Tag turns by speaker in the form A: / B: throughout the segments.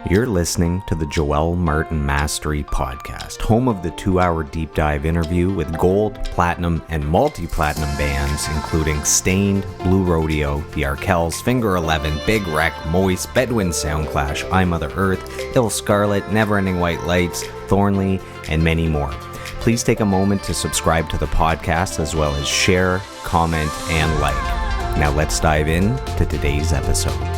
A: You're listening to the Joel Martin Mastery Podcast, home of the 2-hour deep dive interview with gold, platinum, and multi-platinum bands, including Stained, Blue Rodeo, The Arkells, Finger 11, Big Wreck, Moist, Bedouin Soundclash, I Mother Earth, Ill Scarlet, Neverending White Lights, Thornley, and many more. Please take a moment to subscribe to the podcast as well as share, comment, and like. Now let's dive in to today's episode.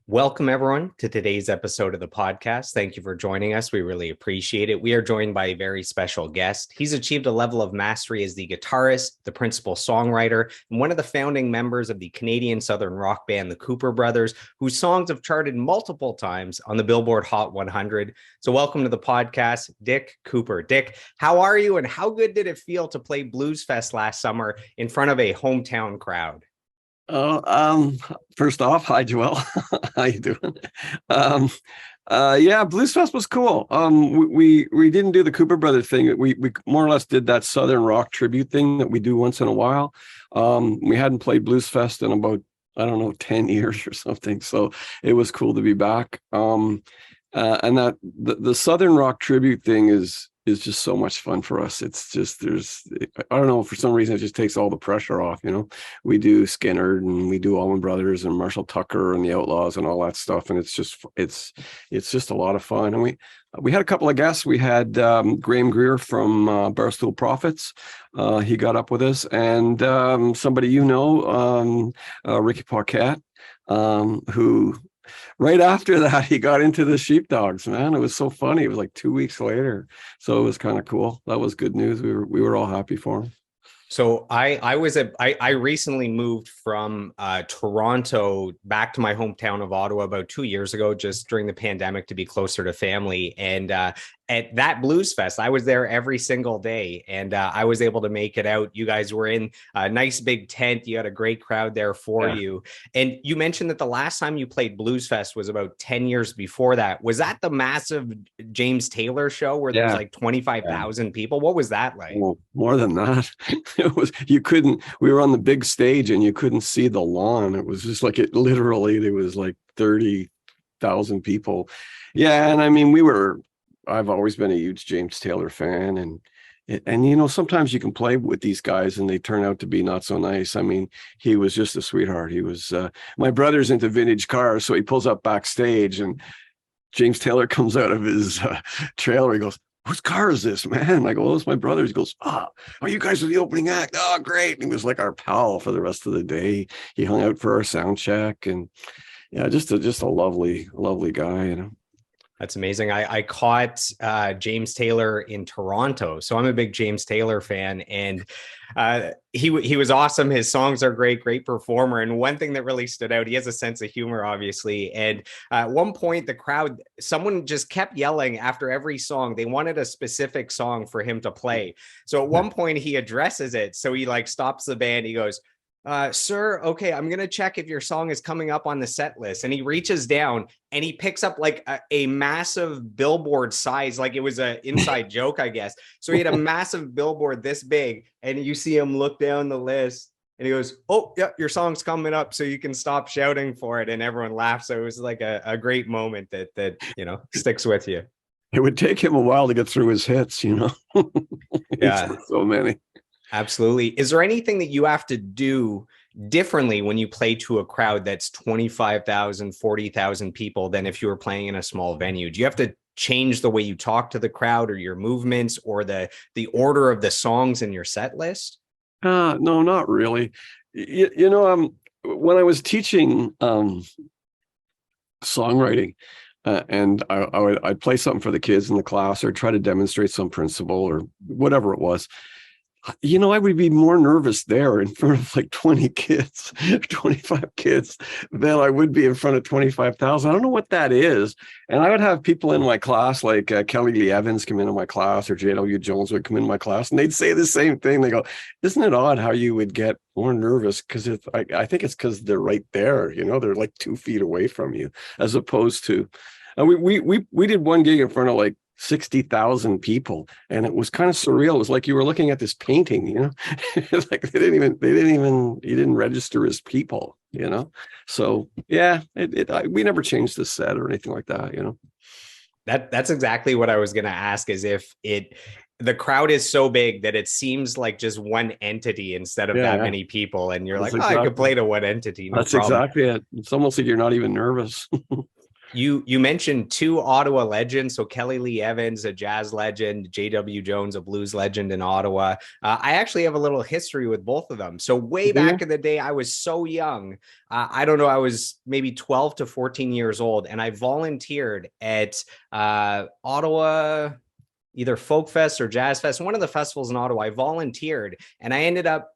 A: Welcome, everyone, to today's episode of the podcast. Thank you for joining us. We really appreciate it. We are joined by a very special guest. He's achieved a level of mastery as the guitarist, the principal songwriter, and one of the founding members of the Canadian Southern rock band, the Cooper Brothers, whose songs have charted multiple times on the Billboard Hot 100. So welcome to the podcast, Dick Cooper. Dick, how are you, and how good did it feel to play Blues Fest last summer in front of a hometown crowd?
B: First off, hi Joel. How you doing? Yeah, Blues Fest was cool. We didn't do the Cooper Brother thing. We more or less did that Southern rock tribute thing that we do once in a while. We hadn't played Blues Fest in about, 10 years or something. So it was cool to be back. And that the Southern rock tribute thing is just so much fun for us. It's just, I don't know, for some reason it just takes all the pressure off. We do Skinner and we do Allman Brothers and Marshall Tucker and the Outlaws and all that stuff, and it's just a lot of fun. And we had a couple of guests. We had Graham Greer from Barstool Prophets. He got up with us, and somebody Ricky Paquette, who right after that, he got into the Sheepdogs, man. It was so funny. It was like 2 weeks later. So it was kind of cool. That was good news. We were all happy for him.
A: So I recently moved from Toronto back to my hometown of Ottawa about 2 years ago, just during the pandemic, to be closer to family. And at that Blues Fest, I was there every single day, and I was able to make it out. You guys were in a nice big tent. You had a great crowd there for you. And you mentioned that the last time you played Blues Fest was about 10 years before that. Was that the massive James Taylor show where there was like 25,000 people? What was that like?
B: Well, more than that. We were on the big stage and you couldn't see the lawn. It was just like there was like 30,000 people. Yeah. And I mean, I've always been a huge James Taylor fan, and sometimes you can play with these guys and they turn out to be not so nice. I mean, he was just a sweetheart. He was, my brother's into vintage cars, so he pulls up backstage and James Taylor comes out of his trailer. He goes, "Whose car is this, man?" I go, "Oh, it's my brother's." He goes, "Oh, you guys are the opening act. Oh, great." And he was like our pal for the rest of the day. He hung out for our sound check, and yeah, just a lovely, lovely guy,
A: That's amazing. I caught James Taylor in Toronto, so I'm a big James Taylor fan, and he was awesome. His songs are great performer. And one thing that really stood out, he has a sense of humor, obviously. And at one point, the crowd, someone just kept yelling after every song. They wanted a specific song for him to play. So at one point, he addresses it. So he stops the band. He goes, "Sir, okay, I'm going to check if your song is coming up on the set list." And he reaches down and he picks up a massive billboard size, like it was an inside joke, I guess. So he had a massive billboard this big, and you see him look down the list and he goes, "Oh, yeah, your song's coming up, so you can stop shouting for it." And everyone laughs. So it was like a great moment that sticks with you.
B: It would take him a while to get through his hits,
A: Yeah.
B: So many.
A: Absolutely. Is there anything that you have to do differently when you play to a crowd that's 25,000, 40,000 people than if you were playing in a small venue? Do you have to change the way you talk to the crowd, or your movements, or the order of the songs in your set list?
B: No, not really. When I was teaching songwriting, and I'd play something for the kids in the class or try to demonstrate some principle or whatever it was, I would be more nervous there in front of like 20 kids, 25 kids than I would be in front of 25,000. I don't know what that is. And I would have people in my class, like Kelly Lee Evans come into my class, or J.W. Jones would come in my class, and they'd say the same thing. They go, "Isn't it odd how you would get more nervous?" Because I think it's because they're right there. They're like 2 feet away from you, as opposed to we did one gig in front of like 60,000 people, and it was kind of surreal. It was like you were looking at this painting, you know. Like he didn't register as people, you know. So yeah, we never changed the set or anything like that, you know.
A: That's exactly what I was going to ask, is if the crowd is so big that it seems like just one entity instead of that many people, and you're
B: That's
A: like, oh, I could play to one entity, no
B: That's
A: problem.
B: exactly it. It's almost like you're not even nervous.
A: You mentioned two Ottawa legends, so Kelly Lee Evans, a jazz legend, J.W. Jones, a blues legend in Ottawa. I actually have a little history with both of them. So way back in the day, I was so young. I don't know, I was maybe 12 to 14 years old, and I volunteered at Ottawa, either Folk Fest or Jazz Fest, one of the festivals in Ottawa. I volunteered, and I ended up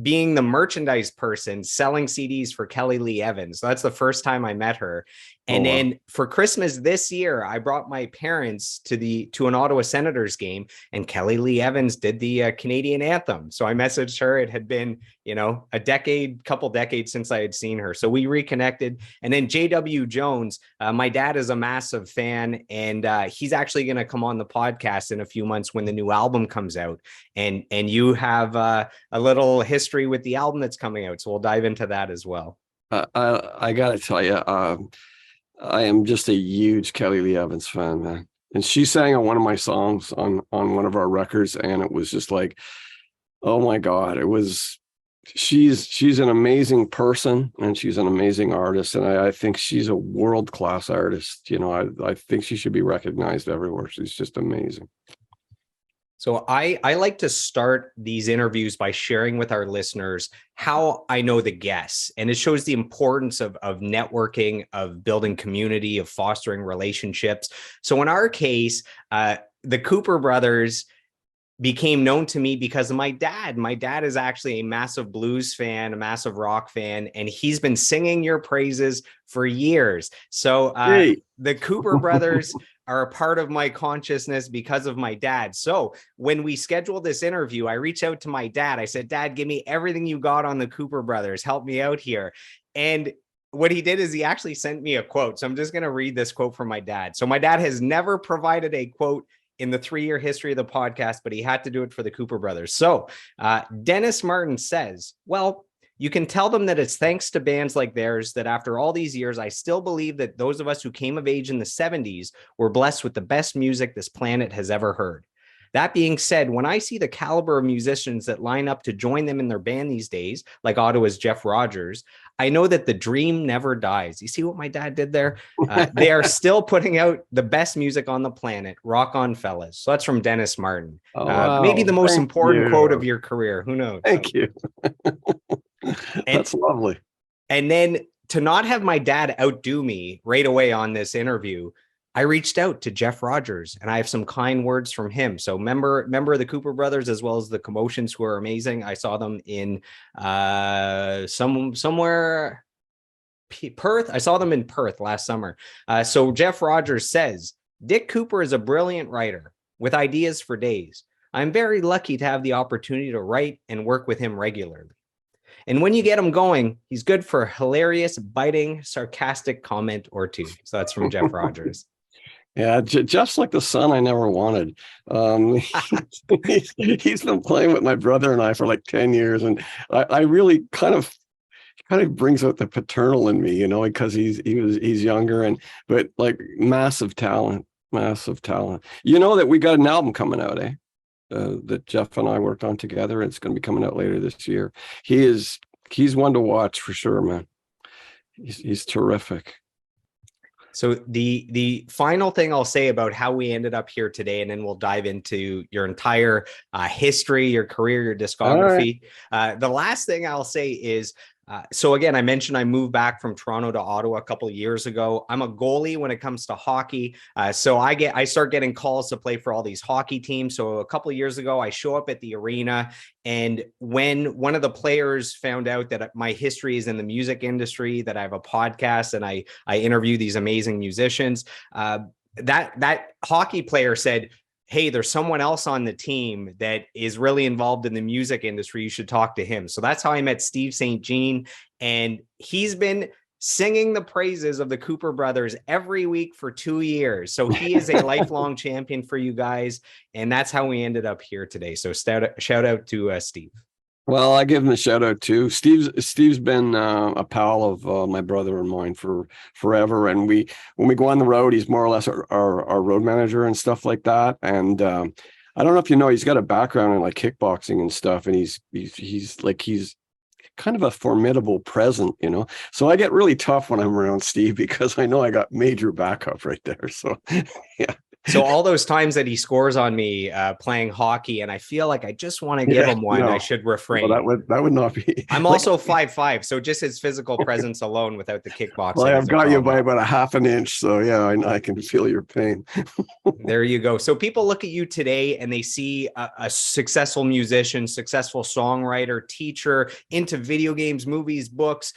A: being the merchandise person selling CDs for Kelly Lee Evans. So that's the first time I met her. And then for Christmas this year, I brought my parents to an Ottawa Senators game, and Kelly Lee Evans did the Canadian anthem. So I messaged her. It had been, couple decades since I had seen her. So we reconnected. And then J.W. Jones, my dad is a massive fan, and he's actually going to come on the podcast in a few months when the new album comes out. And you have a little history with the album that's coming out. So we'll dive into that as well.
B: I got to tell you, I am just a huge Kelly Lee Evans fan, man. And she sang on one of my songs on one of our records, and it was just like, oh my God, she's an amazing person, and she's an amazing artist. And I think she's a world-class artist. I think she should be recognized everywhere. She's just amazing.
A: So I like to start these interviews by sharing with our listeners how I know the guests, and it shows the importance of networking, of building community, of fostering relationships. So in our case, the Cooper brothers became known to me because of my dad. My dad is actually a massive blues fan, a massive rock fan, and he's been singing your praises for years. So the Cooper brothers are a part of my consciousness because of my dad. So when we scheduled this interview, I reached out to my dad. I said, Dad, give me everything you got on the Cooper brothers. Help me out here. And what he did is he actually sent me a quote. So I'm just going to read this quote from my dad. So my dad has never provided a quote in the 3-year history of the podcast, but he had to do it for the Cooper brothers. So Dennis Martin says, well, you can tell them that it's thanks to bands like theirs that after all these years, I still believe that those of us who came of age in the 70s were blessed with the best music this planet has ever heard. That being said, when I see the caliber of musicians that line up to join them in their band these days, like Ottawa's Jeff Rogers, I know that the dream never dies. You see what my dad did there? They are still putting out the best music on the planet. Rock on, fellas. So that's from Dennis Martin.
B: Wow.
A: Maybe the most important quote of your career. Who knows?
B: Thank you. That's lovely.
A: And then to not have my dad outdo me right away on this interview, I reached out to Jeff Rogers, and I have some kind words from him. So member of the Cooper brothers, as well as the Commotions, who are amazing. I saw them in somewhere Perth. I saw them in Perth last summer. So Jeff Rogers says, Dick Cooper is a brilliant writer with ideas for days. I'm very lucky to have the opportunity to write and work with him regularly. And when you get him going, he's good for a hilarious, biting, sarcastic comment or two. So that's from Jeff Rogers.
B: Yeah, just like the son I never wanted. He's been playing with my brother and I for like 10 years. And I really kind of brings out the paternal in me, because he's younger, but like massive talent. You know that we got an album coming out, that Jeff and I worked on together. It's going to be coming out later this year. He's one to watch for sure, man. He's terrific.
A: So the final thing I'll say about how we ended up here today, and then we'll dive into your entire history, your career, your discography. Right. The last thing I'll say is, so again, I mentioned I moved back from Toronto to Ottawa a couple of years ago. I'm a goalie when it comes to hockey. So I start getting calls to play for all these hockey teams. So a couple of years ago, I show up at the arena, and when one of the players found out that my history is in the music industry, that I have a podcast and I interview these amazing musicians, that hockey player said, hey, there's someone else on the team that is really involved in the music industry. You should talk to him. So that's how I met Steve St. Jean. And he's been singing the praises of the Cooper brothers every week for 2 years. So he is a lifelong champion for you guys. And that's how we ended up here today. So shout out to Steve.
B: Well, I give him a shout out too. Steve's been a pal of my brother and mine for forever. And when we go on the road, he's more or less our road manager and stuff like that. And I don't know if you know, he's got a background in like kickboxing and stuff. And he's kind of a formidable present, you know. So I get really tough when I'm around Steve because I know I got major backup right there. So yeah.
A: So all those times that he scores on me playing hockey, and I feel like I just want to give him one, I should refrain.
B: Well, that would not be.
A: I'm also 5'5", so just his physical presence alone without the kickboxing.
B: Well, I've got you by about a half an inch, so yeah, I can feel your pain.
A: There you go. So people look at you today and they see a successful musician, successful songwriter, teacher, into video games, movies, books.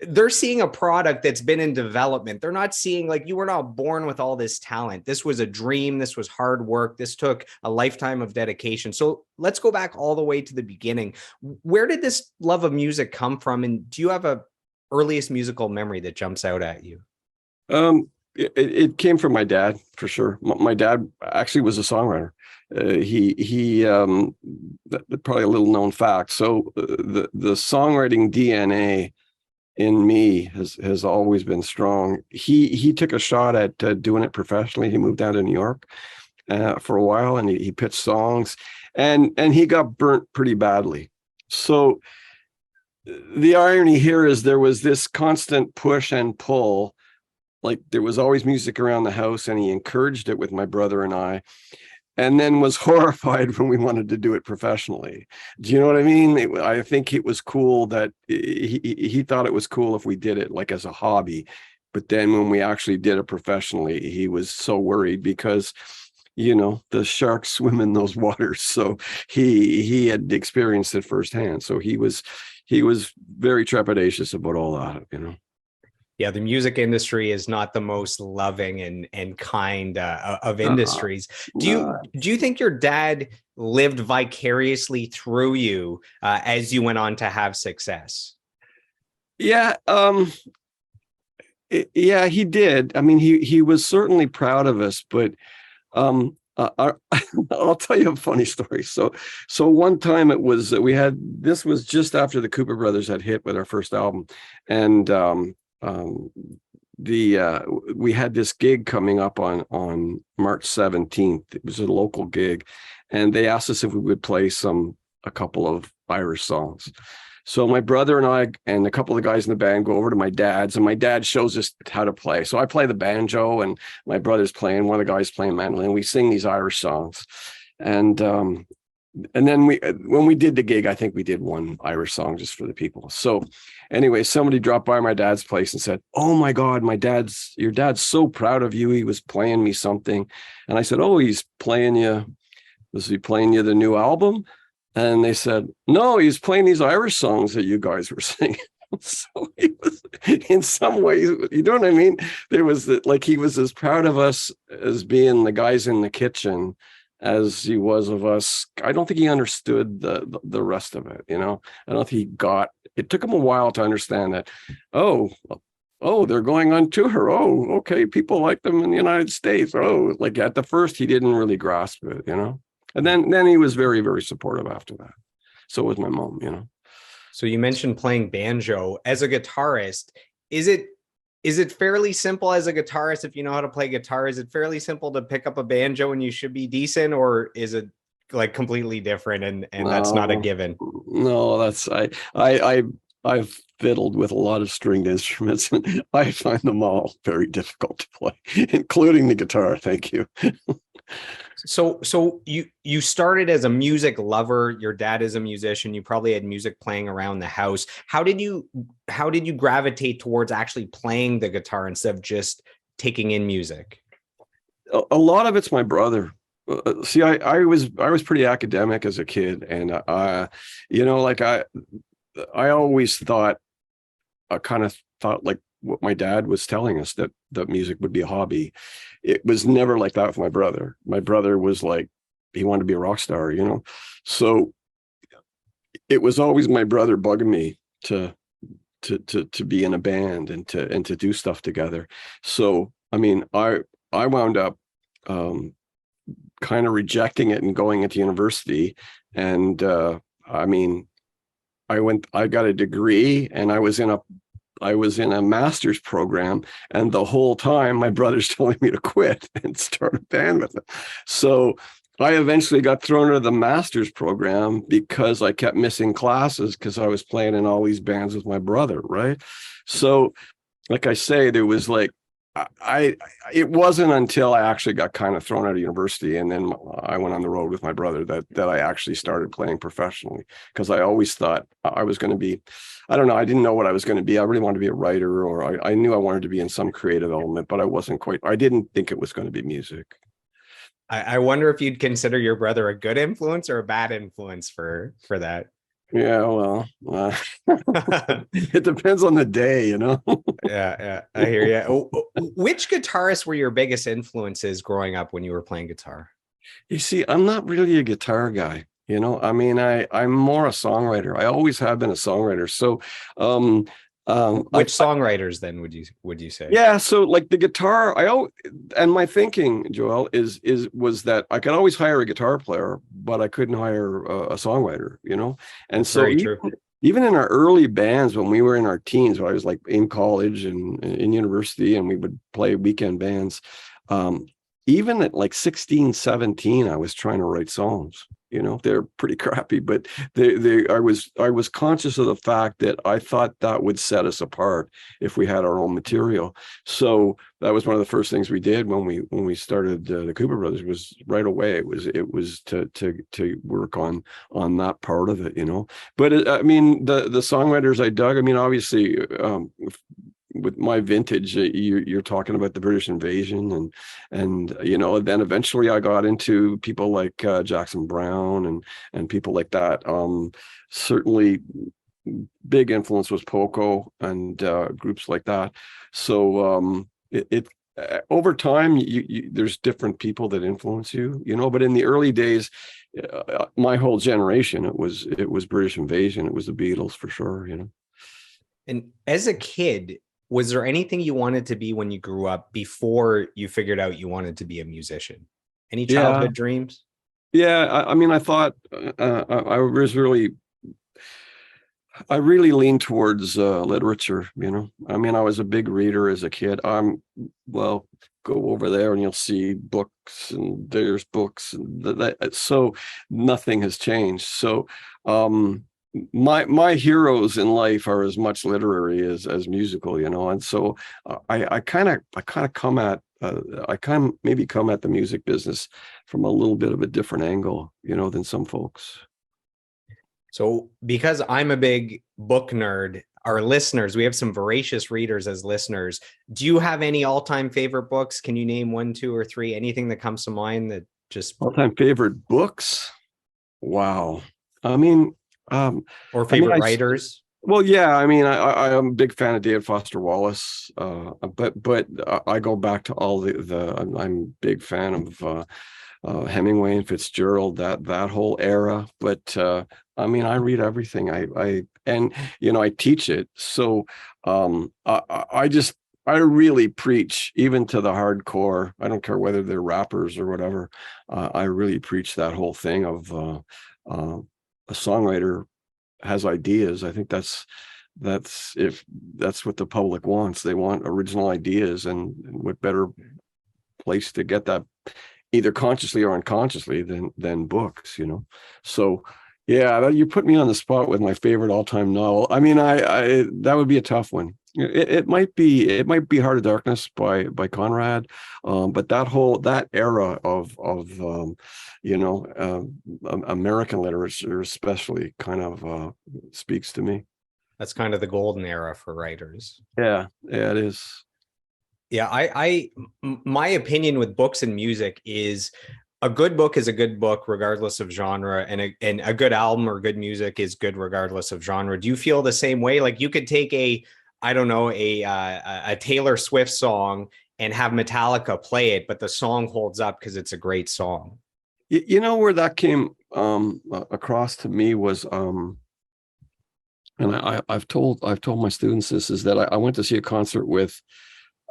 A: They're seeing a product that's been in development. They're not seeing, like, you were not born with all this talent. This was a dream. This was hard work. This took a lifetime of dedication. So let's go back all the way to the beginning. Where did this love of music come from? And do you have a earliest musical memory that jumps out at you?
B: It came from my dad, for sure. My dad actually was a songwriter. He probably a little known fact. So the songwriting DNA in me has always been strong. He took a shot at doing it professionally. He moved down to New York for a while, and he pitched songs, and he got burnt pretty badly. So the irony here is there was this constant push and pull. Like, there was always music around the house, and he encouraged it with my brother and I, and then was horrified when we wanted to do it professionally. Do you know what I mean? I think it was cool that he thought it was cool if we did it like as a hobby. But then when we actually did it professionally, he was so worried because, you know, the sharks swim in those waters. So he had experienced it firsthand. So he was very trepidatious about all that, you know. Yeah,
A: the music industry is not the most loving and kind of industries. Do you think your dad lived vicariously through you as you went on to have success?
B: Yeah, yeah, he did. I mean, he was certainly proud of us, but I'll tell you a funny story. So one time this was just after the Cooper brothers had hit with our first album, and we had this gig coming up on March 17th. It was a local gig, and they asked us if we would play a couple of Irish songs. So my brother and I and a couple of the guys in the band go over to my dad's, and my dad shows us how to play. So I play the banjo, and my brother's playing, one of the guys playing mandolin. We sing these Irish songs, and then when we did the gig, I think we did one Irish song just for the people. So anyway, somebody dropped by my dad's place and said, "Oh my God, your dad's so proud of you. He was playing me something." And I said, "Oh, was he playing you the new album?" And they said, "No, he's playing these Irish songs that you guys were singing." So he was, in some ways, you know what I mean? There was like, he was as proud of us as being the guys in the kitchen as he was of us. I don't think he understood the rest of it, you know. I don't think it took him a while to understand that, oh, they're going on tour. Oh, okay, people like them in the United States. Oh, like at the first he didn't really grasp it, you know. And then he was very, very supportive after that. So was my mom, you know.
A: So you mentioned playing banjo. As a guitarist, is it fairly simple as a guitarist, if you know how to play guitar? Is it fairly simple to pick up a banjo and you should be decent, or is it like completely different and no, that's not a given?
B: No, I've fiddled with a lot of stringed instruments, and I find them all very difficult to play, including the guitar. Thank you.
A: So you started as a music lover. Your dad is a musician. You probably had music playing around the house. How did you gravitate towards actually playing the guitar instead of just taking in music?
B: A lot of it's my brother. See, I was pretty academic as a kid, and you know, like I always thought, I kind of thought like what my dad was telling us, that music would be a hobby. It was never like that with my brother. My brother was like, he wanted to be a rock star, you know. So it was always my brother bugging me to to be in a band and to do stuff together. So I mean, I wound up kind of rejecting it and going into university, and I mean, I got a degree, and I was in a master's program, and the whole time my brother's telling me to quit and start a band with him. So I eventually got thrown into the master's program because I kept missing classes because I was playing in all these bands with my brother, right? So, like I say, there was like, it wasn't until I actually got kind of thrown out of university, and then I went on the road with my brother, that I actually started playing professionally, because I always thought I was going to be, I don't know, I didn't know what I was going to be. I really wanted to be a writer, or I knew I wanted to be in some creative element, but I didn't think it was going to be music.
A: I wonder if you'd consider your brother a good influence or a bad influence for that.
B: Yeah, well, it depends on the day, you know.
A: Yeah, I hear you. Which guitarists were your biggest influences growing up when you were playing guitar?
B: You see, I'm not really a guitar guy, you know. I mean, I'm more a songwriter. I always have been a songwriter. So,
A: Which songwriters then would you say?
B: yeah, so like the guitar, and my thinking, Joel, was that I could always hire a guitar player, but I couldn't hire a songwriter, you know. And
A: That's
B: so
A: very true.
B: even in our early bands, when we were in our teens, when I was like in college and in university, and we would play weekend bands, even at like 16, 17, I was trying to write songs. You know, they're pretty crappy, but I was conscious of the fact that I thought that would set us apart if we had our own material. So that was one of the first things we did when we started the Cooper Brothers. Was right away. It was to work on that part of it, you know. But I mean, the songwriters I dug. I mean, obviously, with my vintage, you're talking about the British Invasion, and you know, then eventually I got into people like Jackson Browne and people like that. Certainly, big influence was Poco and groups like that. So over time, there's different people that influence you, you know. But in the early days, my whole generation, it was British Invasion, it was the Beatles for sure, you know.
A: And as a kid, was there anything you wanted to be when you grew up before you figured out you wanted to be a musician? Any childhood dreams?
B: Yeah, I mean, I thought I really leaned towards literature, you know. I mean, I was a big reader as a kid. Well, go over there and you'll see books, and there's books, and so nothing has changed. So my heroes in life are as much literary as musical, you know. And so I kind of come at maybe come at the music business from a little bit of a different angle, you know, than some folks.
A: So because I'm a big book nerd, our listeners, we have some voracious readers as listeners. Do you have any all-time favorite books? Can you name 1, 2, or 3? Anything that comes to mind that just
B: all-time favorite books? Wow. I mean,
A: or favorite writers?
B: Well, yeah, I mean, I am a big fan of David Foster Wallace, but I go back to all I'm a big fan of Hemingway and Fitzgerald, that whole era. But I mean, I read everything. And you know, I teach it, so I really preach even to the hardcore. I don't care whether they're rappers or whatever. I really preach that whole thing of a songwriter has ideas. I think that's if that's what the public wants. They want original ideas, and what better place to get that, either consciously or unconsciously, than books, you know. So yeah, you put me on the spot with my favorite all-time novel. I mean, I that would be a tough one. It might be Heart of Darkness by Conrad, but that era of you know, American literature especially kind of speaks to me.
A: That's kind of the golden era for writers.
B: Yeah, it is.
A: Yeah, my opinion with books and music is a good book is a good book regardless of genre, and a good album or good music is good regardless of genre. Do you feel the same way? Like you could take I don't know, a Taylor Swift song and have Metallica play it, but the song holds up because it's a great song.
B: You know where that came across to me was and I've told my students this, is that I went to see a concert with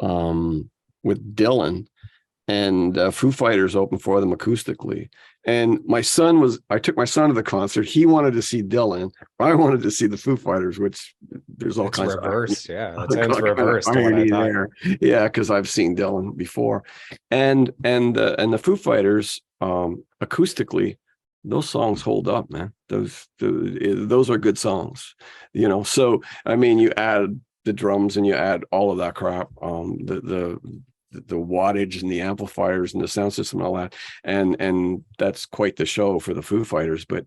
B: Dylan, and Foo Fighters opened for them acoustically. And I took my son to the concert. He wanted to see Dylan. I wanted to see the Foo Fighters, which there's all
A: It's
B: kinds
A: reverse. Yeah, that
B: of
A: sounds reverse to what I
B: irony
A: thought.
B: there. Yeah, because I've seen Dylan before, and the Foo Fighters, acoustically, those songs hold up, man. Those are good songs, So I mean, you add the drums and you add all of that crap, the wattage and the amplifiers and the sound system and all that, and that's quite the show for the Foo Fighters. But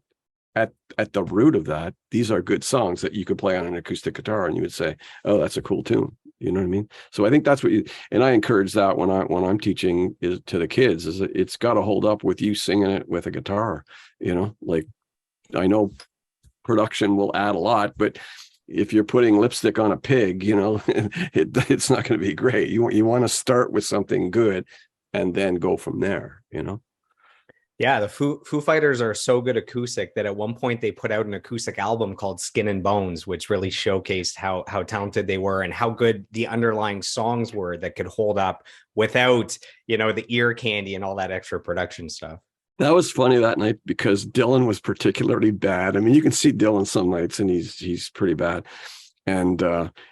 B: at the root of that, these are good songs that you could play on an acoustic guitar and you would say, oh, that's a cool tune. You know what I mean? So I think that's and I encourage that when I'm teaching to the kids, is it's got to hold up with you singing it with a guitar. Like, I know production will add a lot, but if you're putting lipstick on a pig, it's not going to be great. You want to start with something good and then go from there.
A: Yeah, the Foo Fighters are so good acoustic that at one point they put out an acoustic album called Skin and Bones, which really showcased how talented they were and how good the underlying songs were that could hold up without, the ear candy and all that extra production stuff.
B: That was funny that night because Dylan was particularly bad. I mean, you can see Dylan some nights and he's pretty bad. And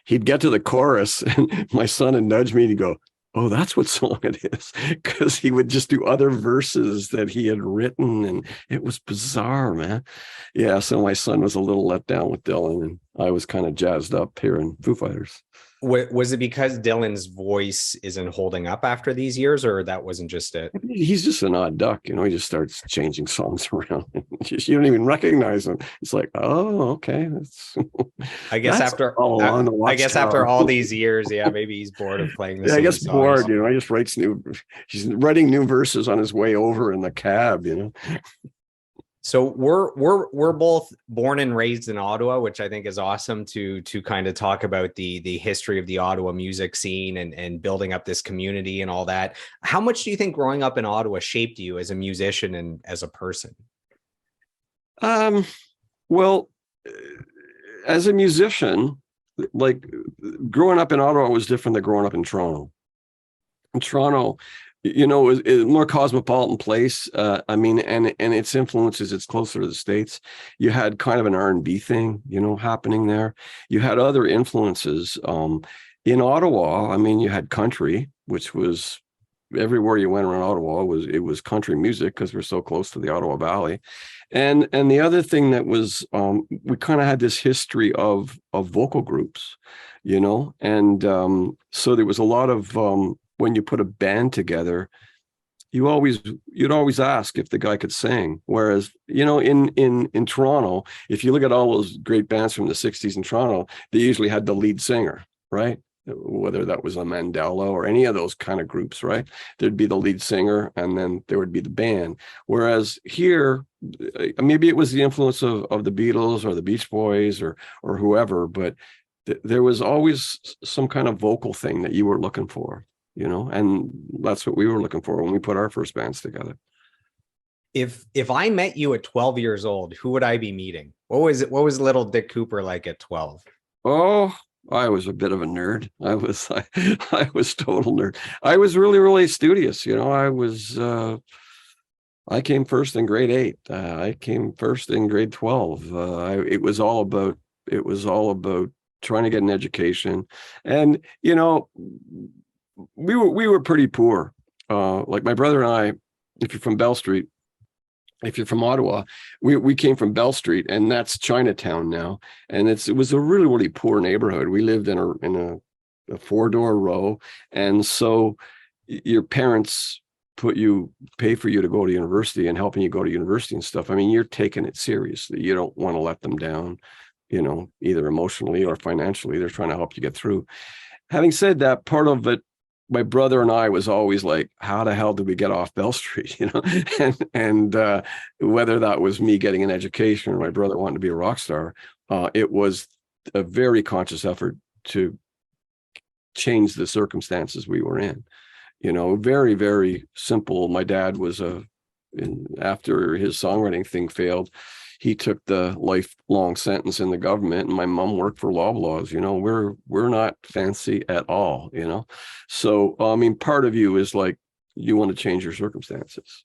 B: he'd get to the chorus and my son would nudge me to go, oh, that's what song it is. Because he would just do other verses that he had written. And it was bizarre, man. Yeah. So my son was a little let down with Dylan and I was kind of jazzed up hearing Foo Fighters.
A: Was it because Dylan's voice isn't holding up after these years, or that wasn't just it?
B: He's just an odd duck, he just starts changing songs around. You don't even recognize him. It's like, oh, okay.
A: I guess after all these years, yeah, maybe he's bored of playing this.
B: Yeah, I guess bored. He just writes he's writing new verses on his way over in the cab.
A: So we're both born and raised in Ottawa, which I think is awesome to kind of talk about the history of the Ottawa music scene and building up this community and all that. How much do you think growing up in Ottawa shaped you as a musician and as a person?
B: Well, as a musician, like, growing up in Ottawa was different than growing up in Toronto. In Toronto, is more cosmopolitan place. I mean, and its influences, it's closer to the States. You had kind of an R&B thing, happening there. You had other influences. In Ottawa, I mean, you had country, which was everywhere you went around Ottawa it was country music because we're so close to the Ottawa Valley. And the other thing that was, we kind of had this history of vocal groups, and so there was a lot of, when you put a band together, you'd always ask if the guy could sing. Whereas, in Toronto, if you look at all those great bands from the 60s in Toronto, they usually had the lead singer, right? Whether that was a Mandela or any of those kind of groups, right? There'd be the lead singer and then there would be the band. Whereas here, maybe it was the influence of the Beatles or the Beach Boys or whoever, but there was always some kind of vocal thing that you were looking for. And that's what we were looking for when we put our first bands together.
A: If I met you at 12 years old, who would I be meeting? What was little Dick Cooper like at 12?
B: Oh, I was a bit of a nerd. I was total nerd. I was really, really studious. I came first in grade 8. I came first in grade 12. It was all about trying to get an education. And, we were pretty poor. Like my brother and I, if you're from Bell Street, if you're from Ottawa, we came from Bell Street, and that's Chinatown now. And it was a really, really poor neighborhood. We lived in a 4-door row. And so your parents pay for you to go to university and helping you go to university and stuff. I mean, you're taking it seriously. You don't want to let them down, either emotionally or financially. They're trying to help you get through. Having said that, part of it, my brother and I was always like, how the hell did we get off Bell Street? And whether that was me getting an education or my brother wanting to be a rock star, it was a very conscious effort to change the circumstances we were in. Very, very simple. My dad was after his songwriting thing failed, he took the lifelong sentence in the government, and my mom worked for Loblaws. We're not fancy at all. So I mean, part of you is like, you want to change your circumstances.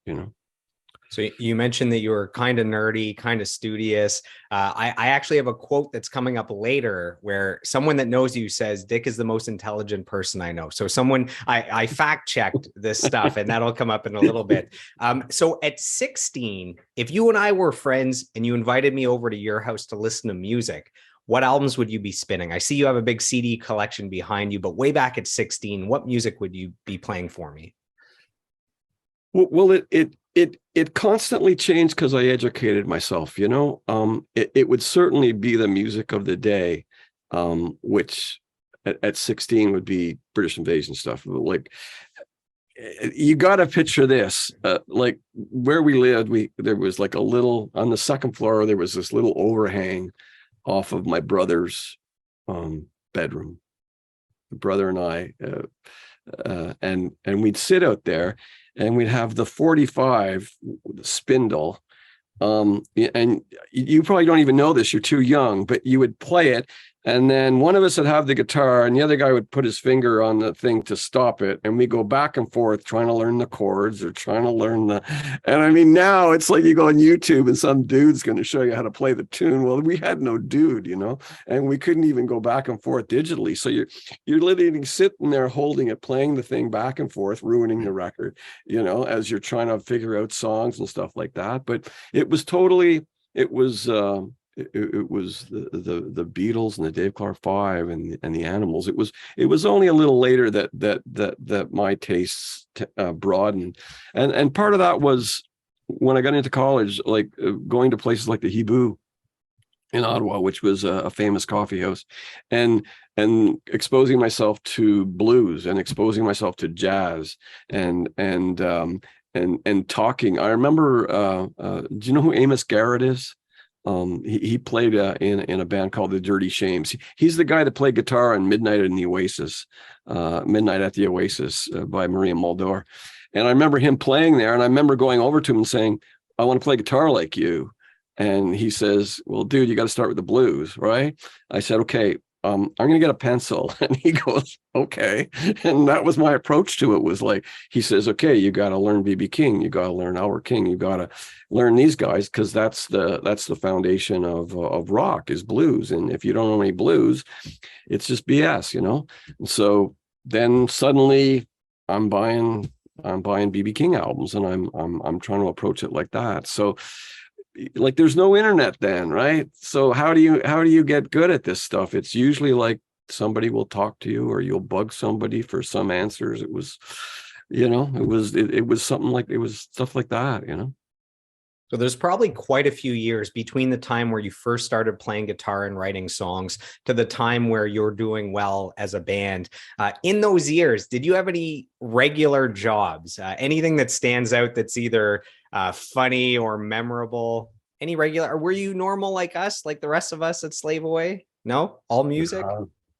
A: So you mentioned that you were kind of nerdy, kind of studious. I actually have a quote that's coming up later where someone that knows you says Dick is the most intelligent person I know. So I fact checked this stuff, and that'll come up in a little bit. So at 16, if you and I were friends and you invited me over to your house to listen to music, what albums would you be spinning? I see you have a big CD collection behind you, but way back at 16, what music would you be playing for me?
B: Well, it constantly changed because I educated myself. It would certainly be the music of the day, which at 16 would be British Invasion stuff. Like, you got to picture this, like where we lived, there was like a little, on the second floor, there was this little overhang off of my brother's bedroom. The brother and I, and we'd sit out there, and we'd have the 45 spindle. And you probably don't even know this, you're too young, but you would play it. And then one of us would have the guitar, and the other guy would put his finger on the thing to stop it. And we go back and forth trying to learn the chords, or trying to learn and I mean, now it's like you go on YouTube and some dude's going to show you how to play the tune. Well, we had no dude, and we couldn't even go back and forth digitally. So you're literally sitting there holding it, playing the thing back and forth, ruining the record, as you're trying to figure out songs and stuff like that. But it was it was the Beatles and the Dave Clark Five and the Animals. It was only a little later that my tastes broadened, and part of that was when I got into college, like going to places like the Hibu in Ottawa, which was a famous coffee house, and exposing myself to blues and exposing myself to jazz and talking. I remember, do you know who Amos Garrett is? He played in a band called the Dirty Shames. He's the guy that played guitar on Midnight at the Oasis by Maria Muldaur. And I remember him playing there, and I remember going over to him and saying, I want to play guitar like you. And he says, well, dude, you got to start with the blues, right? I said, okay, I'm going to get a pencil. And he goes, okay. And that was my approach to it, was like, he says, okay, you got to learn B.B. King. You got to learn Albert King. You got to learn these guys, because that's the foundation of rock, is blues. And if you don't know any blues, it's just BS, And so then suddenly I'm buying B.B. King albums, and I'm trying to approach it like that. So, like, there's no internet then, right? So how do you get good at this stuff? It's usually like somebody will talk to you, or you'll bug somebody for some answers. It was something like, it was stuff like that.
A: So there's probably quite a few years between the time where you first started playing guitar and writing songs to the time where you're doing well as a band. In those years, did you have any regular jobs? Anything that stands out that's either funny or memorable? Any regular, or were you normal like us, like the rest of us at Slave Away? No, all music?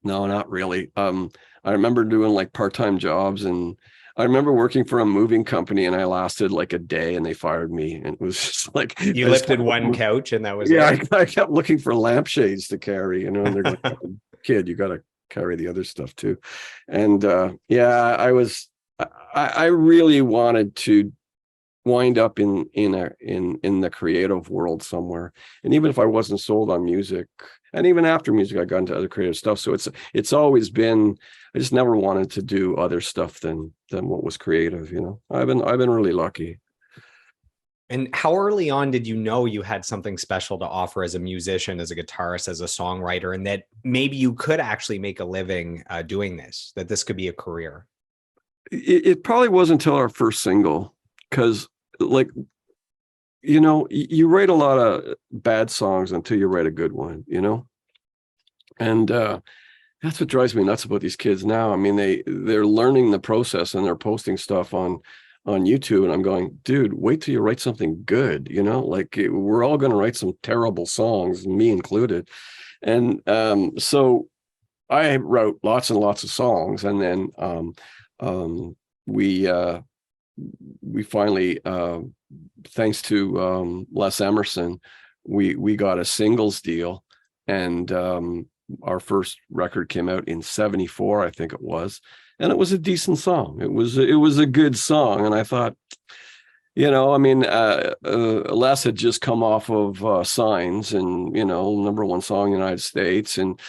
B: No, not really. I remember doing like part-time jobs, and I remember working for a moving company, and I lasted like a day and they fired me. And it was just like,
A: you lifted one couch and that was
B: it. I kept looking for lampshades to carry, and they're like, kid, you got to carry the other stuff too. And I really wanted to wind up in the creative world somewhere. And even if I wasn't sold on music, and even after music, I got into other creative stuff. So it's always been, I just never wanted to do other stuff than what was creative. I've been really lucky.
A: And how early on did you know you had something special to offer as a musician, as a guitarist, as a songwriter, and that maybe you could actually make a living doing this, that this could be a career?
B: It probably wasn't until our first single, because like, you write a lot of bad songs until you write a good one, and that's what drives me nuts about these kids now. I mean, they're learning the process, and they're posting stuff on YouTube, and I'm going, dude, wait till you write something good. Like, we're all going to write some terrible songs, me included. And so I wrote lots and lots of songs, and then we finally, thanks to Les Emerson, we got a singles deal, and our first record came out in '74, I think it was, and it was a decent song. It was a good song, and I thought, I mean, Les had just come off of Signs, and #1 song in the United States, and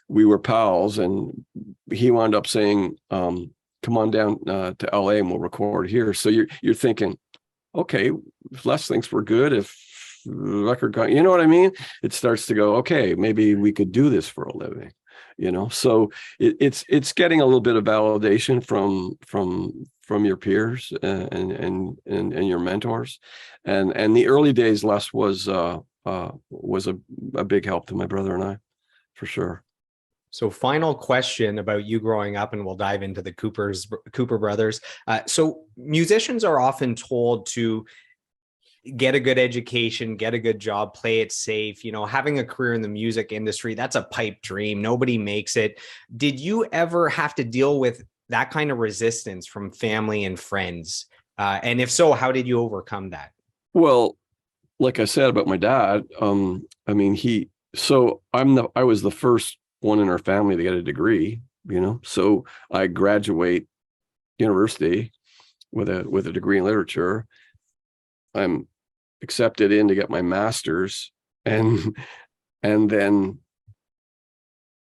B: we were pals, and he wound up saying, come on down to LA and we'll record here. So you're thinking, okay, if Les thinks we're good, if the record, you know what I mean? It starts to go, okay, maybe we could do this for a living, So it's getting a little bit of validation from your peers and your mentors, and the early days, Les was a big help to my brother and I, for sure.
A: So final question about you growing up, and we'll dive into the Cooper brothers. So musicians are often told to get a good education, get a good job, play it safe. Having a career in the music industry, that's a pipe dream. Nobody makes it. Did you ever have to deal with that kind of resistance from family and friends? And if so, how did you overcome that?
B: Well, like I said about my dad, I mean, I was the first one in our family to get a degree, so I graduate university with a degree in literature. I'm accepted in to get my master's, and then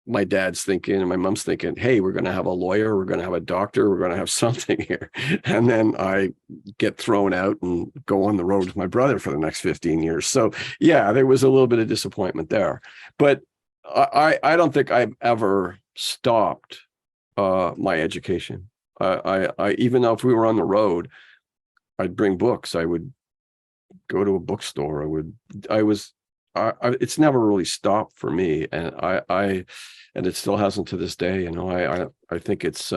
B: my dad's thinking and my mom's thinking, hey, we're going to have a lawyer, we're going to have a doctor, we're going to have something here. And then I get thrown out and go on the road with my brother for the next 15 years. So yeah, there was a little bit of disappointment there, but I don't think I've ever stopped my education. I even though if we were on the road, I'd bring books. I would go to a bookstore. It's never really stopped for me, and and it still hasn't to this day. I think it's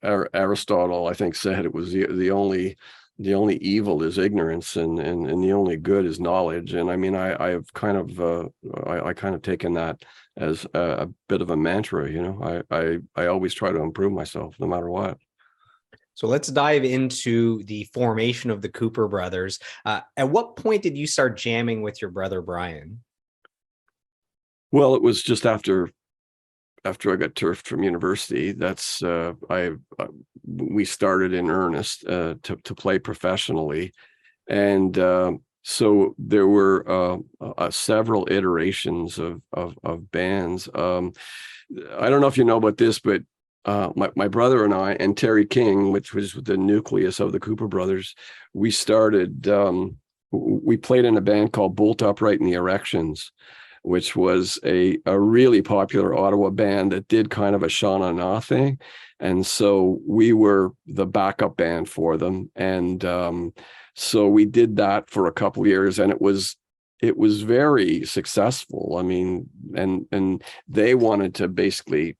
B: Aristotle, I think, said it was the only evil is ignorance, and the only good is knowledge. And I mean, I've kind of I kind of taken that as a bit of a mantra. I always try to improve myself no matter what.
A: So let's dive into the formation of the Cooper brothers. At what point did you start jamming with your brother Brian?
B: Well, it was just after I got turfed from university. That's we started in earnest to play professionally, and so there were several iterations of bands. I don't know if you know about this, but my brother and I and Terry King, which was the nucleus of the Cooper brothers, we started. We played in a band called Bolt Upright and the Erections, which was a really popular Ottawa band that did kind of a Sha Na Na thing. And so we were the backup band for them. And so we did that for a couple of years, and it was very successful. I mean, and they wanted to basically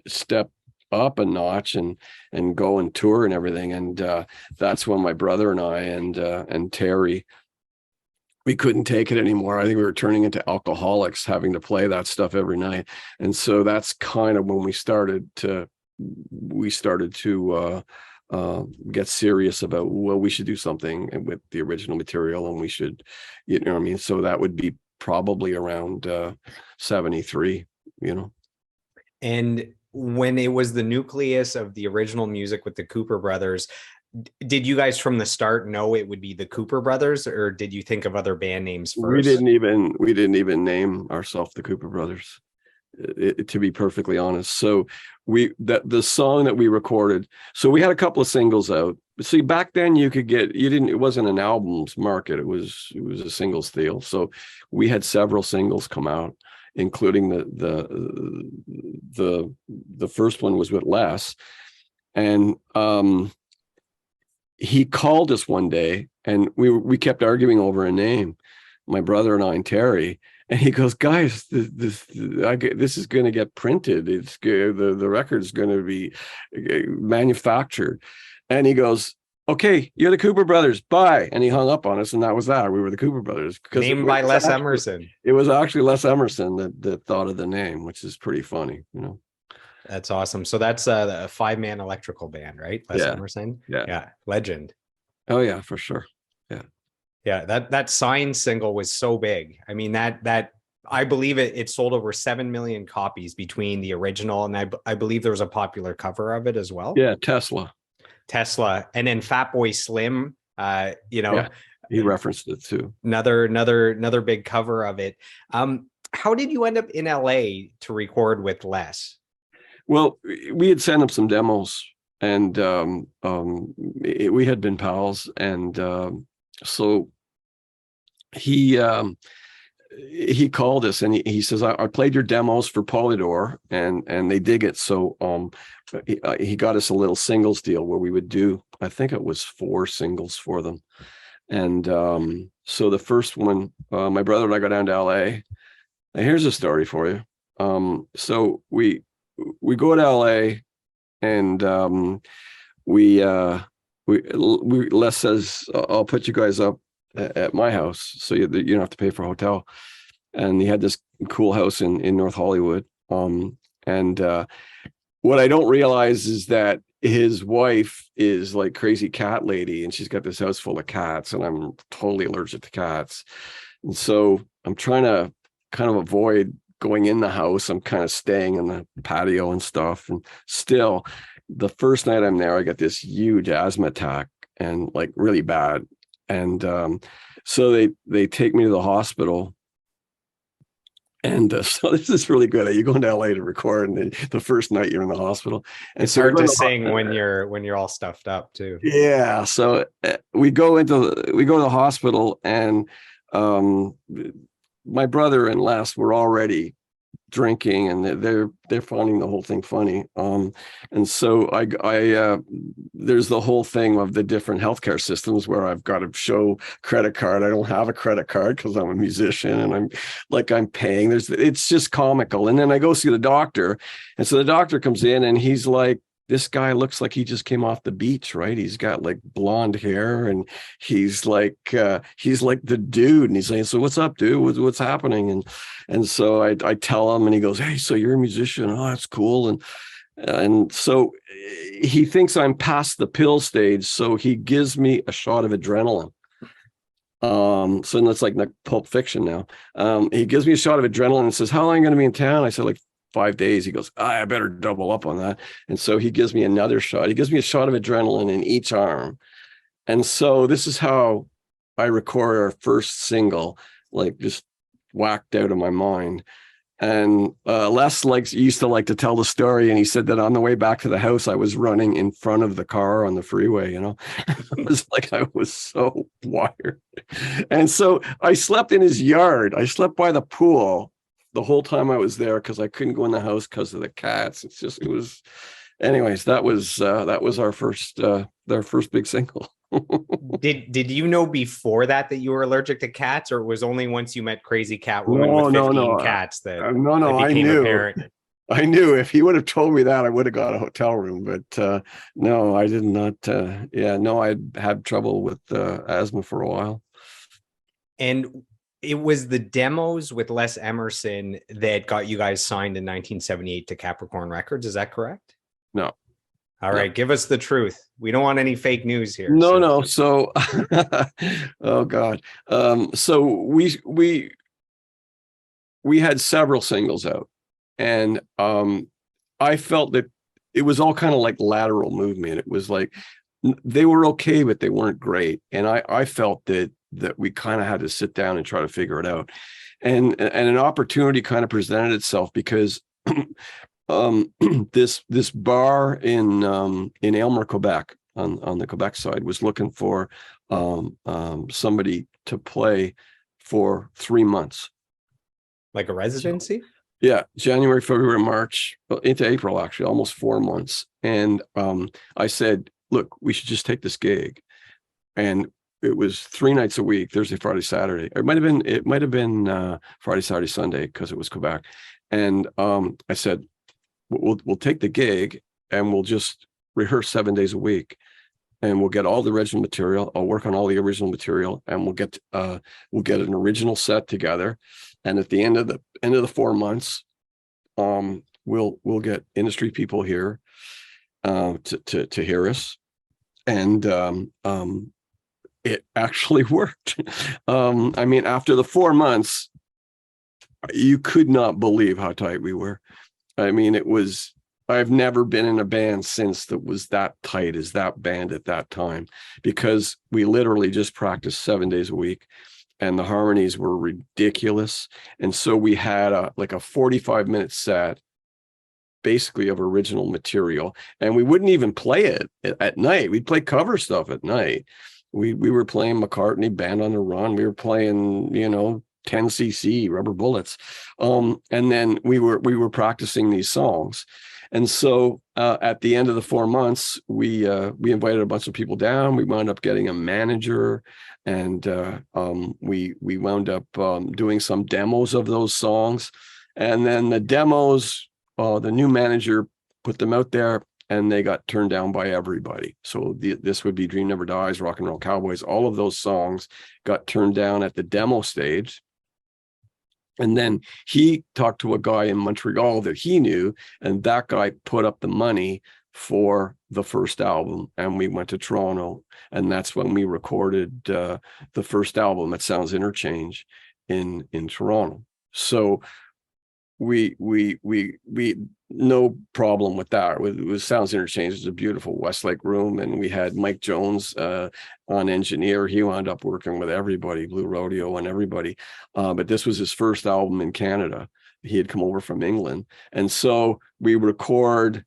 B: step up a notch and go and tour and everything. And that's when my brother and I and Terry, we couldn't take it anymore. I think we were turning into alcoholics, having to play that stuff every night. And so that's kind of when we started to get serious about, well, we should do something with the original material, and we should, what I mean? So that would be probably around 73,
A: And when it was the nucleus of the original music with the Cooper brothers, did you guys from the start know it would be the Cooper brothers, or did you think of other band names first?
B: We didn't even name ourselves the Cooper brothers, to be perfectly honest. So the song that we recorded, so we had a couple of singles out. See, back then it wasn't an albums market. It was a singles deal. So we had several singles come out, including the first one was with Les, and he called us one day, and we kept arguing over a name, my brother and I and Terry, and he goes, guys, this is going to get printed. The record's going to be manufactured, and he goes, okay, you're the Cooper brothers, bye. And he hung up on us, and that was that. We were the Cooper brothers.
A: Named by Les Emerson.
B: It was actually Les Emerson that thought of the name, which is pretty funny,
A: That's awesome. So that's a 5-man electrical band, right? Les Emerson.
B: Yeah.
A: Legend.
B: Oh yeah, for sure. Yeah.
A: Yeah, that Sign single was so big. I mean, that I believe it sold over 7 million copies between the original, and I believe there was a popular cover of it as well.
B: Yeah, Tesla.
A: Tesla, and then Fatboy Slim.
B: Yeah, he referenced it too.
A: Another big cover of it. How did you end up in LA to record with Les?
B: Well, we had sent him some demos, and we had been pals, and so he he called us, and he says, I played your demos for Polydor, and they dig it. So he got us a little singles deal where we would do, I think it was 4 singles for them. And so the first one, my brother and I go down to LA. And here's a story for you. So we go to LA, and Les says, I'll put you guys up at my house, so you don't have to pay for a hotel. And he had this cool house in North Hollywood. And what I don't realize is that his wife is like crazy cat lady, and she's got this house full of cats, and I'm totally allergic to cats. And so I'm trying to kind of avoid going in the house. I'm kind of staying in the patio and stuff. And still, the first night I'm there, I get this huge asthma attack, and like really bad. And so they take me to the hospital. And so this is really good. You go into LA to record, and the first night you're in the hospital. And
A: it's
B: so
A: hard to sing when you're all stuffed up too.
B: Yeah. So we go to the hospital, and my brother and Les were already drinking, and they're finding the whole thing funny. And so I there's the whole thing of the different healthcare systems where I've got to show credit card. I don't have a credit card because I'm a musician, and I'm paying. It's just comical. And then I go see the doctor, and so the doctor comes in, and he's like, this guy looks like he just came off the beach, right? He's got like blonde hair, and he's like the dude. And he's saying, so what's up, dude? What's happening? And so I tell him, and he goes, hey, so you're a musician? Oh, that's cool. And so he thinks I'm past the pill stage. So he gives me a shot of adrenaline. So that's like Pulp Fiction now. He gives me a shot of adrenaline and says, how long are you going to be in town? I said, like 5 days. He goes, I better double up on that. And so he gives me another shot. He gives me a shot of adrenaline in each arm. And so this is how I record our first single, like just whacked out of my mind. And Les used to like to tell the story, and he said that on the way back to the house, I was running in front of the car on the freeway. It was like I was so wired. And so I slept in his yard. I slept by the pool the whole time I was there because I couldn't go in the house because of the cats. Anyways, that was our first big single.
A: Did you know before that you were allergic to cats, or it was only once you met Crazy Cat Woman with 15 cats that
B: I knew. Apparent? I knew. If he would have told me that, I would have got a hotel room. But no, I did not. I'd had trouble with asthma for a while.
A: And it was the demos with Les Emerson that got you guys signed in 1978 to Capricorn Records. Is that correct?
B: No.
A: All right. Give us the truth. We don't want any fake news here.
B: No. So, oh God. So we had several singles out, and I felt that it was all kind of like lateral movement. It was like they were okay, but they weren't great. And I felt that we kind of had to sit down and try to figure it out. And an opportunity kind of presented itself because this bar in Aylmer, Quebec, on the Quebec side, was looking for somebody to play for 3 months.
A: Like a residency?
B: Yeah, January, February, March, into April, actually, almost 4 months. And I said, look, we should just take this gig. And it was 3 nights a week, Thursday, Friday, Saturday. It might have been Friday, Saturday, Sunday, because it was Quebec. And I said, we'll take the gig, and we'll just rehearse 7 days a week, and we'll get all the original material. I'll work on all the original material, and we'll get an original set together. And at the end of the 4 months, we'll get industry people here to hear us, and it actually worked. I mean, after the 4 months, you could not believe how tight we were. I mean, I've never been in a band since that was that tight as that band at that time, because we literally just practiced 7 days a week and the harmonies were ridiculous. And so we had a 45-minute set basically of original material, and we wouldn't even play it at night. We'd play cover stuff at night. We were playing McCartney, Band on the Run. We were playing, 10cc, Rubber Bullets. And then we were practicing these songs. And so at the end of the 4 months, we invited a bunch of people down. We wound up getting a manager, and we wound up doing some demos of those songs. And then the demos, the new manager put them out there, and they got turned down by everybody. So this would be Dream Never Dies, Rock and Roll Cowboys. All of those songs got turned down at the demo stage. And then he talked to a guy in Montreal that he knew, and that guy put up the money for the first album. And we went to Toronto, and that's when we recorded the first album, It Sounds Interchange, in Toronto. So we no problem with that. With Sounds Interchange, it's a beautiful Westlake room, and we had Mike Jones on engineer. He wound up working with everybody, Blue Rodeo and everybody. But this was his first album in Canada. He had come over from England, and so we record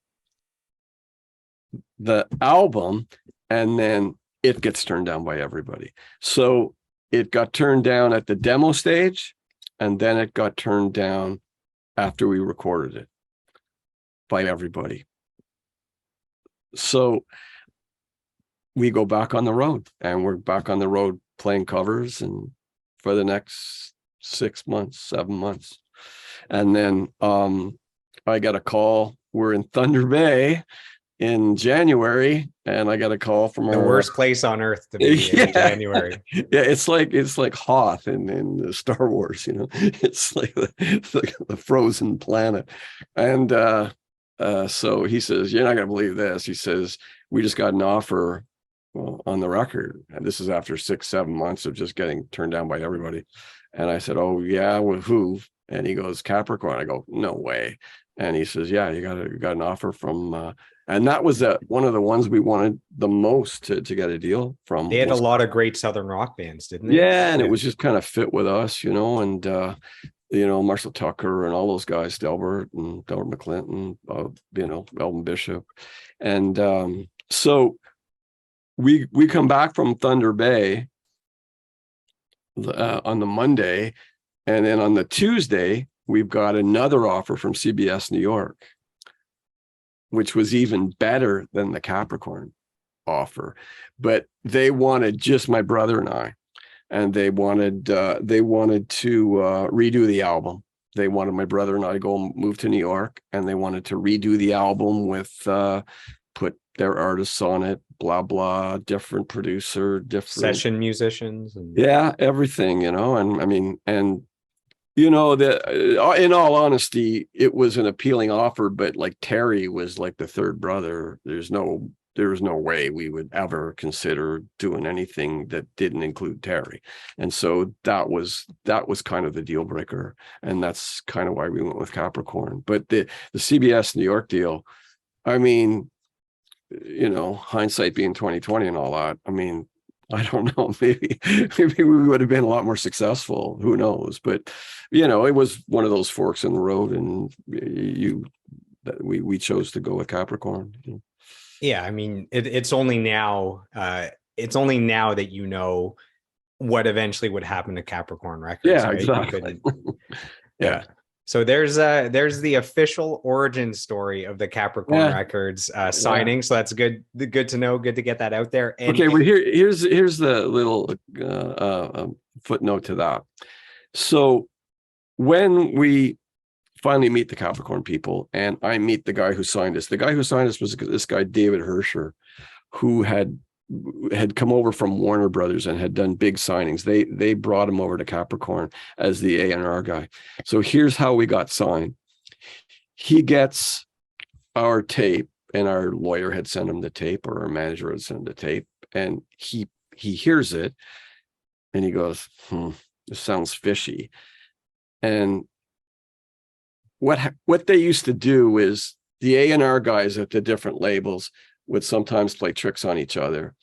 B: the album, and then it gets turned down by everybody. So it got turned down at the demo stage, and then it got turned down after we recorded it by everybody. So we go back on the road, and we're back on the road playing covers, and for the next 6 months, 7 months. And then I got a call. We're in Thunder Bay in January, and I got a call from
A: the worst place on earth to be in January.
B: Yeah, it's like Hoth in Star Wars, it's like the frozen planet. And so he says, "You're not going to believe this." He says, "We just got an offer on the record." And this is after 6-7 months of just getting turned down by everybody. And I said, "Oh yeah, with who?" And he goes, "Capricorn." I go, "No way." And he says, "Yeah, you got an offer from," and that was one of the ones we wanted the most to get a deal from.
A: They had a lot of great Southern rock bands, didn't they?
B: Yeah, and it was just kind of fit with us, and Marshall Tucker and all those guys, Delbert McClinton, Elvin Bishop. And so we come back from Thunder Bay on the Monday, and then on the Tuesday, we've got another offer from CBS New York, which was even better than the Capricorn offer. But they wanted just my brother and I, and they wanted to redo the album. They wanted my brother and I to go move to New York, and they wanted to redo the album with put their artists on it, blah blah, different producer, different
A: session musicians, and
B: everything, and I mean, and in all honesty, it was an appealing offer, but like Terry was like the third brother. There was no way we would ever consider doing anything that didn't include Terry. And so that was kind of the deal breaker. And that's kind of why we went with Capricorn. But the CBS New York deal, I mean, hindsight being 2020 and all that, I mean, I don't know, maybe we would have been a lot more successful. Who knows? But, it was one of those forks in the road, and we chose to go with Capricorn.
A: Yeah, I mean, it's only now that what eventually would happen to Capricorn Records.
B: Yeah,
A: right?
B: exactly. Yeah.
A: So there's the official origin story of the Capricorn Records signing. Yeah. So that's good to know. Good to get that out there. And
B: okay, well here's the little footnote to that. So when we finally meet the Capricorn people, and I meet the guy who signed us. The guy who signed us was this guy David Hersher, who had come over from Warner Brothers and had done big signings. They brought him over to Capricorn as the A&R guy. So here's how we got signed. He gets our tape, and our lawyer had sent him the tape, or our manager had sent him the tape, and he he hears it and he goes, this sounds fishy. And what they used to do is the A&R guys at the different labels would sometimes play tricks on each other,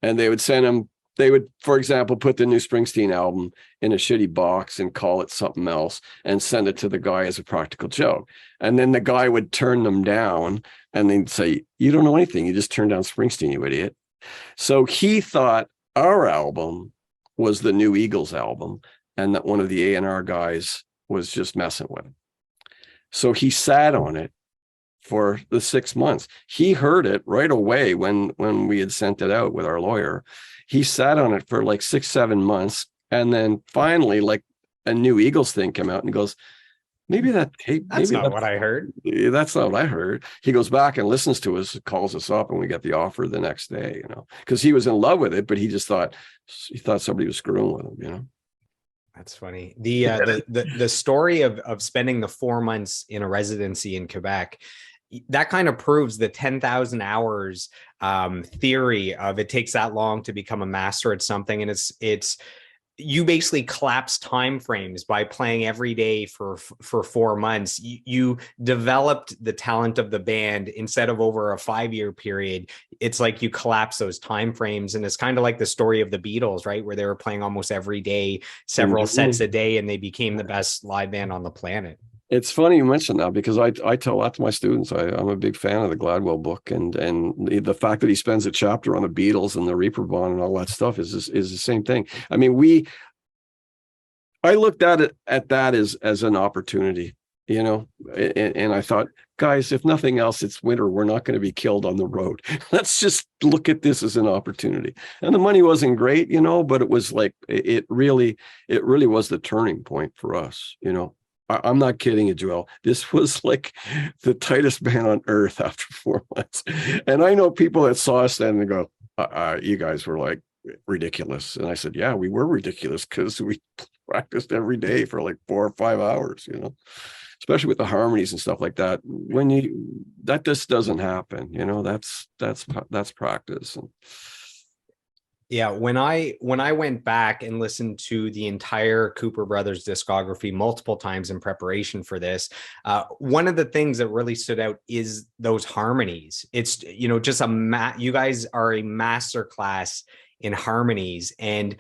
B: and they would send them. They would, for example, put the new Springsteen album in a shitty box and call it something else and send it to the guy as a practical joke. And then the guy would turn them down and they'd say, you don't know anything. You just turned down Springsteen, you idiot. So he thought our album was the new Eagles album and that one of the A&R guys was just messing with him. So he sat on it for the 6 months. He heard it right away when we had sent it out with our lawyer. He sat on it for like 6-7 months. And then finally, like a new Eagles thing came out and he goes, maybe that tape,
A: that's not what I heard.
B: That's not what I heard. He goes back and listens to us, calls us up, and we get the offer the next day, because he was in love with it, but he thought somebody was screwing with him,
A: That's funny. The story of spending the 4 months in a residency in Quebec, that kind of proves the 10,000 hours theory of it takes that long to become a master at something. And it's you basically collapse time frames by playing every day for 4 months. You developed the talent of the band instead of over a 5-year period. It's like you collapse those time frames, and it's kind of like the story of the Beatles, right, where they were playing almost every day, several sets a day, and they became the best live band on the planet.
B: It's funny you mentioned that, because I tell that to my students. I'm a big fan of the Gladwell book, and the fact that he spends a chapter on the Beatles and the Reeperbahn and all that stuff is the same thing. I mean, I looked at that as an opportunity, and I thought, guys, if nothing else, it's winter. We're not going to be killed on the road. Let's just look at this as an opportunity. And the money wasn't great, but it was like, it really was the turning point for us, I'm not kidding you, Joel. This was like the tightest band on earth after 4 months. And I know people that saw us then and go, you guys were like ridiculous. And I said, yeah, we were ridiculous because we practiced every day for like 4 or 5 hours, especially with the harmonies and stuff like that. That just doesn't happen, that's practice. And
A: yeah, when I went back and listened to the entire Cooper Brothers discography multiple times in preparation for this, one of the things that really stood out is those harmonies. It's just you guys are a master class in harmonies, and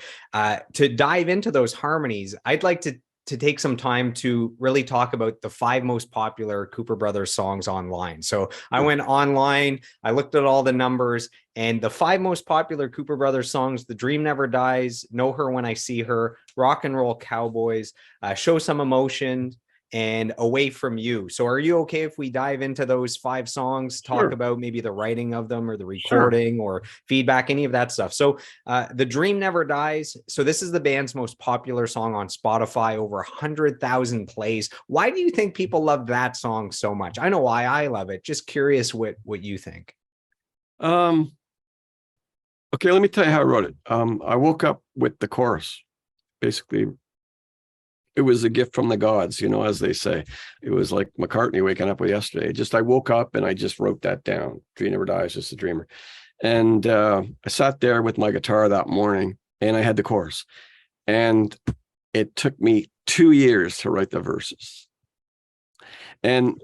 A: to dive into those harmonies, I'd like to take some time to really talk about the 5 most popular Cooper Brothers songs online. So I went online, I looked at all the numbers, and the 5 most popular Cooper Brothers songs: The Dream Never Dies, Know Her When I See Her, Rock and Roll Cowboys, Show Some Emotion, and Away From You. So are you okay if we dive into those 5 songs, talk about maybe the writing of them or the recording or feedback, any of that stuff? So The Dream Never Dies. So this is the band's most popular song on Spotify, over 100,000 plays. Why do you think people love that song so much? I know why I love it. Just curious what you think.
B: Okay, let me tell you how I wrote it. I woke up with the chorus. Basically, it was a gift from the gods, as they say. It was like McCartney waking up with yesterday. I woke up and I just wrote that down. Dream never dies, just a dreamer. And I sat there with my guitar that morning and I had the chorus. And it took me 2 years to write the verses. And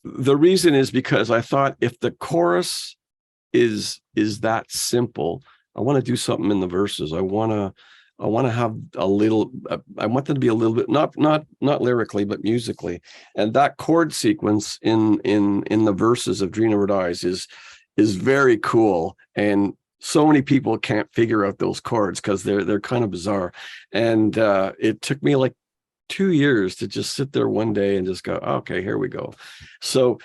B: the reason is because I thought, if the chorus is that simple, I want to do something in the verses. I want to have a little, I want them to be a little bit, not lyrically, but musically. And that chord sequence in the verses of Dream Never Dies is very cool. And so many people can't figure out those chords because they're kind of bizarre. And it took me like 2 years to just sit there one day and just go, okay, here we go. So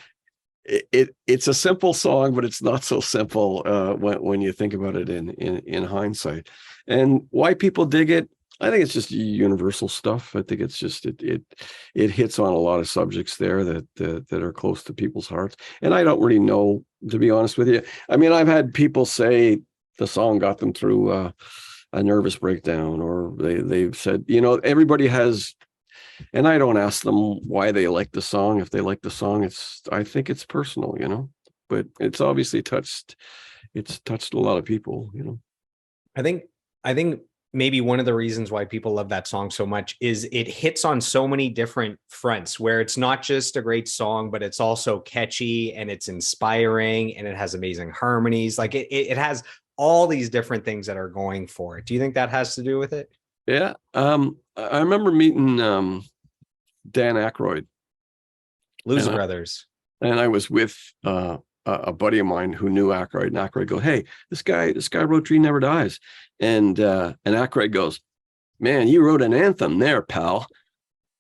B: it's a simple song, but it's not so simple when you think about it in hindsight. And why people dig it, I think it's just universal stuff. I think it's just it hits on a lot of subjects there that are close to people's hearts. And I don't really know, to be honest with you. I mean, I've had people say the song got them through a nervous breakdown, or they've said, everybody has. And I don't ask them why they like the song. If they like the song, I think it's personal, but it's obviously touched a lot of people,
A: I think maybe one of the reasons why people love that song so much is it hits on so many different fronts where it's not just a great song, but it's also catchy and it's inspiring and it has amazing harmonies. Like it has all these different things that are going for it. Do you think that has to do with it?
B: Yeah. I remember meeting Dan Aykroyd,
A: Blues
B: and
A: Brothers.
B: I was with a buddy of mine who knew Aykroyd, and Aykroyd goes, "Hey, this guy wrote Dream Never Dies," and Aykroyd goes, "Man, you wrote an anthem there, pal."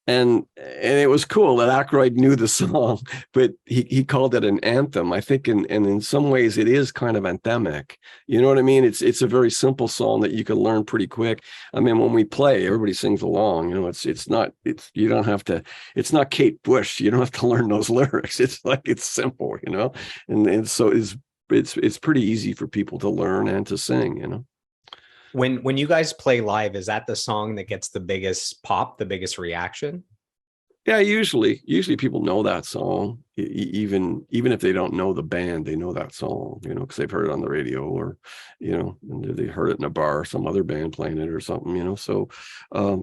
B: And it was cool that Aykroyd knew the song, but he called it an anthem. I think in some ways it is kind of anthemic. You know what I mean? It's a very simple song that you can learn pretty quick. I mean, when we play, everybody sings along. You know, you don't have to. It's not Kate Bush. You don't have to learn those lyrics. It's like it's simple. You know, and so it's pretty easy for people to learn and to sing. You know.
A: When you guys play live, is that the song that gets the biggest pop, the biggest reaction?
B: Yeah, usually people know that song, even if they don't know the band, they know that song, you know, because they've heard it on the radio, or, you know, and they heard it in a bar, some other band playing it or something, you know. So,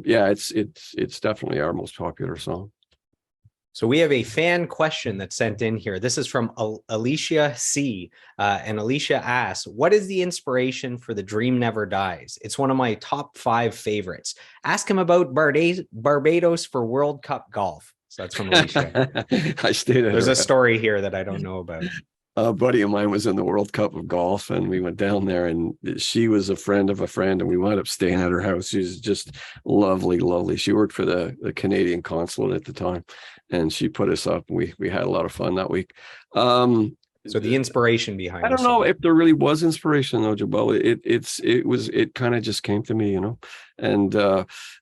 B: yeah, it's definitely our most popular song.
A: So we have a fan question that's sent in here. This is from Alicia C. And Alicia asks, what is the inspiration for The Dream Never Dies? It's one of my top 5 favorites. Ask him about Barbados for World Cup golf. So that's from Alicia.
B: I stayed at
A: There's a story here that I don't know about.
B: A buddy of mine was in the World Cup of golf, and we went down there, and she was a friend of a friend, and we wound up staying at her house. She was just lovely, lovely. She worked for the Canadian consulate at the time, and she put us up. We had a lot of fun that week.
A: So the inspiration behind
B: I don't know if there really was inspiration though, Jabal. It kind of just came to me, you know. And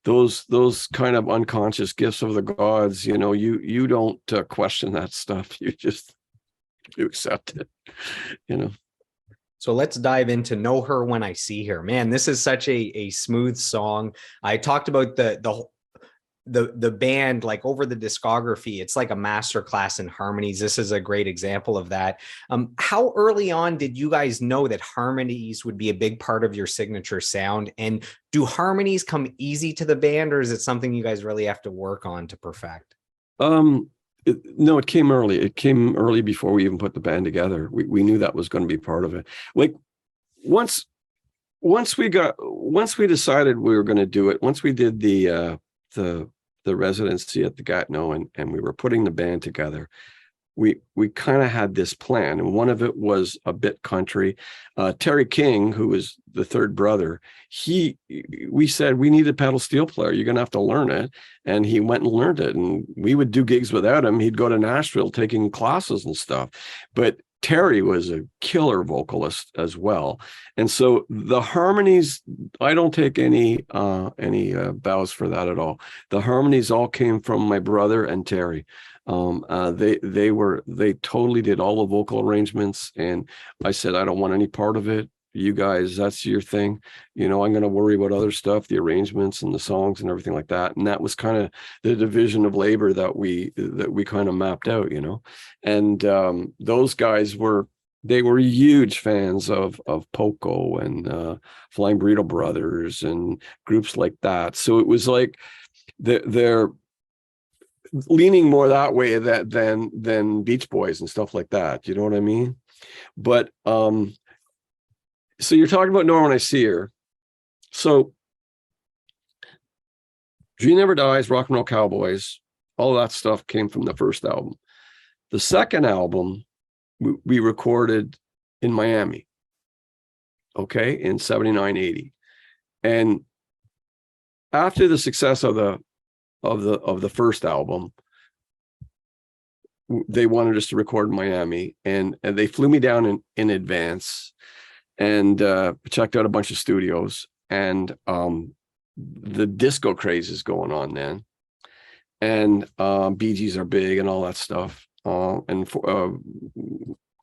B: those kind of unconscious gifts of the gods, you know, you don't question that stuff. You accept it, you know.
A: So let's dive into Know Her When I See Her. Man, this is such a smooth song. I talked about the band, like over the discography. It's like a masterclass in harmonies. This is a great example of that. How early on did you guys know that harmonies would be a big part of your signature sound? And do harmonies come easy to the band, or is it something you guys really have to work on to perfect?
B: No, it came early. It came early before we even put the band together. We knew that was going to be part of it. Like once we decided we were going to do it, once we did the residency at the Gatineau, and we were putting the band together, we kind of had this plan, and one of it was a bit country. Terry King, who was the third brother, we said we need a pedal steel player. You're going to have to learn it, and he went and learned it. And we would do gigs without him. He'd go to Nashville taking classes and stuff. But Terry was a killer vocalist as well, and so the harmonies, I don't take any bows for that at all. The harmonies all came from my brother and Terry. They totally did all the vocal arrangements, and I said, I don't want any part of it. You guys, that's your thing. You know, I'm going to worry about other stuff, the arrangements and the songs and everything like that. And that was kind of the division of labor that we kind of mapped out, you know. And those guys were huge fans of Poco and Flying Burrito Brothers and groups like that. So it was like they're leaning more that way than Beach Boys and stuff like that. You know what I mean? But so you're talking about Know Her When I See Her. So Dream Never Dies, Rock and Roll Cowboys, all that stuff came from the first album. The second album we recorded in Miami, okay, in 79, 80. And after the success of the first album, they wanted us to record in Miami, and they flew me down in advance, and checked out a bunch of studios. And the disco craze is going on then, and Bee Gees are big and all that stuff. And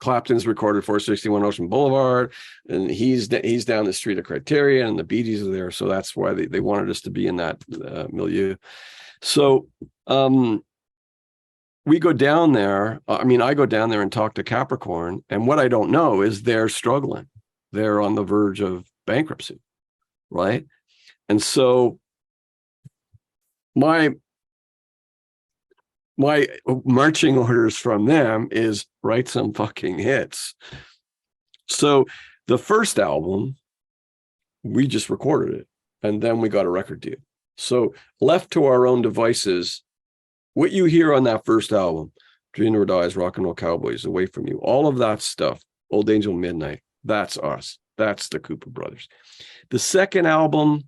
B: Clapton's recorded 461 Ocean Boulevard, and he's down the street of Criterion, and the Bee Gees are there. So that's why they wanted us to be in that milieu. So we go down there. I go down there and talk to Capricorn, and what I don't know is they're struggling. They're on the verge of bankruptcy. right? And so my marching orders from them is write some fucking hits. So the first album, we just recorded it, and then we got a record deal. So left to our own devices, what you hear on that first album, Dream or Dies, Rock and Roll Cowboys, Away From You, all of that stuff, Old Angel Midnight, that's us. That's the Cooper Brothers. The second album,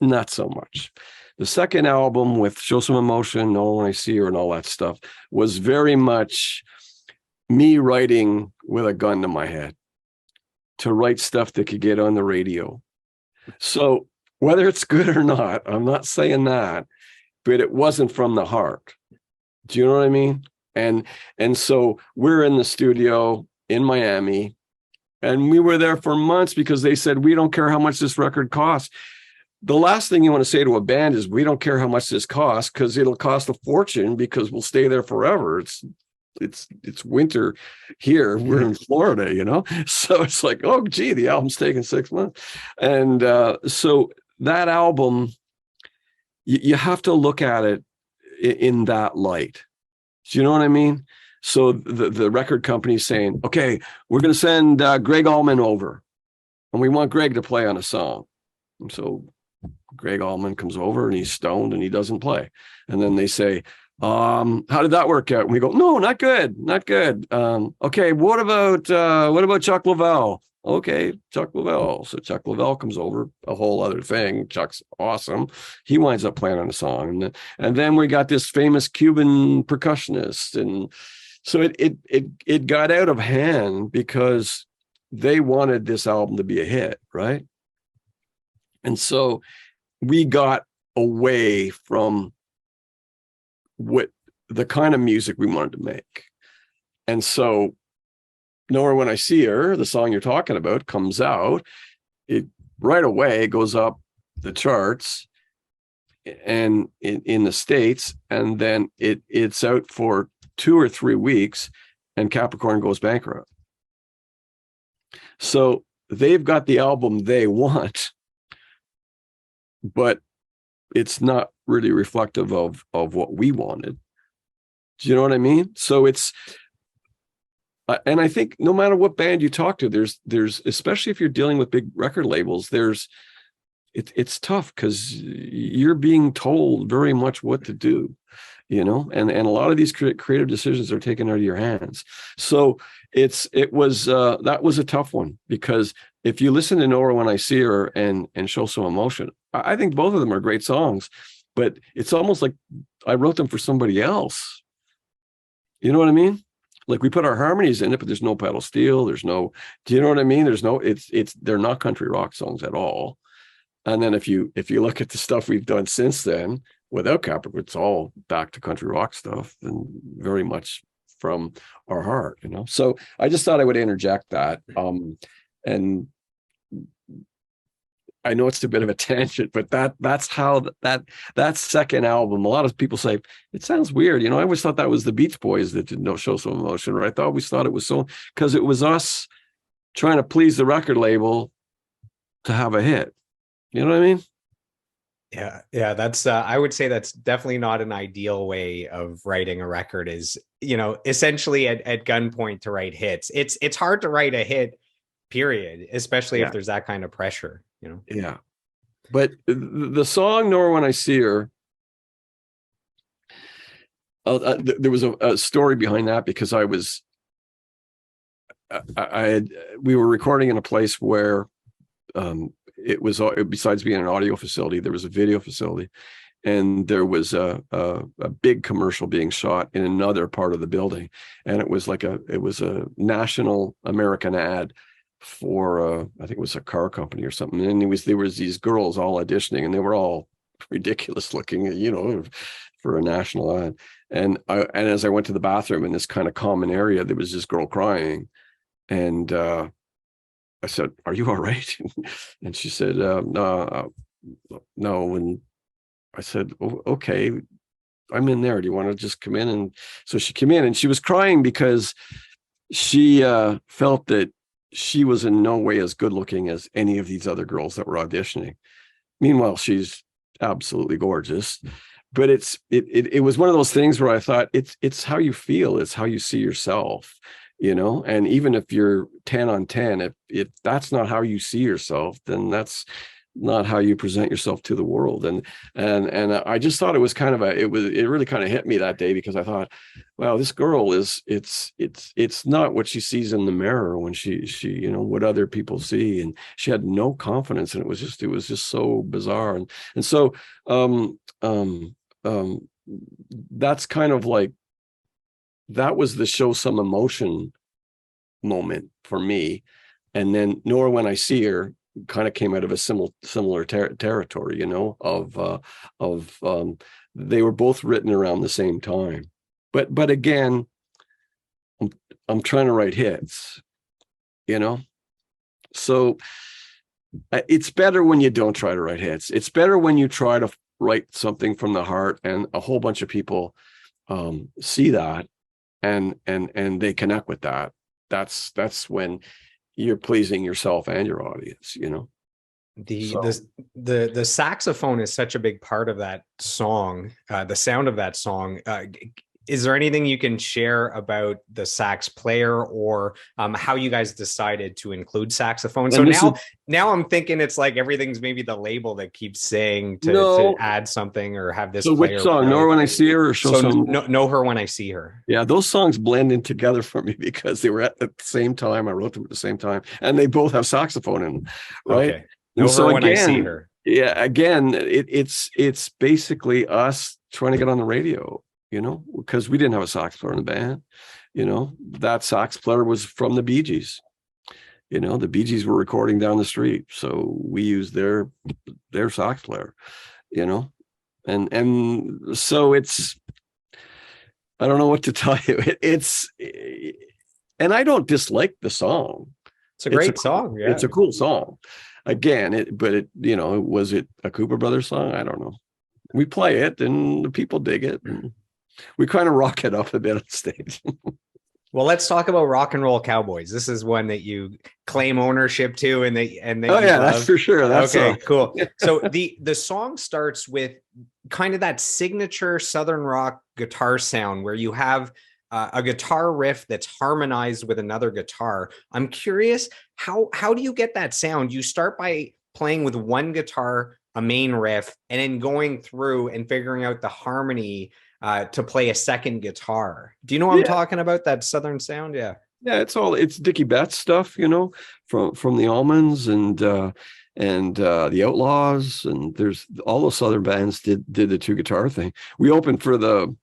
B: not so much. The second album with Show Some Emotion, Know When I See Her, and all that stuff was very much me writing with a gun to my head to write stuff that could get on the radio. So whether it's good or not, I'm not saying that, but it wasn't from the heart. Do you know what I mean? And so we're in the studio in Miami, and we were there for months because they said, we don't care how much this record costs. The last thing you want to say to a band is, we don't care how much this costs, because it'll cost a fortune, because we'll stay there forever. It's winter here. We're in Florida, you know? So it's like, oh, gee, the album's taking 6 months. And so that album, you have to look at it in that light. Do you know what I mean? So the record company's saying, okay, we're going to send Greg Allman over, and we want Greg to play on a song. And so Greg Allman comes over, and he's stoned, and he doesn't play. And then they say, how did that work out? And we go, no, not good. Okay, what about Chuck Leavell? Okay, Chuck Leavell. So Chuck Leavell comes over, a whole other thing. Chuck's awesome. He winds up playing on a song. And then we got this famous Cuban percussionist. And so it got out of hand because they wanted this album to be a hit, right? And so we got away from what the kind of music we wanted to make. And so Know Her When I See Her, the song you're talking about, comes out. It right away goes up the charts and in the States, and then it's out for 2 or 3 weeks, and Capricorn goes bankrupt. So they've got the album they want, but it's not really reflective of what we wanted. Do you know what I mean? So it's, and I think no matter what band you talk to, there's especially if you're dealing with big record labels, it's tough because you're being told very much what to do, you know, and a lot of these creative decisions are taken out of your hands. So that was a tough one, because if you listen to Know Her When I See Her and Show Some Emotion, I think both of them are great songs, but it's almost like I wrote them for somebody else. You know what I mean? Like, we put our harmonies in it, but there's no pedal steel. There's no, do you know what I mean? They're not country rock songs at all. And then if you look at the stuff we've done since then, without Capricorn, it's all back to country rock stuff, and very much from our heart, you know? So I just thought I would interject that. And I know it's a bit of a tangent, but that's how that second album, a lot of people say, it sounds weird. You know, I always thought that was the Beach Boys that didn't Show Some Emotion, right? I always thought it was so, because it was us trying to please the record label to have a hit. You know what I mean?
A: Yeah. That's, I would say that's definitely not an ideal way of writing a record, is, you know, essentially at gunpoint to write hits. It's hard to write a hit, period, especially if there's that kind of pressure, you know?
B: Yeah. But the song Know Her When I See Her, there was a story behind that, because we were recording in a place where it was, besides being an audio facility, there was a video facility, and there was a big commercial being shot in another part of the building, and it was a national American ad for I think it was a car company or something. And there was these girls all auditioning, and they were all ridiculous looking, you know, for a national ad. And as I went to the bathroom in this kind of common area, there was this girl crying, and I said, "Are you all right?" And she said, "No." And I said, "Oh, okay, I'm in there. Do you want to just come in?" And so she came in, and she was crying because she felt that she was in no way as good looking as any of these other girls that were auditioning. Meanwhile, she's absolutely gorgeous. But it was one of those things where I thought it's how you feel, it's how you see yourself, you know. And even if you're 10 on 10, if that's not how you see yourself, then that's not how you present yourself to the world. And I just thought it was kind of it really kind of hit me that day, because I thought, wow, this girl is it's not what she sees in the mirror when she you know, what other people see. And she had no confidence, and it was just so bizarre. And so that's kind of like, that was the show some emotion moment for me. And then Nora When I See Her kind of came out of a similar territory, you know, of they were both written around the same time. But again, I'm trying to write hits, you know. So it's better when you don't try to write hits. It's better when you try to write something from the heart, and a whole bunch of people see that and they connect with that. That's when you're pleasing yourself and your audience, you know.
A: The saxophone is such a big part of that song, the sound of that song. Is there anything you can share about the sax player, or how you guys decided to include saxophone? So now I'm thinking it's like everything's maybe the label that keeps saying to add something or have this.
B: So which song? Know Her When I See Her, or
A: Know Her When I See Her?
B: Yeah, those songs blend in together for me because they were at the same time. I wrote them at the same time, and they both have saxophone in them, right?
A: Okay. Know Her When I See Her.
B: Yeah, again, it's basically us trying to get on the radio, you know, because we didn't have a sax player in the band. You know, that sax player was from the Bee Gees. You know, the Bee Gees were recording down the street, so we used their sax player, you know. And so it's, I don't know what to tell you. And I don't dislike the song.
A: It's a great song. Yeah,
B: it's a cool song. Again, you know, was it a Cooper Brothers song? I don't know. We play it and the people dig it. And we kind of rock it up a bit on stage.
A: Well, let's talk about Rock and Roll Cowboys. This is one that you claim ownership to, and
B: oh yeah, that's for sure. That's
A: okay, cool. So the song starts with kind of that signature Southern rock guitar sound where you have a guitar riff that's harmonized with another guitar. I'm curious, how do you get that sound? You start by playing with one guitar, a main riff, and then going through and figuring out the harmony to play a second guitar. Do you know what I'm talking about? That Southern sound? Yeah.
B: Yeah, it's Dickie Betts stuff, you know, from the Almonds and the Outlaws, and there's all those Southern bands did the two guitar thing. We opened for the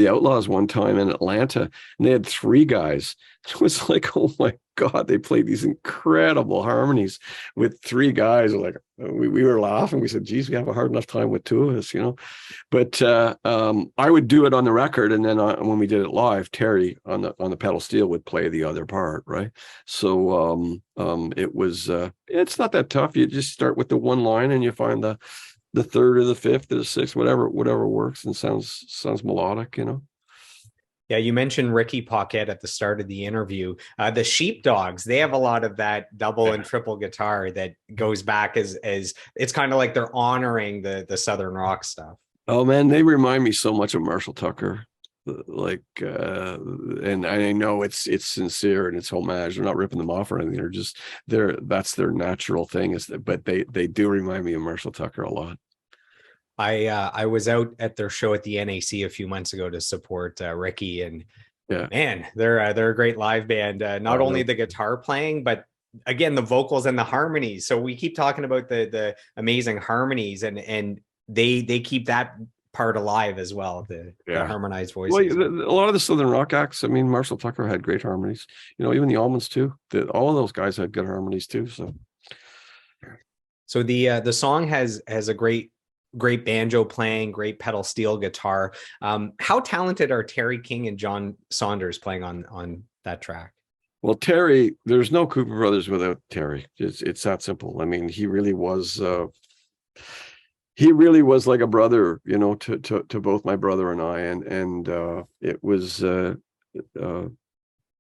B: Outlaws one time in Atlanta, and they had three guys. It was like, oh my God, they played these incredible harmonies with three guys. Like we were laughing. We said, geez, we have a hard enough time with two of us, you know. But I would do it on the record, and then when we did it live, Terry on the pedal steel would play the other part, right? So it was it's not that tough. You just start with the one line, and you find the third or the fifth or the sixth, whatever works and sounds melodic, you know.
A: Yeah, you mentioned Ricky Paquette at the start of the interview. The Sheepdogs, they have a lot of that double and triple guitar that goes back as it's kind of like they're honoring the Southern rock stuff.
B: Oh man, they remind me so much of Marshall Tucker. Like and I know it's sincere and it's homage. They're not ripping them off or anything. That's their natural thing, but they do remind me of Marshall Tucker a lot.
A: I was out at their show at the NAC a few months ago to support Ricky, and man, they're a great live band. Not only the guitar playing, but again the vocals and the harmonies. So we keep talking about the amazing harmonies, and they keep that part alive as well. The harmonized voices.
B: Well, a lot of the Southern rock acts. I mean, Marshall Tucker had great harmonies. You know, even the Almonds too. All of those guys had good harmonies too.
A: So the song has a great banjo playing, great pedal steel guitar. How talented are Terry King and John Saunders playing on that track?
B: Well, Terry, there's no Cooper Brothers without Terry. It's that simple. I mean, he really was like a brother, you know, to both my brother and I, and it was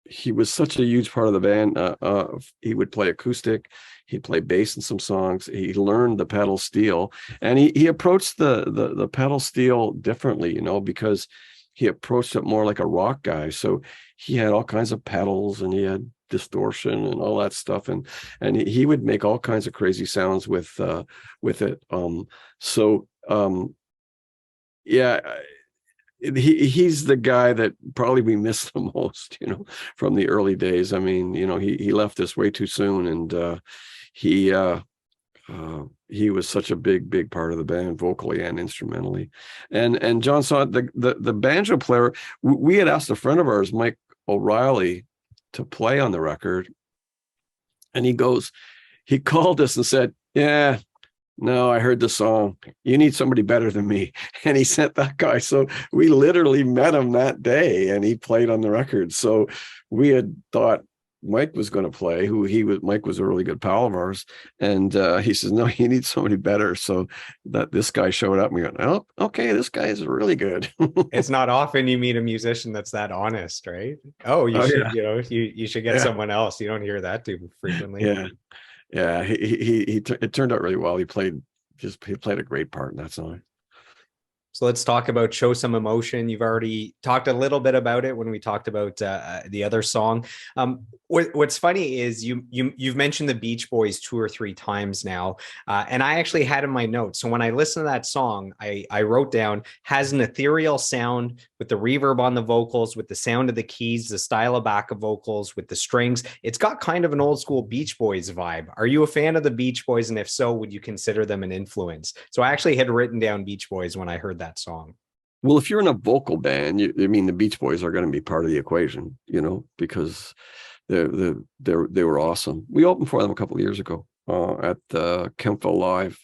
B: he was such a huge part of the band. He would play acoustic, he'd play bass in some songs. He learned the pedal steel, and he approached the pedal steel differently, because he approached it more like a rock guy. So he had all kinds of pedals, and he had distortion and all that stuff, and he would make all kinds of crazy sounds with it. So yeah, he's the guy that probably we miss the most, from the early days. I mean, he left us way too soon, and he he was such a big part of the band, vocally and instrumentally. And John saw the banjo player. We had asked a friend of ours, Mike O'Reilly, to play on the record, and he called us and said, "Yeah, no, I heard the song. You need somebody better than me." And he sent that guy. So we literally met him that day, and he played on the record. So we had thought Mike was going to play, Mike was a really good pal of ours. And he says, "No, you need somebody better." So this guy showed up, and we went, "Oh, okay, this guy is really good."
A: It's not often you meet a musician that's that honest, right? Oh, you
B: Oh
A: should,
B: yeah.
A: you should get
B: Yeah.
A: someone else. You don't hear that too frequently.
B: Yeah. Yeah. It turned out really well. He played a great part in that song.
A: So let's talk about Show Some Emotion. You've already talked a little bit about it when we talked about the other song. What's funny is you've mentioned the Beach Boys 2 or 3 times now, and I actually had in my notes. So when I listened to that song, I wrote down, has an ethereal sound with the reverb on the vocals, with the sound of the keys, the style of backup vocals, with the strings. It's got kind of an old school Beach Boys vibe. Are you a fan of the Beach Boys? And if so, would you consider them an influence? So I actually had written down Beach Boys when I heard that song.
B: Well, if you're in a vocal band, the Beach Boys are going to be part of the equation, because they were awesome. We opened for them a couple of years ago at the Kempville Live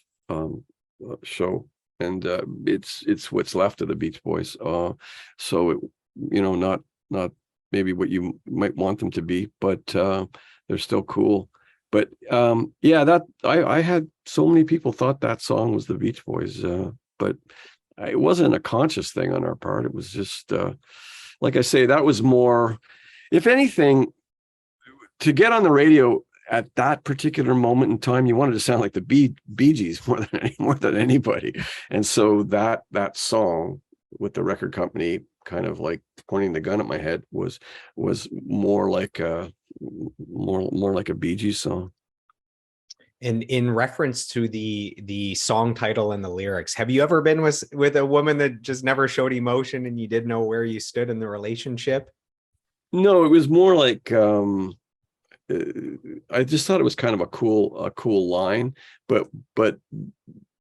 B: show, and it's what's left of the Beach Boys. So not maybe what you might want them to be, but they're still cool. But yeah, that I had so many people thought that song was the Beach Boys, but it wasn't a conscious thing on our part. It was just, like I say, that was more, if anything, to get on the radio at that particular moment in time, you wanted to sound like the Bee Gees more than anybody. And so that song with the record company kind of like pointing the gun at my head was more like a Bee Gees song.
A: And in reference to the song title and the lyrics, have you ever been with a woman that just never showed emotion and you didn't know where you stood in the relationship?
B: No, it was more like I just thought it was kind of a cool line, but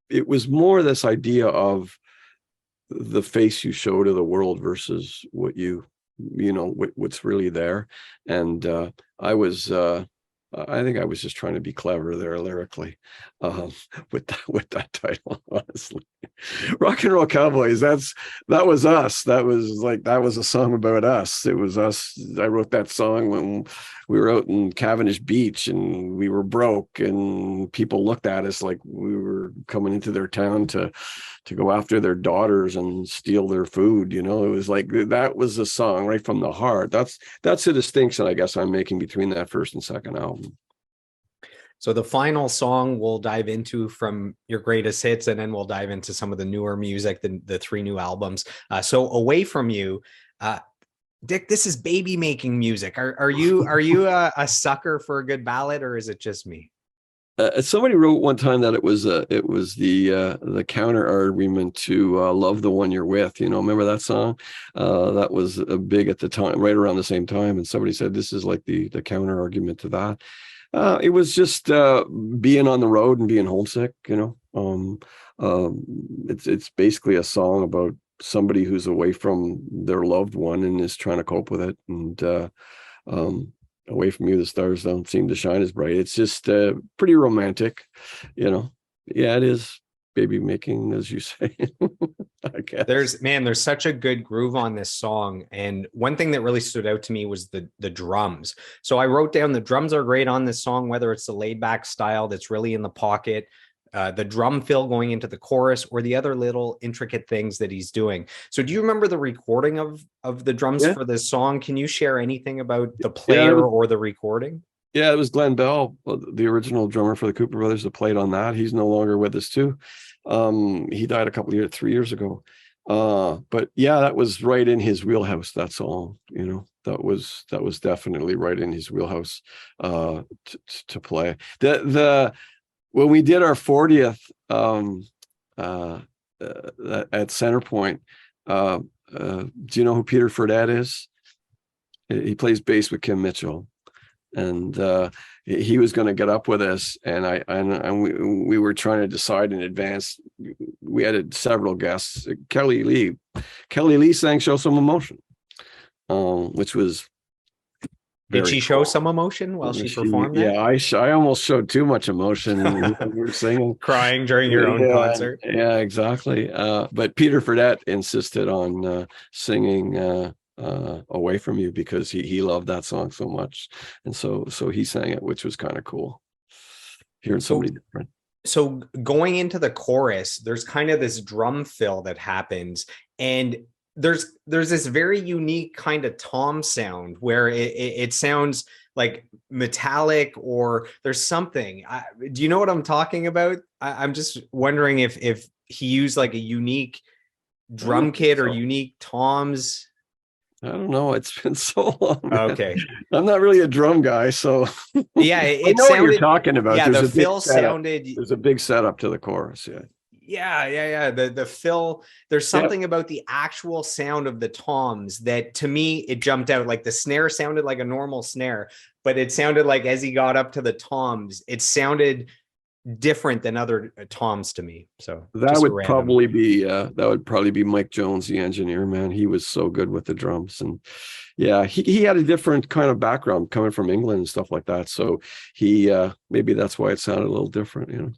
B: it was more this idea of the face you show to the world versus what what's really there. And I think I was just trying to be clever there lyrically, with that title, honestly. Rock and Roll Cowboys, that was us. That was a song about us. It was us. I wrote that song when we were out in Cavendish Beach and we were broke, and people looked at us like we were coming into their town to go after their daughters and steal their food. It was like, that was a song right from the heart. That's the distinction I guess I'm making between that first and second album.
A: So the final song we'll dive into from your greatest hits, and then we'll dive into some of the newer music, the 3 new albums. So Away From You, Dick, this is baby making music. Are you a sucker for a good ballad, or is it just me?
B: Somebody wrote one time that it was the counter argument to Love the One You're With. Remember that song? That was big at the time, right around the same time. And somebody said this is like the counter argument to that. It was just being on the road and being homesick. It's basically a song about somebody who's away from their loved one and is trying to cope with it. And Away From You, the stars don't seem to shine as bright. It's just pretty romantic, Yeah, it is baby making, as you say. I guess.
A: There's such a good groove on this song. And one thing that really stood out to me was the drums. So I wrote down the drums are great on this song, whether it's the laid back style that's really in the pocket, the drum fill going into the chorus, or the other little intricate things that he's doing. So do you remember the recording of the drums
B: Yeah.
A: for this song? Can you share anything about the
B: Yeah,
A: player or the recording?
B: yeah, it was Glenn Bell, the original drummer for the Cooper Brothers, that played on that. He's no longer with us too. He died a couple of years, 3 years ago. But yeah, that was right in his wheelhouse. That song, that was definitely right in his wheelhouse to play. The when we did our 40th at Centerpoint, do you know who Peter Fredette is? He plays bass with Kim Mitchell, and he was going to get up with us, and we were trying to decide in advance. We had several guests. Kelly Lee sang "Show Some Emotion," which was
A: Did she show
B: cool.
A: some emotion while she performed that?
B: Yeah, I almost showed too much emotion when we were singing,
A: crying during your own concert.
B: Yeah, exactly. But Peter Fredette insisted on singing "Away From You" because he loved that song so much, and so he sang it, which was kind of cool, hearing somebody different.
A: So going into the chorus, there's kind of this drum fill that happens, and there's this very unique kind of tom sound where it sounds like metallic, or there's something. Do you know what I'm talking about? I'm just wondering if he used like a unique drum kit or unique toms.
B: I don't know. It's been so long, man.
A: Okay.
B: I'm not really a drum guy, so
A: yeah,
B: I know what you're talking about.
A: Yeah,
B: there's
A: the fill sounded.
B: There's a big setup to the chorus.
A: Yeah. The fill. There's something about the actual sound of the toms that, to me, it jumped out. Like the snare sounded like a normal snare, but it sounded like as he got up to the toms, it sounded different than other toms to me. So
B: that would probably be Mike Jones, the engineer, man. He was so good with the drums, and yeah, he had a different kind of background coming from England and stuff like that. So he maybe that's why it sounded a little different.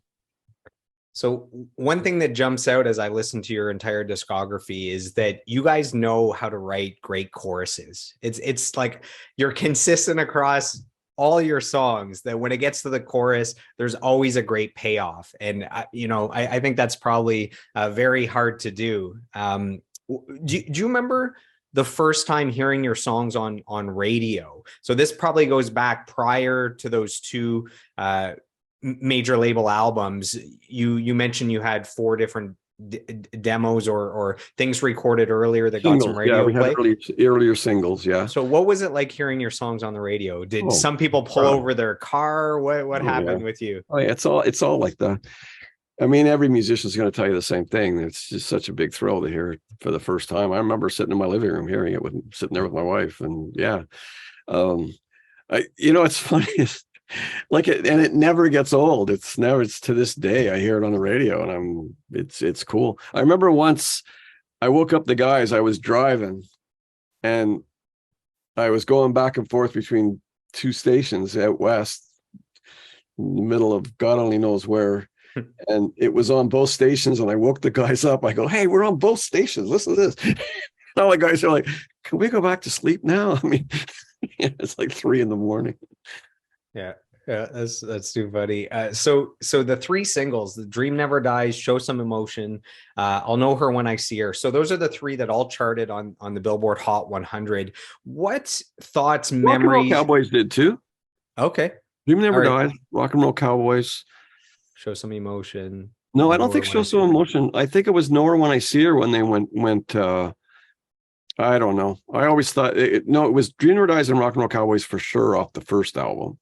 A: So one thing that jumps out as I listen to your entire discography is that you guys know how to write great choruses. It's like you're consistent across all your songs, that when it gets to the chorus, there's always a great payoff. And, I think that's probably very hard to do. Do you remember the first time hearing your songs on radio? So this probably goes back prior to those two major label albums. You mentioned you had 4 different demos or things recorded earlier that got some radio
B: we
A: play.
B: Had earlier singles. Yeah.
A: So what was it like hearing your songs on the radio? Did some people pull over their car? What happened with you?
B: Oh yeah, it's all like that. I mean, every musician's going to tell you the same thing. It's just such a big thrill to hear it for the first time. I remember sitting in my living room hearing it, sitting there with my wife, and yeah, it's funny. And it never gets old. It's to this day I hear it on the radio, and it's cool. I remember once I woke up the guys. I was driving, and I was going back and forth between 2 stations out west, in the middle of God only knows where, and it was on both stations. And I woke the guys up. I go, "Hey, we're on both stations. Listen to this." All the guys are like, "Can we go back to sleep now?" I mean, it's like 3 a.m.
A: Yeah, that's too funny. So the 3 singles, "The Dream Never Dies," "Show Some Emotion," "I'll Know Her When I See Her." So those are the 3 that all charted on the Billboard Hot 100. What thoughts, memories?
B: Rock and Roll Cowboys did too.
A: Okay.
B: Dream Never Dies, Rock and Roll Cowboys.
A: "Show Some Emotion."
B: No, I don't think "Show Some Emotion." I think it was "Know Her When I See Her" when they went. I don't know. I always thought it was Dream Never Dies and Rock and Roll Cowboys for sure off the first album.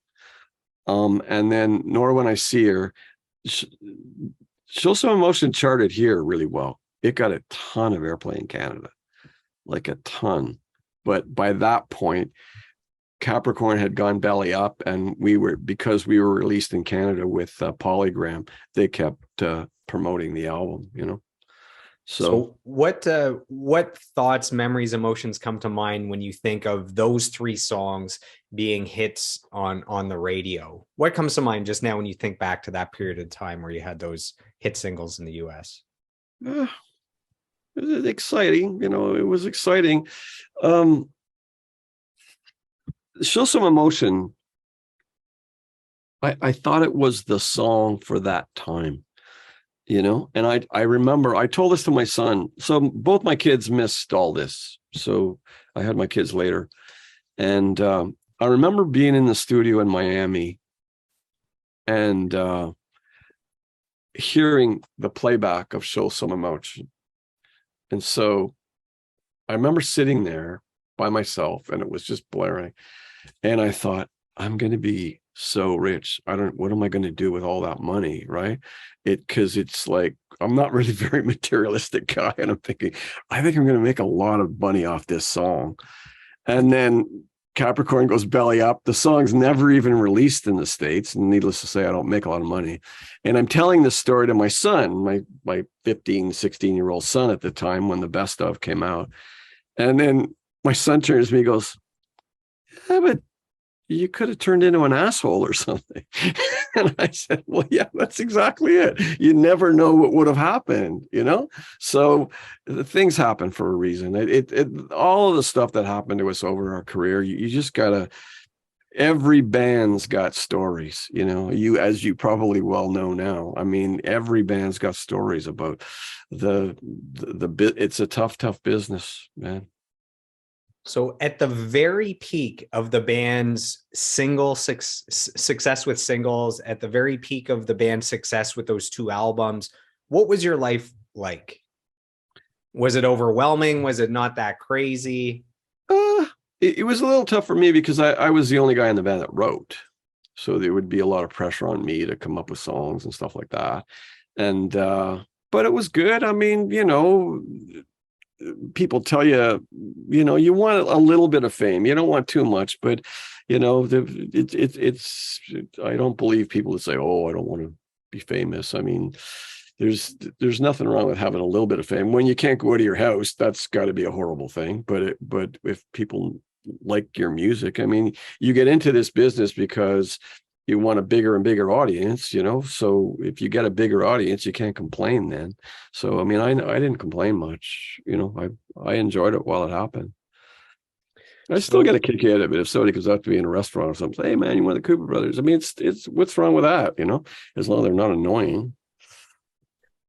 B: And then "Know Her When I See Her." "Show Some Emotion" charted here really well. It got a ton of airplay in Canada, like a ton. But by that point, Capricorn had gone belly up, and because we were released in Canada with Polygram, they kept promoting the album, So
A: what thoughts, memories, emotions come to mind when you think of those 3 songs being hits on the radio? What comes to mind just now when you think back to that period of time where you had those hit singles in the US?
B: It was exciting. It was exciting. "Show Some Emotion," I thought it was the song for that time. And I remember I told this to my son. So both my kids missed all this. So I had my kids later. And I remember being in the studio in Miami and hearing the playback of Show Some Emotion. And so I remember sitting there by myself and it was just blaring. And I thought, I'm going to be so rich. What am I going to do with all that money? Right. Because it's like, I'm not really a very materialistic guy. And I'm thinking, I think I'm going to make a lot of money off this song. And then Capricorn goes belly up. The song's never even released in the States. And needless to say, I don't make a lot of money. And I'm telling this story to my son, my 15, 16-year-old son at the time when the Best Of came out. And then my son turns to me and goes, yeah, but you could have turned into an asshole or something. And I said, well, yeah, that's exactly it. You never know what would have happened, So the things happen for a reason. All of the stuff that happened to us over our career, you just gotta, every band's got stories, as you probably well know now. I mean, every band's got stories about the bit. It's a tough business, man.
A: So at the very peak of the band's success with singles, at the very peak of the band's success with those 2 albums, what was your life like? Was it overwhelming? Was it not that crazy?
B: It was a little tough for me because I was the only guy in the band that wrote. So there would be a lot of pressure on me to come up with songs and stuff like that. And, but it was good. I mean, people tell you, you want a little bit of fame. You don't want too much, but it's. I don't believe people that say, "Oh, I don't want to be famous." I mean, there's nothing wrong with having a little bit of fame. When you can't go out of your house, that's got to be a horrible thing. But if people like your music, I mean, you get into this business because you want a bigger and bigger audience, so if you get a bigger audience, you can't complain then. So I mean, I didn't complain much. I enjoyed it while it happened. I still get a kick out of it if somebody comes up to me in a restaurant or something, say, hey man, you want the Cooper Brothers? I mean, it's what's wrong with that, as long as they're not annoying.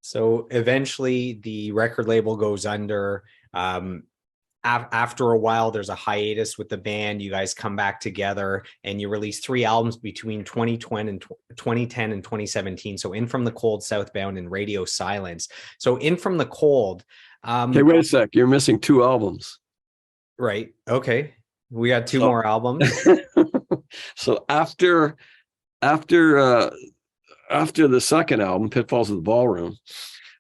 A: So eventually the record label goes under. After a while, there's a hiatus with the band. You guys come back together and you release 3 albums between 2010 and 2017. So In From the Cold, Southbound, and Radio Silence. So In From the Cold.
B: Okay, wait a sec. You're missing 2 albums.
A: Right. Okay. We got 2 more albums.
B: So after the second album, Pitfalls of the Ballroom,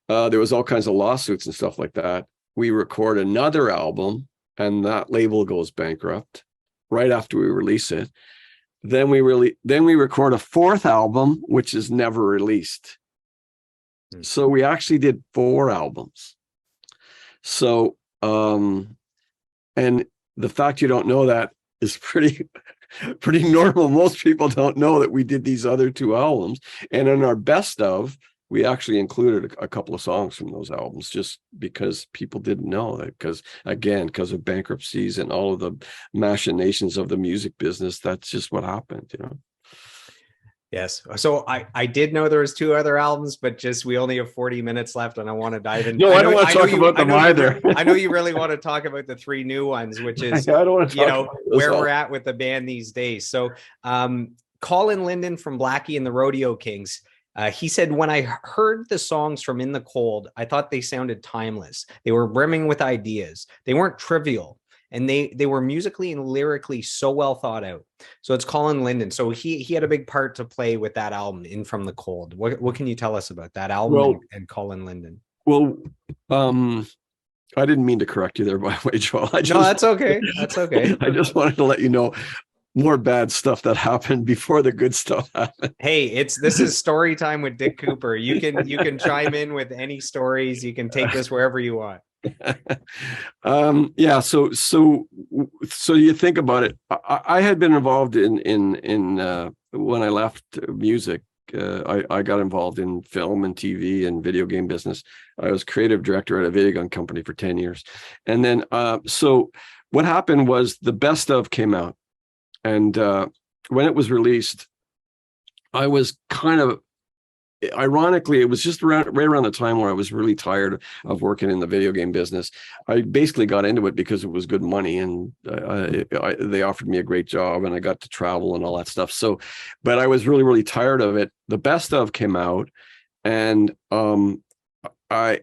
B: there was all kinds of lawsuits and stuff like that. We record another album and that label goes bankrupt right after we release it. Then we record a 4th album, which is never released. So we actually did 4 albums. So, and the fact you don't know that is pretty normal. Most people don't know that we did these other 2 albums. And in our Best Of, we actually included a couple of songs from those albums just because people didn't know that, because of bankruptcies and all of the machinations of the music business. That's just what happened,
A: Yes. So I did know there was 2 other albums, but we only have 40 minutes left and I want to dive in.
B: No, I don't want to talk about them either.
A: I know you really want to talk about the 3 new ones, which is,
B: I don't want to talk
A: where we're at with the band these days. So Colin Linden from Blackie and the Rodeo Kings, he said, when I heard the songs from In the Cold, I thought they sounded timeless. They were brimming with ideas. They weren't trivial. And they were musically and lyrically so well thought out. So it's Colin Linden. So he had a big part to play with that album, In From the Cold. What can you tell us about that album and Colin Linden?
B: Well, I didn't mean to correct you there, by the way, Joel.
A: No, that's okay. That's okay.
B: I just wanted to let you know more bad stuff that happened before the good stuff happened.
A: Hey, this is story time with Dick Cooper. You can chime in with any stories. You can take this wherever you want.
B: Yeah. So you think about it. I had been involved in when I left music. I got involved in film and TV and video game business. I was creative director at a video gun company for 10 years. And then, so what happened was the Best Of came out. And when it was released, I was kind of ironically, it was just right around the time where I was really tired of working in the video game business. I basically got into it because it was good money, and they offered me a great job, and I got to travel and all that stuff. So, but I was really, really tired of it. The Best Of came out, and I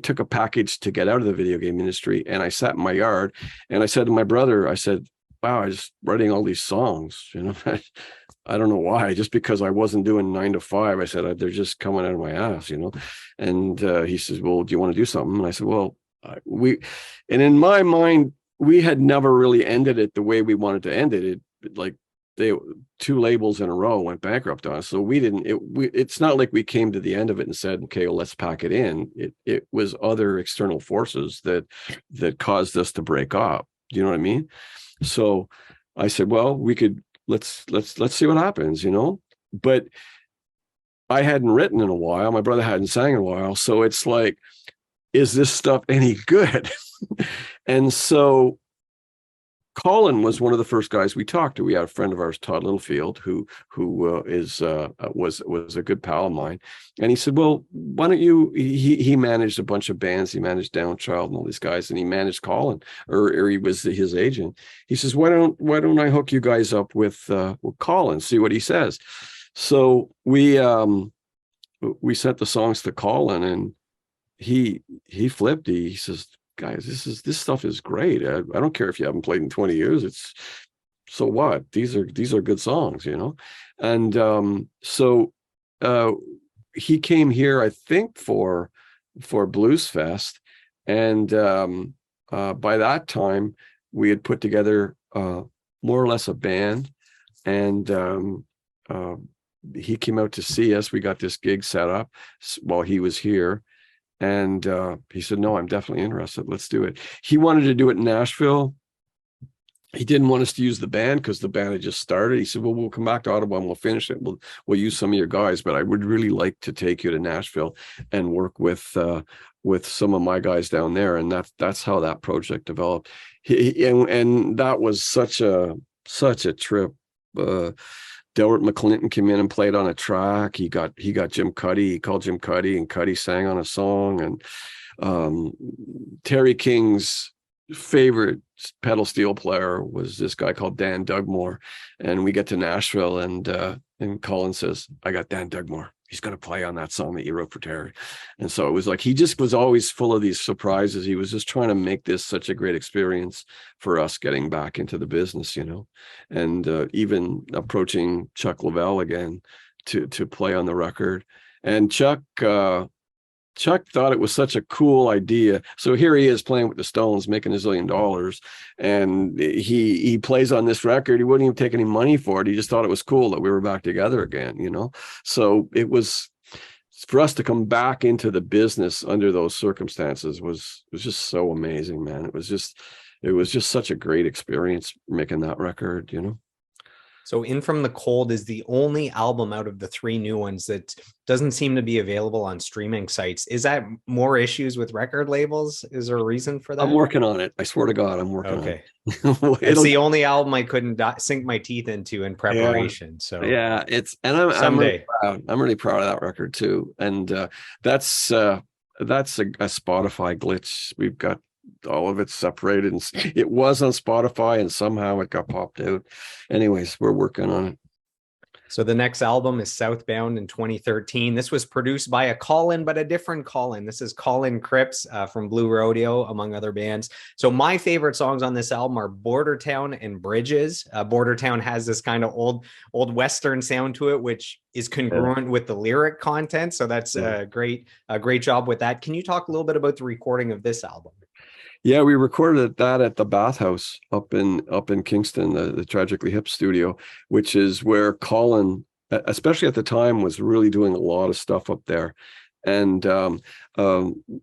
B: took a package to get out of the video game industry, and I sat in my yard, and I said to my brother, I said, wow, I was writing all these songs, I don't know why, just because I wasn't doing 9 to 5. I said, they're just coming out of my ass, And he says, well, do you want to do something? And I said, well, and in my mind, we had never really ended it the way we wanted to end it. Like two labels in a row went bankrupt on us. So it's not like we came to the end of it and said, okay, well, let's pack it in. It was other external forces that caused us to break up. Do you know what I mean? So I said, well, we could, let's see what happens, but I hadn't written in a while. My brother hadn't sang in a while. So it's like, is this stuff any good? And so Colin was one of the first guys we talked to. We had a friend of ours, Todd Littlefield, who was a good pal of mine, and he said, "Well, why don't you?" He managed a bunch of bands. He managed Downchild and all these guys, and he managed Colin, or he was his agent. He says, "Why don't I hook you guys up with Colin? See what he says." So we sent the songs to Colin, and he flipped. He says, guys, this stuff is great. I don't care if you haven't played in 20 years. It's so what? These are good songs, And so he came here, I think, for Blues Fest, and by that time we had put together more or less a band, and he came out to see us. We got this gig set up while he was here. And he said, no, I'm definitely interested. Let's do it. He wanted to do it in Nashville. He didn't want us to use the band because the band had just started. He said, well, we'll come back to Ottawa and we'll finish it. We'll use some of your guys, but I would really like to take you to Nashville and work with some of my guys down there. And that's how that project developed. And that was such a trip. Delbert McClinton came in and played on a track. He got Jim Cuddy. He called Jim Cuddy, and Cuddy sang on a song. And Terry King's favorite pedal steel player was this guy called Dan Dugmore. And we get to Nashville, and Colin says, "I got Dan Dugmore. He's going to play on that song that you wrote for Terry." And so it was like, he just was always full of these surprises. He was just trying to make this such a great experience for us getting back into the business, and even approaching Chuck Leavell again to play on the record. And Chuck thought it was such a cool idea. So here he is playing with the Stones, making $1 zillion, and he plays on this record. He wouldn't even take any money for it. He just thought it was cool that we were back together again, So it was, for us to come back into the business under those circumstances was just so amazing, man. It was just such a great experience making that record,
A: So In From the Cold is the only album out of the 3 new ones that doesn't seem to be available on streaming sites. Is that more issues with record labels? Is there a reason for that?
B: I'm working on it. I swear to God, I'm working on it.
A: It's the only album I couldn't sink my teeth into in preparation.
B: Yeah.
A: So
B: yeah, I'm really proud. I'm really proud of that record too. And that's a Spotify glitch. We've got all of it separated, and it was on Spotify and somehow it got popped out. Anyways, we're working on it.
A: So the next album is Southbound in 2013. This was produced by a Colin, but a different Colin. This is Colin Cripps from Blue Rodeo, among other bands. So my favorite songs on this album are Bordertown and Bridges. Bordertown has this kind of old Western sound to it, which is congruent with the lyric content. So that's a great job with that. Can you talk a little bit about the recording of this album?
B: Yeah, we recorded that at the Bathhouse up in Kingston, the Tragically Hip studio, which is where Colin, especially at the time, was really doing a lot of stuff up there. And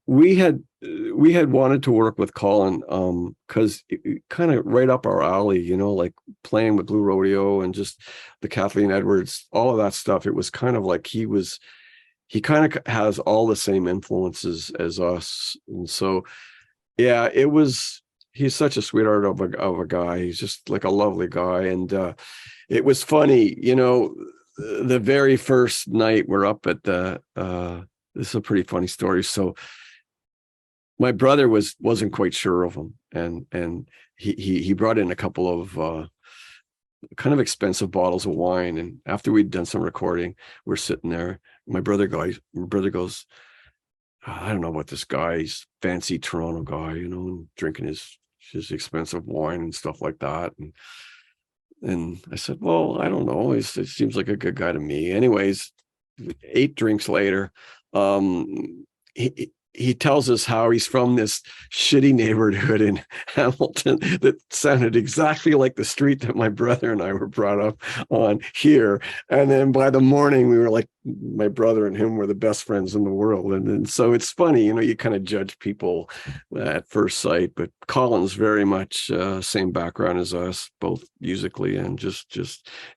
B: we had wanted to work with Colin because kind of right up our alley, like playing with Blue Rodeo and just the Kathleen Edwards, all of that stuff. It was kind of like he kind of has all the same influences as us, and so. Yeah, he's such a sweetheart of a guy. He's just like a lovely guy. And it was funny, the very first night we're up at the this is a pretty funny story. So my brother wasn't quite sure of him, and he brought in a couple of kind of expensive bottles of wine, and after we'd done some recording, we're sitting there. My brother goes, I don't know about this guy. He's fancy Toronto guy, and drinking his expensive wine and stuff like that. And I said, well, I don't know. It seems like a good guy to me. Anyways, 8 drinks later, he tells us how he's from this shitty neighborhood in Hamilton that sounded exactly like the street that my brother and I were brought up on here. And then by the morning, we were like, my brother and him were the best friends in the world. And so it's funny, you kind of judge people at first sight, but Colin's very much same background as us, both musically and just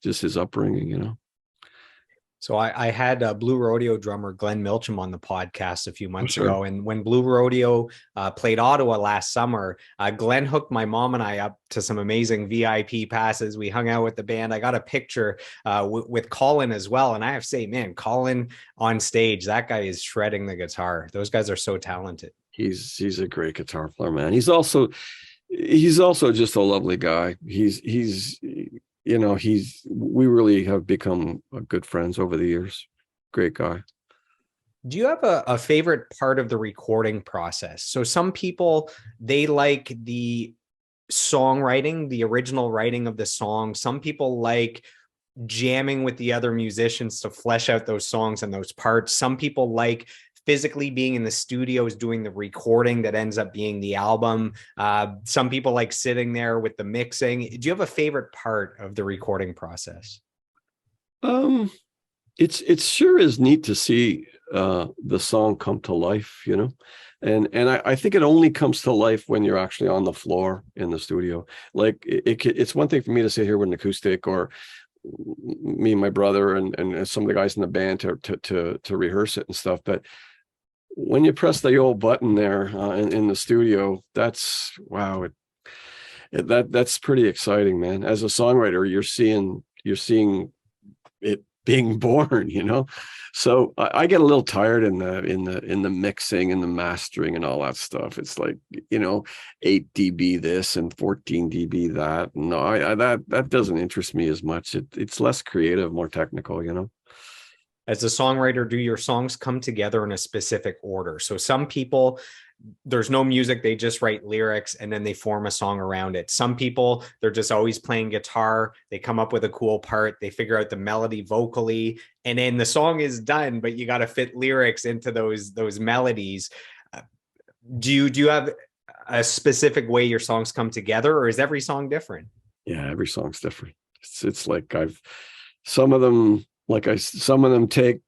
B: his upbringing.
A: So I had Blue Rodeo drummer Glenn Milcham on the podcast a few months
B: Sure.
A: ago. And when Blue Rodeo played Ottawa last summer, Glenn hooked my mom and I up to some amazing VIP passes. We hung out with the band. I got a picture with Colin as well. And I have to say, man, Colin on stage, that guy is shredding the guitar. Those guys are so talented.
B: He's a great guitar player, man. He's also just a lovely guy. We really have become good friends over the years. Great guy.
A: Do you have a favorite part of the recording process? So some people, they like the songwriting, the original writing of the song. Some people like jamming with the other musicians to flesh out those songs and those parts. Some people like physically being in the studios doing the recording that ends up being the album. Some people like sitting there with the mixing. Do you have a favorite part of the recording process?
B: It sure is neat to see the song come to life, and I think it only comes to life when you're actually on the floor in the studio. Like it's one thing for me to sit here with an acoustic, or me and my brother and some of the guys in the band to rehearse it and stuff, but when you press the old button there in the studio, that's wow. That's pretty exciting, man. As a songwriter, you're seeing it being born. So I get a little tired in the mixing and the mastering and all that stuff. It's like 8 dB this and 14 dB that. No, that doesn't interest me as much. It's less creative, more technical.
A: As a songwriter, do your songs come together in a specific order? So some people, there's no music, they just write lyrics and then they form a song around it. Some people, they're just always playing guitar, they come up with a cool part, they figure out the melody vocally, and then the song is done, but you got to fit lyrics into those melodies. Do you have a specific way your songs come together, or is every song different?
B: Yeah, every song's different. It's like some of them take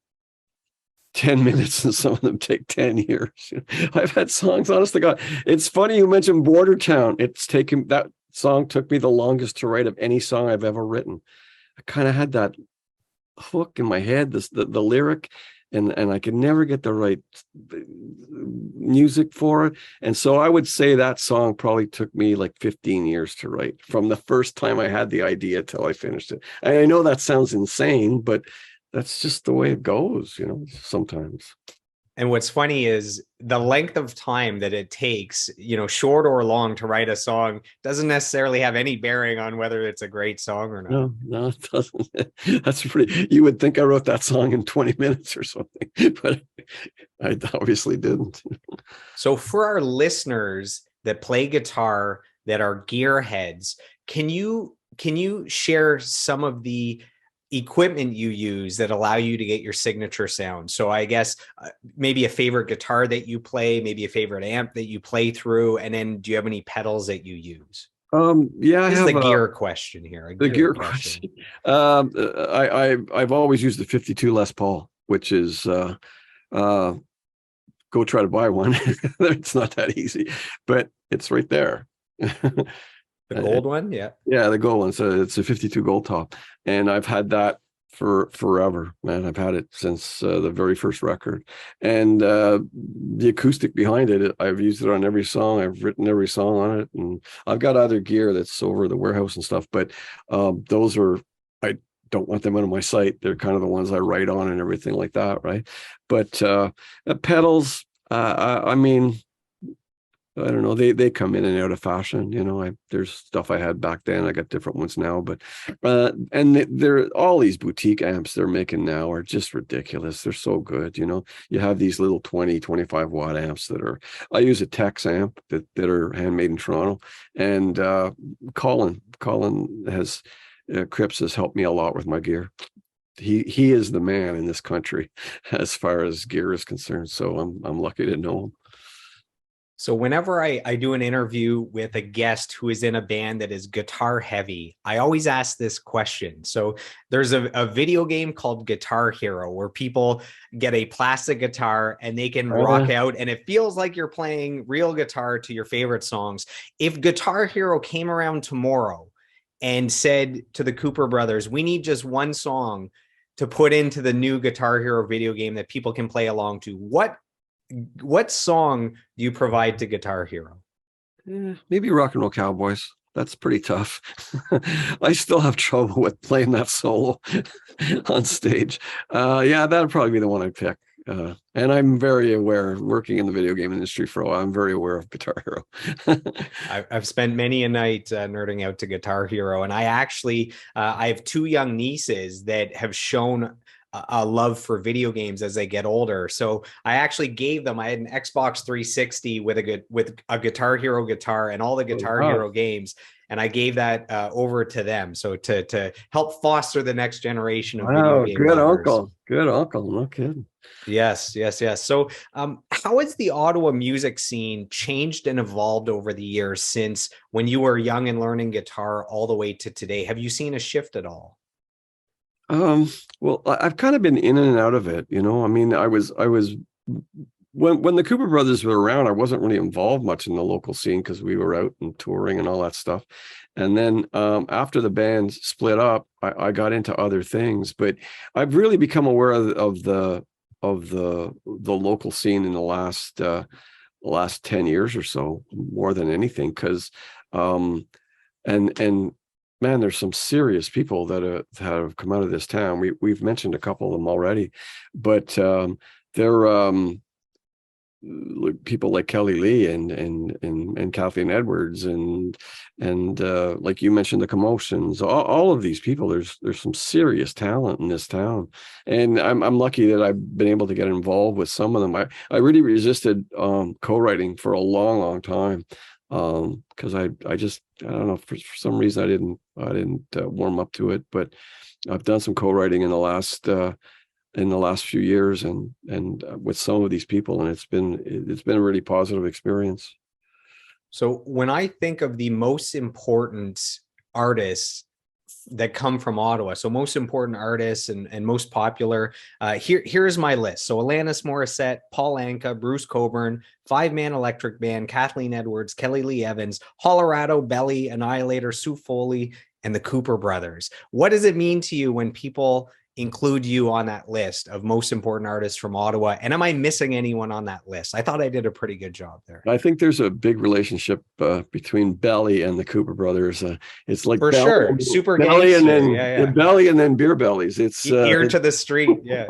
B: 10 minutes and some of them take 10 years. I've had songs, honest to God. It's funny you mentioned Border Town. That song took me the longest to write of any song I've ever written. I kind of had that hook in my head, the lyric, and I could never get the right music for it. And so I would say that song probably took me like 15 years to write, from the first time I had the idea till I finished it. I know that sounds insane, but that's just the way it goes, sometimes.
A: And what's funny is the length of time that it takes, short or long, to write a song doesn't necessarily have any bearing on whether it's a great song or not.
B: No, it doesn't. That's you would think I wrote that song in 20 minutes or something, but I obviously didn't.
A: So for our listeners that play guitar, that are gearheads, can you share some of the equipment you use that allow you to get your signature sound? So I guess maybe a favorite guitar that you play, maybe a favorite amp that you play through, and then do you have any pedals that you use?
B: Yeah,
A: this is the gear question here.
B: The gear question. I've always used the 52 Les Paul, which is go try to buy one. It's not that easy, but it's right there.
A: The gold one? Yeah,
B: the gold one. So it's a 52 gold top, and I've had that for forever, man. I've had it since the very first record, and the acoustic behind it, I've used it on every song. I've written every song on it, and I've got other gear that's over the warehouse and stuff, but those are don't want them out of my sight. They're kind of the ones I write on and everything like that, right? But pedals, I mean, I don't know. They come in and out of fashion. There's stuff I had back then. I got different ones now, but and they're all these boutique amps they're making now are just ridiculous. They're so good. You have these little 20, 25 watt amps I use a Tex amp that are handmade in Toronto, and Colin has Cripps has helped me a lot with my gear. He is the man in this country as far as gear is concerned. So I'm lucky to know him.
A: So whenever I do an interview with a guest who is in a band that is guitar heavy, I always ask this question. So there's a video game called Guitar Hero where people get a plastic guitar and they can rock out, and it feels like you're playing real guitar to your favorite songs. If Guitar Hero came around tomorrow and said to the Cooper brothers, we need just one song to put into the new Guitar Hero video game that people can play along to, what song do you provide to Guitar Hero?
B: Maybe Rock and Roll Cowboys. That's pretty tough. I still have trouble with playing that solo on stage. Yeah, that'd probably be the one I'd pick. And I'm very aware, working in the video game industry for a while, I'm very aware of Guitar Hero.
A: I've spent many a night nerding out to Guitar Hero, and I actually I have two young nieces that have shown a love for video games as they get older. So I actually gave them, I had an Xbox 360 with a Guitar Hero guitar and all the Guitar Hero games. And I gave that over to them. So to help foster the next generation of video game lovers.
B: Good uncle. No kidding.
A: Yes. So how has the Ottawa music scene changed and evolved over the years since when you were young and learning guitar all the way to today? Have you seen a shift at all?
B: Well, I've kind of been in and out of it, I mean, I was when the Cooper brothers were around, I wasn't really involved much in the local scene because we were out and touring and all that stuff. And then after the band split up, I got into other things, but I've really become aware of the local scene in the last 10 years or so, more than anything, because and man, there's some serious people that have come out of this town. We've mentioned a couple of them already, but they're people like Kelly Lee and Kathleen Edwards and like you mentioned, the Commotions. All of these people. There's some serious talent in this town, and I'm lucky that I've been able to get involved with some of them. I really resisted co-writing for a long time. Because I don't know, for some reason I didn't warm up to it, but I've done some co-writing in the last few years and with some of these people, and it's been a really positive experience.
A: So when I think of the most important artists that come from Ottawa, so most important artists and most popular, here's my list. So Alanis Morissette, Paul Anka, Bruce Cockburn, Five Man Electric Band, Kathleen Edwards, Kelly Lee Evans, Hollerado, Belly, Annihilator, Sue Foley, and the Cooper brothers. What does it mean to you when people include you on that list of most important artists from Ottawa? And am I missing anyone on that list? I thought I did a pretty good job there.
B: I think there's a big relationship between Belly and the Cooper brothers. It's like
A: for sure, super
B: Belly and then Belly and then Beer Bellies. It's
A: ear to the street. Yeah.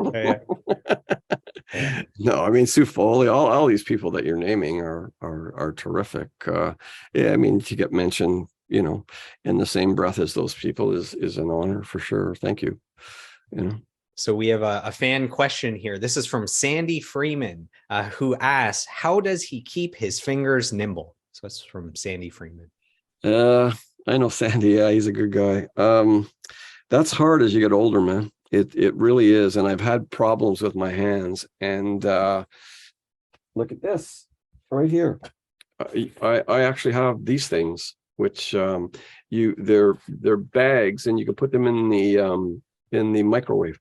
B: No, I mean, Sue Foley, all these people that you're naming are terrific. Yeah, I mean, to get mentioned, in the same breath as those people is an honor for sure. Thank you.
A: So we have a fan question here. This is from Sandy Freeman, who asks, how does he keep his fingers nimble? So that's from Sandy Freeman.
B: I know Sandy. Yeah, he's a good guy. That's hard as you get older, man. It really is. And I've had problems with my hands. And look at this right here. I actually have these things, which they're bags, and you can put them in the microwave,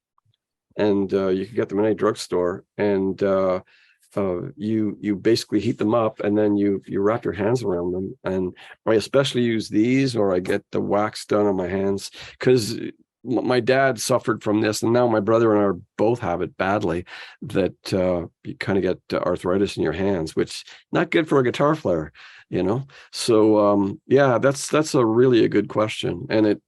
B: and you can get them in a drugstore, and you basically heat them up, and then you wrap your hands around them. And I especially use these, or I get the wax done on my hands, because my dad suffered from this, and now my brother and I both have it badly, that you kind of get arthritis in your hands, which not good for a guitar player, So yeah, that's a really a good question, and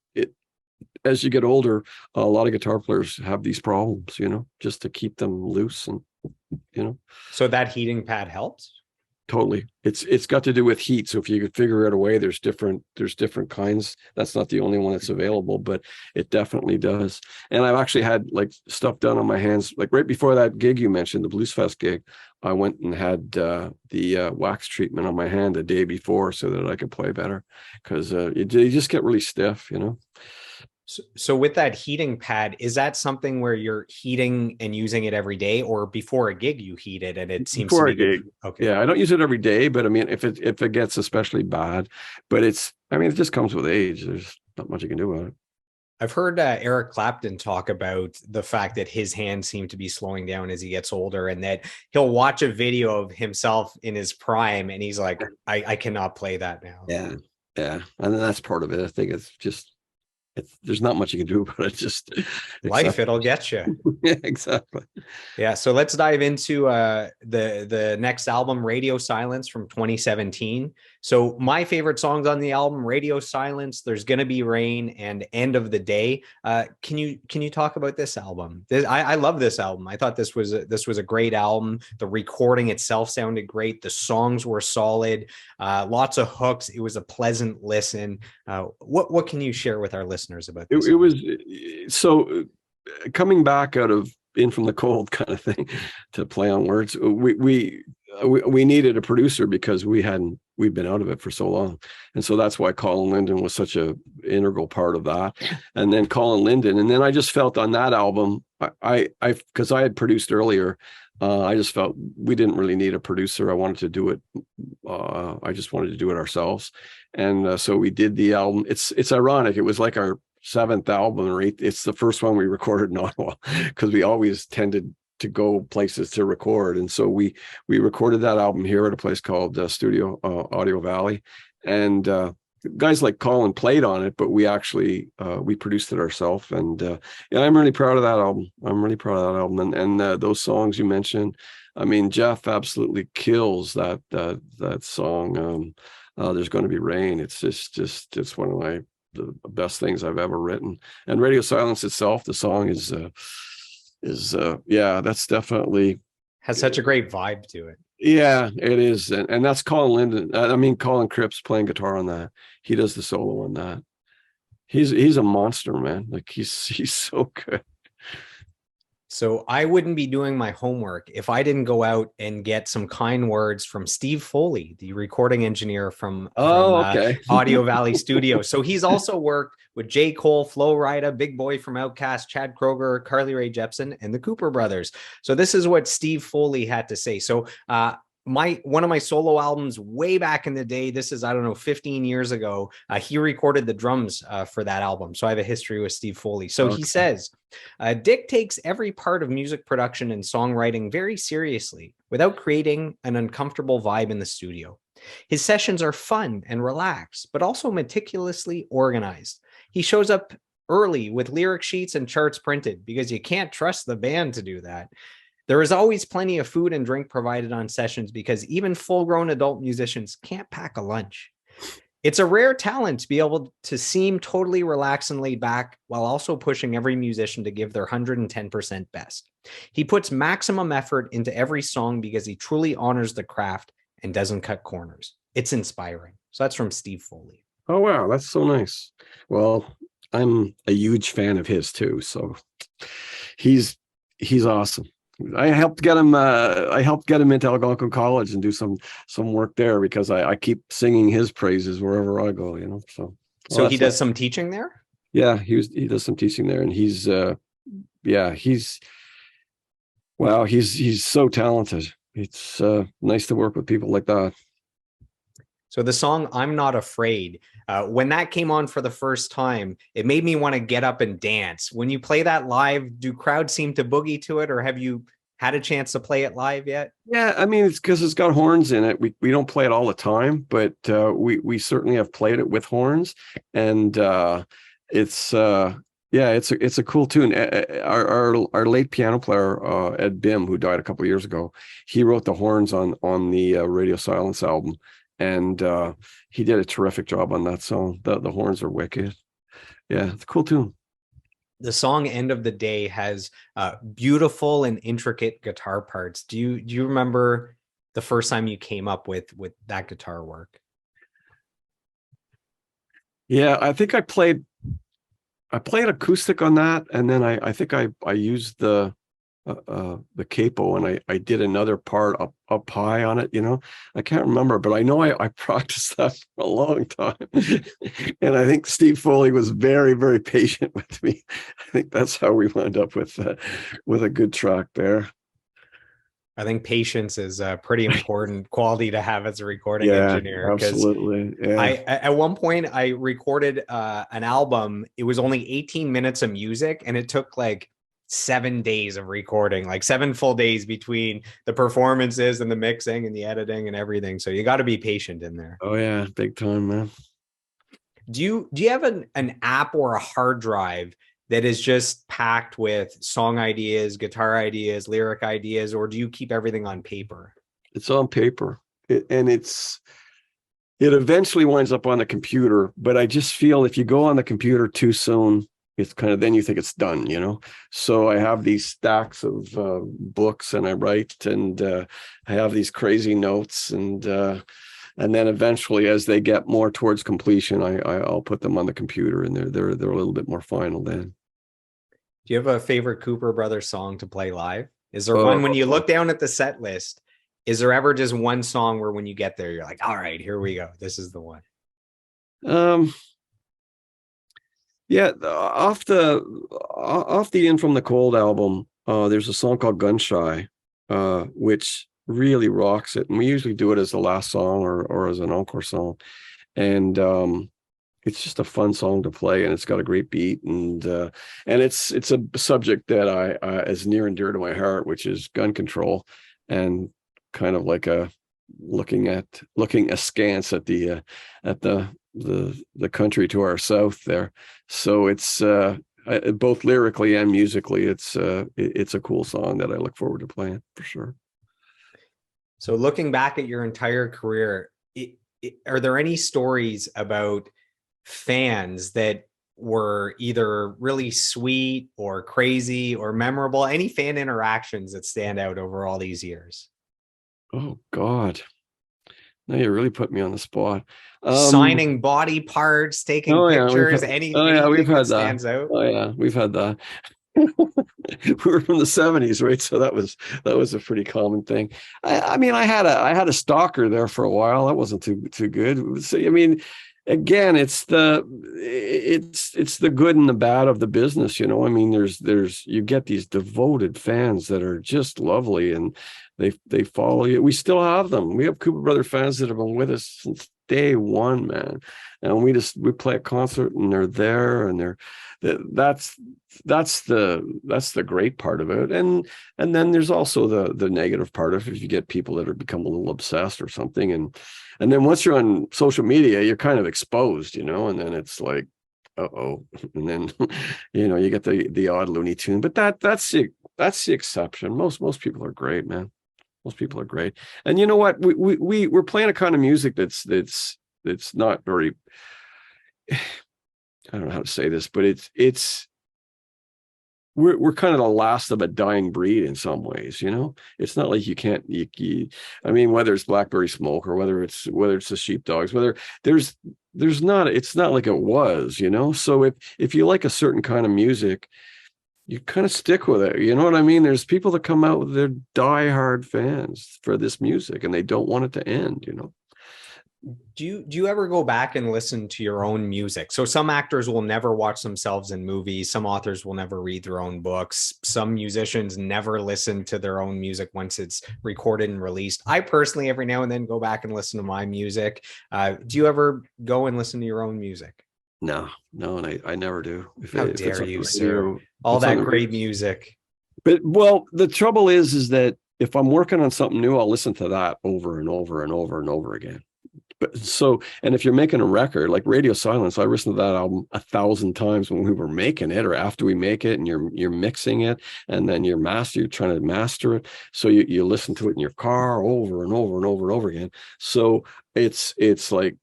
B: as you get older, a lot of guitar players have these problems, just to keep them loose and,
A: So that heating pad helps?
B: totally. It's got to do with heat. So if you could figure out a way, there's different kinds. That's not the only one that's available, but it definitely does. And I've actually had like stuff done on my hands, like right before that gig you mentioned, the Blues Fest gig. I went and had the wax treatment on my hand the day before so that I could play better, because you just get really stiff,
A: So with that heating pad, is that something where you're heating and using it every day, or before a gig you heat it and it seems
B: Before
A: to
B: a
A: be good?
B: gig.
A: Okay.
B: Yeah, I don't use it every day, but I mean, if it gets especially bad, but it just comes with age. There's not much you can do about it.
A: I've heard Eric Clapton talk about the fact that his hands seem to be slowing down as he gets older, and that he'll watch a video of himself in his prime and he's like, I cannot play that now.
B: Yeah, yeah, and that's part of it. I think it's just there's not much you can do about it. Just
A: Life, it'll get you.
B: Yeah, exactly.
A: Yeah, so let's dive into the next album, Radio Silence from 2017. So my favorite songs on the album, Radio Silence, There's Gonna Be Rain, and End of the Day. Can you talk about this album? I love this album. I thought this was a great album. The recording itself sounded great. The songs were solid. Lots of hooks. It was a pleasant listen. What can you share with our listeners about this?
B: It was so coming back out of In From the Cold kind of thing, to play on words. We needed a producer because we've been out of it for so long, and so that's why Colin Linden was such a integral part of that. And then Colin Linden, and then I just felt on that album, because I had produced earlier, I just felt we didn't really need a producer. I wanted to do it. I just wanted to do it ourselves, and so we did the album. It's ironic. It was like our 7th album, or 8th. It's the first one we recorded in Ottawa, because we always tended to go places to record, and so we recorded that album here at a place called Studio Audio Valley, and guys like Colin played on it, but we actually we produced it ourselves, and yeah, I'm really proud of that album. And those songs you mentioned, I mean, Jeff absolutely kills that song. There's Going to Be Rain. It's just one of the best things I've ever written. And Radio Silence itself, the song is yeah, that's definitely
A: has such a great vibe to it.
B: Yeah, it is. And that's Colin Linden. Colin Cripps playing guitar on that. He does the solo on that. He's a monster, man. Like he's so good.
A: So I wouldn't be doing my homework if I didn't go out and get some kind words from Steve Foley, the recording engineer from Audio Valley Studio. So he's also worked with J. Cole, Flo Rida, Big Boy from Outkast, Chad Kroeger, Carly Rae Jepsen, and the Cooper Brothers. So this is what Steve Foley had to say. So one of my solo albums way back in the day, this is, I don't know, 15 years ago, he recorded the drums for that album. So I have a history with Steve Foley. So he says, Dick takes every part of music production and songwriting very seriously without creating an uncomfortable vibe in the studio. His sessions are fun and relaxed, but also meticulously organized. He shows up early with lyric sheets and charts printed because you can't trust the band to do that. There is always plenty of food and drink provided on sessions because even full-grown adult musicians can't pack a lunch. It's a rare talent to be able to seem totally relaxed and laid back while also pushing every musician to give their 110% best. He puts maximum effort into every song because he truly honors the craft and doesn't cut corners. It's inspiring. So that's from Steve Foley.
B: Oh, wow. That's so nice. Well, I'm a huge fan of his too. So he's awesome. I helped get him into Algonquin College and do some work there because I keep singing his praises wherever I go, So
A: he does some teaching there?
B: Yeah, he does some teaching there, and he's so talented. It's nice to work with people like that.
A: So the song I'm Not Afraid, when that came on for the first time, it made me want to get up and dance. When you play that live, do crowds seem to boogie to it, or have you had a chance to play it live yet?
B: Yeah, I mean, it's because it's got horns in it. We don't play it all the time, but we certainly have played it with horns, and it's a cool tune. Our late piano player Ed Bim, who died a couple of years ago, he wrote the horns on the Radio Silence album. And he did a terrific job on that song. The horns are wicked. Yeah, it's a cool tune.
A: the song End of the Day has beautiful and intricate guitar parts. Do you remember the first time you came up with that guitar work?
B: Yeah, I think I played acoustic on that, and then I think I used the capo, and I did another part up high on it. I can't remember, but I know I practiced that for a long time. And I think Steve Foley was very, very patient with me. I think that's how we wound up with a good track there.
A: I think patience is a pretty important quality to have as a recording
B: Yeah,
A: engineer, because
B: absolutely. Yeah.
A: I at one point I recorded an album. It was only 18 minutes of music, and it took like 7 days of recording, like 7 full days between the performances and the mixing and the editing and everything. So you got to be patient in there.
B: Oh yeah, big time, man.
A: Do you have an app or a hard drive that is just packed with song ideas, guitar ideas, lyric ideas, or do you keep everything on paper?
B: It's on paper, and it eventually winds up on the computer. But I just feel if you go on the computer too soon, it's kind of, then you think it's done. So I have these stacks of books, and I write, and I have these crazy notes, and then eventually, as they get more towards completion, I'll put them on the computer, and they're a little bit more final then.
A: Do you have a favorite Cooper Brothers song to play live? Is there
B: Oh,
A: one when you look down at the set list? Is there ever just one song where when you get there, you're like, all right, here we go. This is the one.
B: um, yeah, off the In From the Cold album, there's a song called Gun Shy, which really rocks it, and we usually do it as the last song or as an encore song, and it's just a fun song to play, and it's got a great beat, and it's a subject that I is near and dear to my heart, which is gun control, and kind of like looking askance at the country to our south there. So it's both lyrically and musically, it's a cool song that I look forward to playing for sure.
A: So looking back at your entire career, are there any stories about fans that were either really sweet or crazy or memorable? Any fan interactions that stand out over all these years?
B: Oh God, now you really put me on the spot.
A: Signing body parts, taking
B: Oh yeah,
A: pictures,
B: oh yeah, we've
A: anything
B: had
A: that
B: that.
A: stands out?
B: Oh yeah, we've had that. We were from the 70s, right? So that was a pretty common thing. I mean, I had a stalker there for a while. That wasn't too good. So I mean, again, it's the good and the bad of the business. I mean, there's you get these devoted fans that are just lovely, and they follow you. We still have them. We have Cooper Brother fans that have been with us since day one, man. And we play a concert, and they're there, and that's the great part of it. And then there's also the negative part of it, if you get people that are become a little obsessed or something, and then once you're on social media, you're kind of exposed, and then it's like, uh-oh, and then you get the odd Looney Tune, but that's the exception. Most people are great, man. Most people are great. And you know what? We're playing a kind of music that's not very, I don't know how to say this, but we're kind of the last of a dying breed in some ways. It's not like you can't, I mean, whether it's Blackberry Smoke or whether it's the Sheepdogs, whether it's not like it was, so if you like a certain kind of music, you kind of stick with it. You know what I mean? There's people that come out with their diehard fans for this music, and they don't want it to end.
A: Do you ever go back and listen to your own music? So some actors will never watch themselves in movies. Some authors will never read their own books. Some musicians never listen to their own music once it's recorded and released. I personally, every now and then, go back and listen to my music. Do you ever go and listen to your own music?
B: No, and I never do.
A: How dare you, sir? All that great music.
B: But well, the trouble is that if I'm working on something new, I'll listen to that over and over and over and over again. And if you're making a record like Radio Silence, I listened to that album 1,000 times when we were making it, or after we make it, and you're mixing it, and then you're trying to master it. So you listen to it in your car over and over and over and over again. So it's like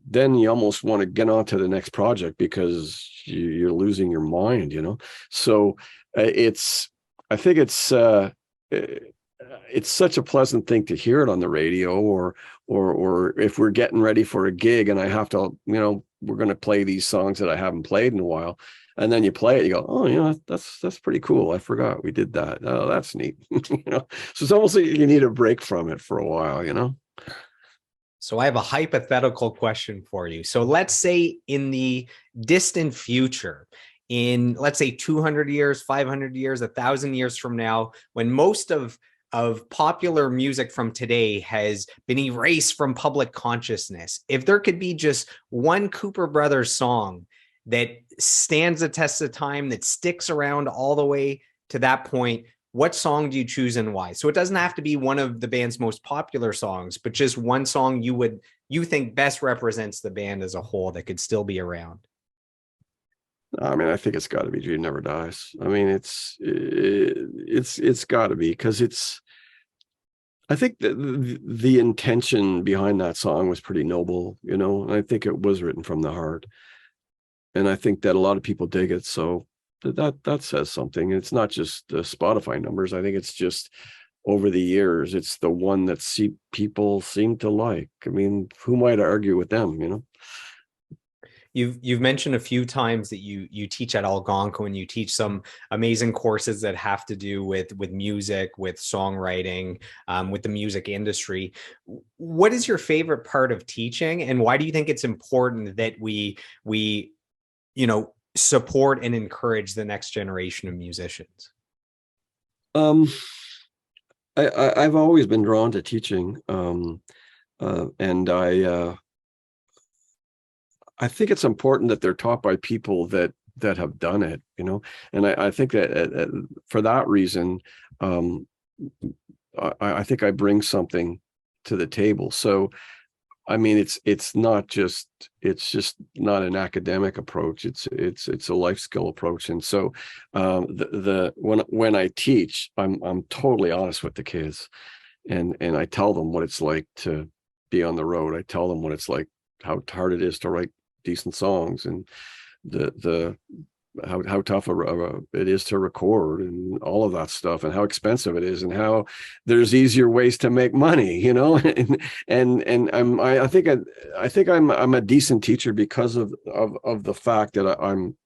B: then you almost want to get on to the next project because you're losing your mind, you know? So I think it's such a pleasant thing to hear it on the radio, or if we're getting ready for a gig and I have to, we're going to play these songs that I haven't played in a while. And then you play it, you go, oh, that's pretty cool. I forgot we did that. Oh, that's neat. So it's almost like you need a break from it for a while.
A: So I have a hypothetical question for you. So let's say in the distant future, in let's say 200 years, 500 years, 1,000 years from now, when most of popular music from today has been erased from public consciousness, if there could be just one Cooper Brothers song that stands the test of time, that sticks around all the way to that point, what song do you choose and why? So it doesn't have to be one of the band's most popular songs, but just one song you think best represents the band as a whole that could still be around.
B: I mean, I think it's got to be Dream Never Dies. I mean, it's got to be, because I think the intention behind that song was pretty noble, and I think it was written from the heart. And I think that a lot of people dig it. So that says something. It's not just the Spotify numbers. I think it's just over the years, it's the one that people seem to like. I mean, who might argue with them?
A: You've mentioned a few times that you teach at Algonquin, and you teach some amazing courses that have to do with music, with songwriting, with the music industry. What is your favorite part of teaching, and why do you think it's important that we support and encourage the next generation of musicians?
B: I've always been drawn to teaching, and I think it's important that they're taught by people that have done it, and I think that for that reason, I think I bring something to the table. So, I mean, it's just not an academic approach. It's a life skill approach. And so, when I teach, I'm totally honest with the kids, and I tell them what it's like to be on the road. I tell them what it's like, how hard it is to write decent songs, and how tough it is to record, and all of that stuff, and how expensive it is, and how there's easier ways to make money, and I think I'm a decent teacher because of the fact that I'm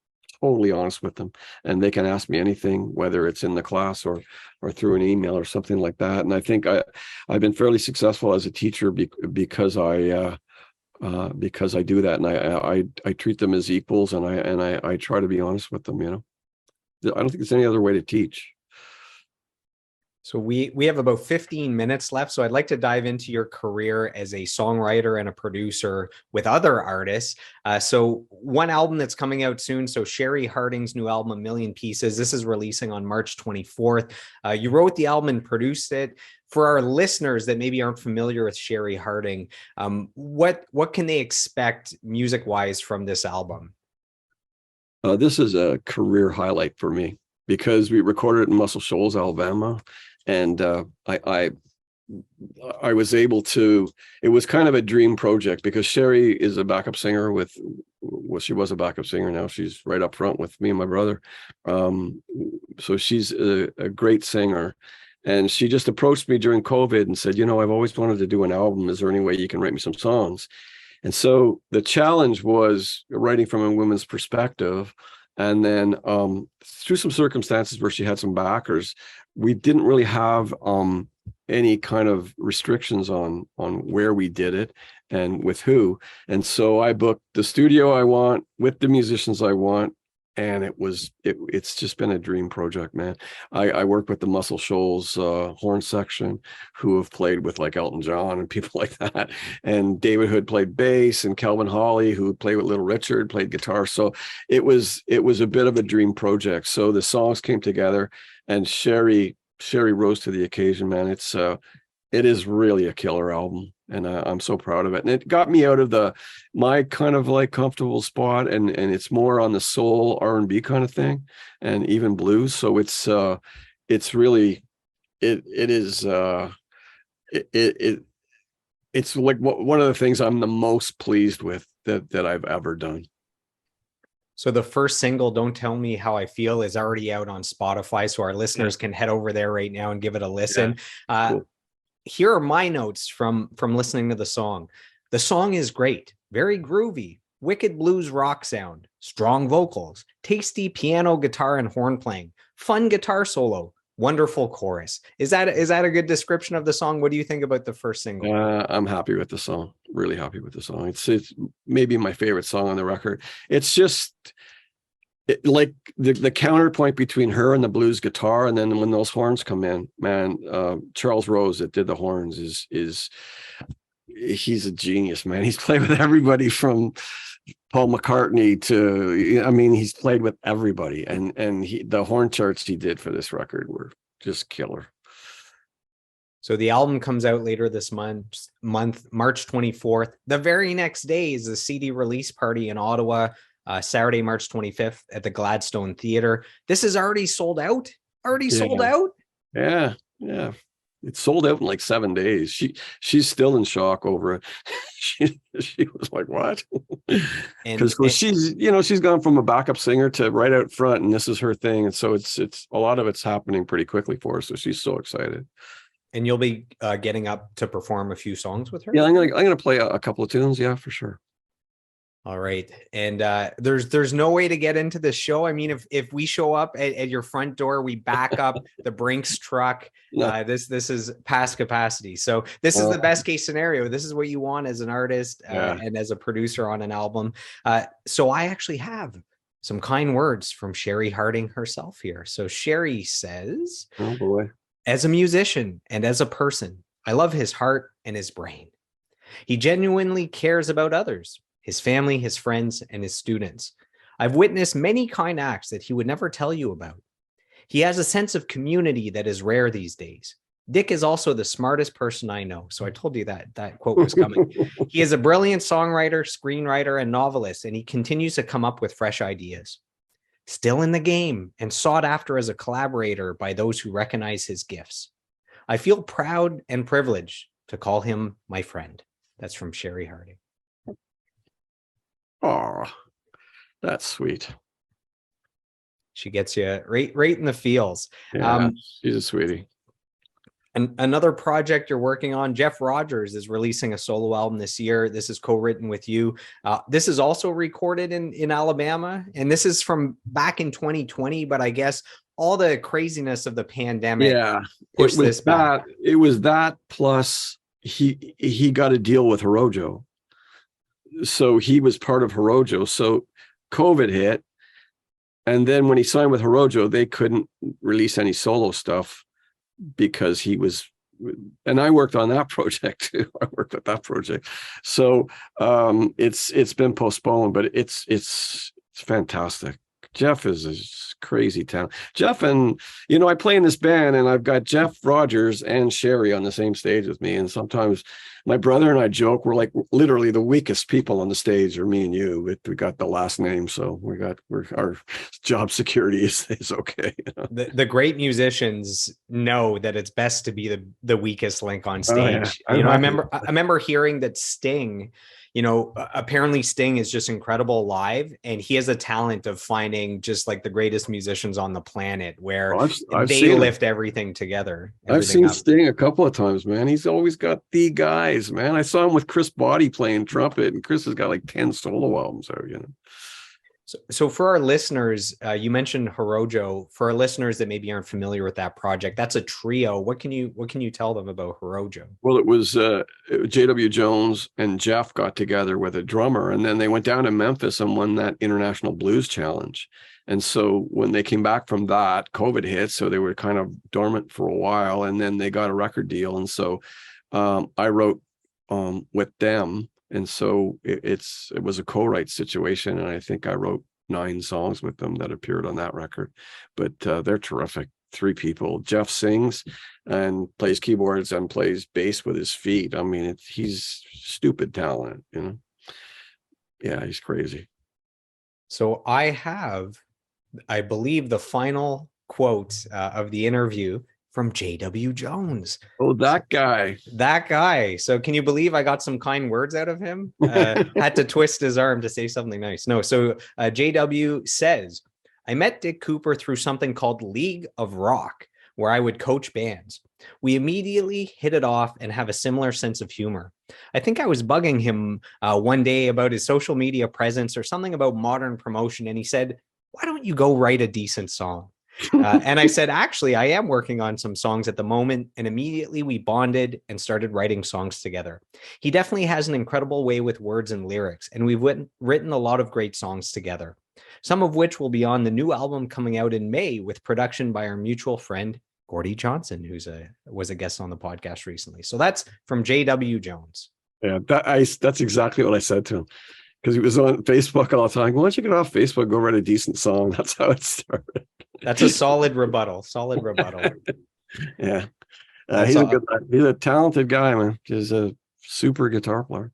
B: totally honest with them, and they can ask me anything, whether it's in the class or through an email or something like that. And I think I've been fairly successful as a teacher because I do that, and I treat them as equals, and I try to be honest with them. I don't think there's any other way to teach.
A: So we have about 15 minutes left. So I'd like to dive into your career as a songwriter and a producer with other artists. So one album that's coming out soon. So Sherry Harding's new album, A Million Pieces. This is releasing on March 24th. You wrote the album and produced it. For our listeners that maybe aren't familiar with Sherry Harding, what can they expect music-wise from this album?
B: This is a career highlight for me because we recorded it in Muscle Shoals, Alabama. And I was able to, it was kind of a dream project because Sherry is a backup singer she was a backup singer. Now she's right up front with me and my brother. So she's a great singer. And she just approached me during COVID and said, I've always wanted to do an album. Is there any way you can write me some songs? And so the challenge was writing from a woman's perspective. And then through some circumstances where she had some backers, we didn't really have any kind of restrictions on where we did it and with who. And so I booked the studio I want with the musicians I want. And it's just been a dream project, man. I work with the Muscle Shoals horn section, who have played with like Elton John and people like that. And David Hood played bass, and Kelvin Hawley, who played with Little Richard, played guitar. So it was a bit of a dream project. So the songs came together, and Sherry rose to the occasion, man. It is really a killer album, and I'm so proud of it. And it got me out of my kind of like comfortable spot, and it's more on the soul R&B kind of thing, and even blues. So it's really it is it's like one of the things I'm the most pleased with that I've ever done.
A: So the first single, Don't Tell Me How I Feel, is already out on Spotify. So our listeners can head over there right now and give it a listen.
B: Cool.
A: Here are my notes from listening to the song. The song is great, very groovy, wicked blues rock sound, strong vocals, tasty piano, guitar, and horn playing, fun guitar solo, wonderful chorus. Is that a good description of the song? What do you think about the first single?
B: I'm happy with the song. Really happy with the song. It's maybe my favorite song on the record. It's just like the counterpoint between her and the blues guitar, and then when those horns come in, man, Charles Rose that did the horns is he's a genius, man. He's played with everybody from Paul McCartney to, I mean, he's played with everybody, and the horn charts he did for this record were just killer.
A: So the album comes out later this month, March 24th. The very next day is the CD release party in Ottawa, Saturday, March 25th at the Gladstone Theatre. This is already sold out? Sold out?
B: Yeah. It sold out in like 7 days. She's still in shock over it. she was like, what? Because she's gone from a backup singer to right out front, and this is her thing. And so it's a lot of it's happening pretty quickly for her. So she's so excited.
A: And you'll be getting up to perform a few songs with her?
B: Yeah, I'm gonna play a couple of tunes. Yeah, for sure.
A: All right. And there's no way to get into the show. I mean, if we show up at your front door, we back up the Brinks truck. No. This is past capacity. So this is the best case scenario. This is what you want as an artist and as a producer on an album. So I actually have some kind words from Sherry Harding herself here. So Sherry says,
B: oh boy.
A: As a musician and as a person, I love his heart and his brain. He genuinely cares about others, his family, his friends, and his students. I've witnessed many kind acts that he would never tell you about. He has a sense of community that is rare these days. Dick is also the smartest person I know. So I told you that quote was coming. He is a brilliant songwriter, screenwriter, and novelist, and he continues to come up with fresh ideas. Still in the game and sought after as a collaborator by those who recognize his gifts. I feel proud and privileged to call him my friend. That's from Sherry Harding.
B: Oh, that's sweet.
A: She gets you right in the feels.
B: Yeah, she's a sweetie.
A: And another project you're working on, Jeff Rogers is releasing a solo album this year. This is co-written with you. This is also recorded in Alabama, and this is from back in 2020. But I guess all the craziness of the pandemic pushed this back.
B: It was that plus he got a deal with Hirojo, so he was part of Hirojo. So COVID hit, and then when he signed with Hirojo, they couldn't release any solo stuff, because he was, and I worked on that project too. I worked at that project. So it's been postponed, but it's fantastic. Jeff is a crazy talent. Jeff, and I play in this band, and I've got Jeff Rogers and Sherry on the same stage with me. And sometimes my brother and I joke, we're like literally the weakest people on the stage are me and you, but we got the last name, so our job security is okay.
A: The great musicians know that it's best to be the weakest link on stage.
B: Oh, yeah.
A: I remember hearing that Sting, apparently Sting is just incredible live, and he has a talent of finding just like the greatest musicians on the planet where they lift everything together.
B: I've seen Sting a couple of times, man. He's always got the guys, man. I saw him with Chris Body playing trumpet, and Chris has got like 10 solo albums out,
A: So for our listeners, you mentioned Hirojo. For our listeners that maybe aren't familiar with that project, that's a trio. What can you tell them about Hirojo?
B: Well, it was J.W. Jones and Jeff got together with a drummer, and then they went down to Memphis and won that International Blues Challenge. And so when they came back from that, COVID hit, so they were kind of dormant for a while, and then they got a record deal. And so I wrote with them. And so it was a co-write situation, and I think I wrote 9 songs with them that appeared on that record. But they're terrific. 3 people. Jeff sings and plays keyboards and plays bass with his feet. I mean, he's stupid talent, Yeah, he's crazy.
A: So I believe, the final quote of the interview from J.W. Jones.
B: Oh, that guy.
A: That guy. So can you believe I got some kind words out of him? Had to twist his arm to say something nice. No, so JW says, I met Dick Cooper through something called League of Rock, where I would coach bands. We immediately hit it off and have a similar sense of humor. I think I was bugging him one day about his social media presence or something about modern promotion, and he said, why don't you go write a decent song? And I said, actually, I am working on some songs at the moment. And immediately we bonded and started writing songs together. He definitely has an incredible way with words and lyrics, and we've written a lot of great songs together, some of which will be on the new album coming out in May with production by our mutual friend, Gordie Johnson, was a guest on the podcast recently. So that's from J.W. Jones.
B: Yeah, that's exactly what I said to him. Because he was on Facebook all the time. Why don't you get off Facebook, go write a decent song? That's how it started.
A: That's a solid rebuttal. Solid rebuttal.
B: Yeah. He's a talented guy, man. He's a super guitar player.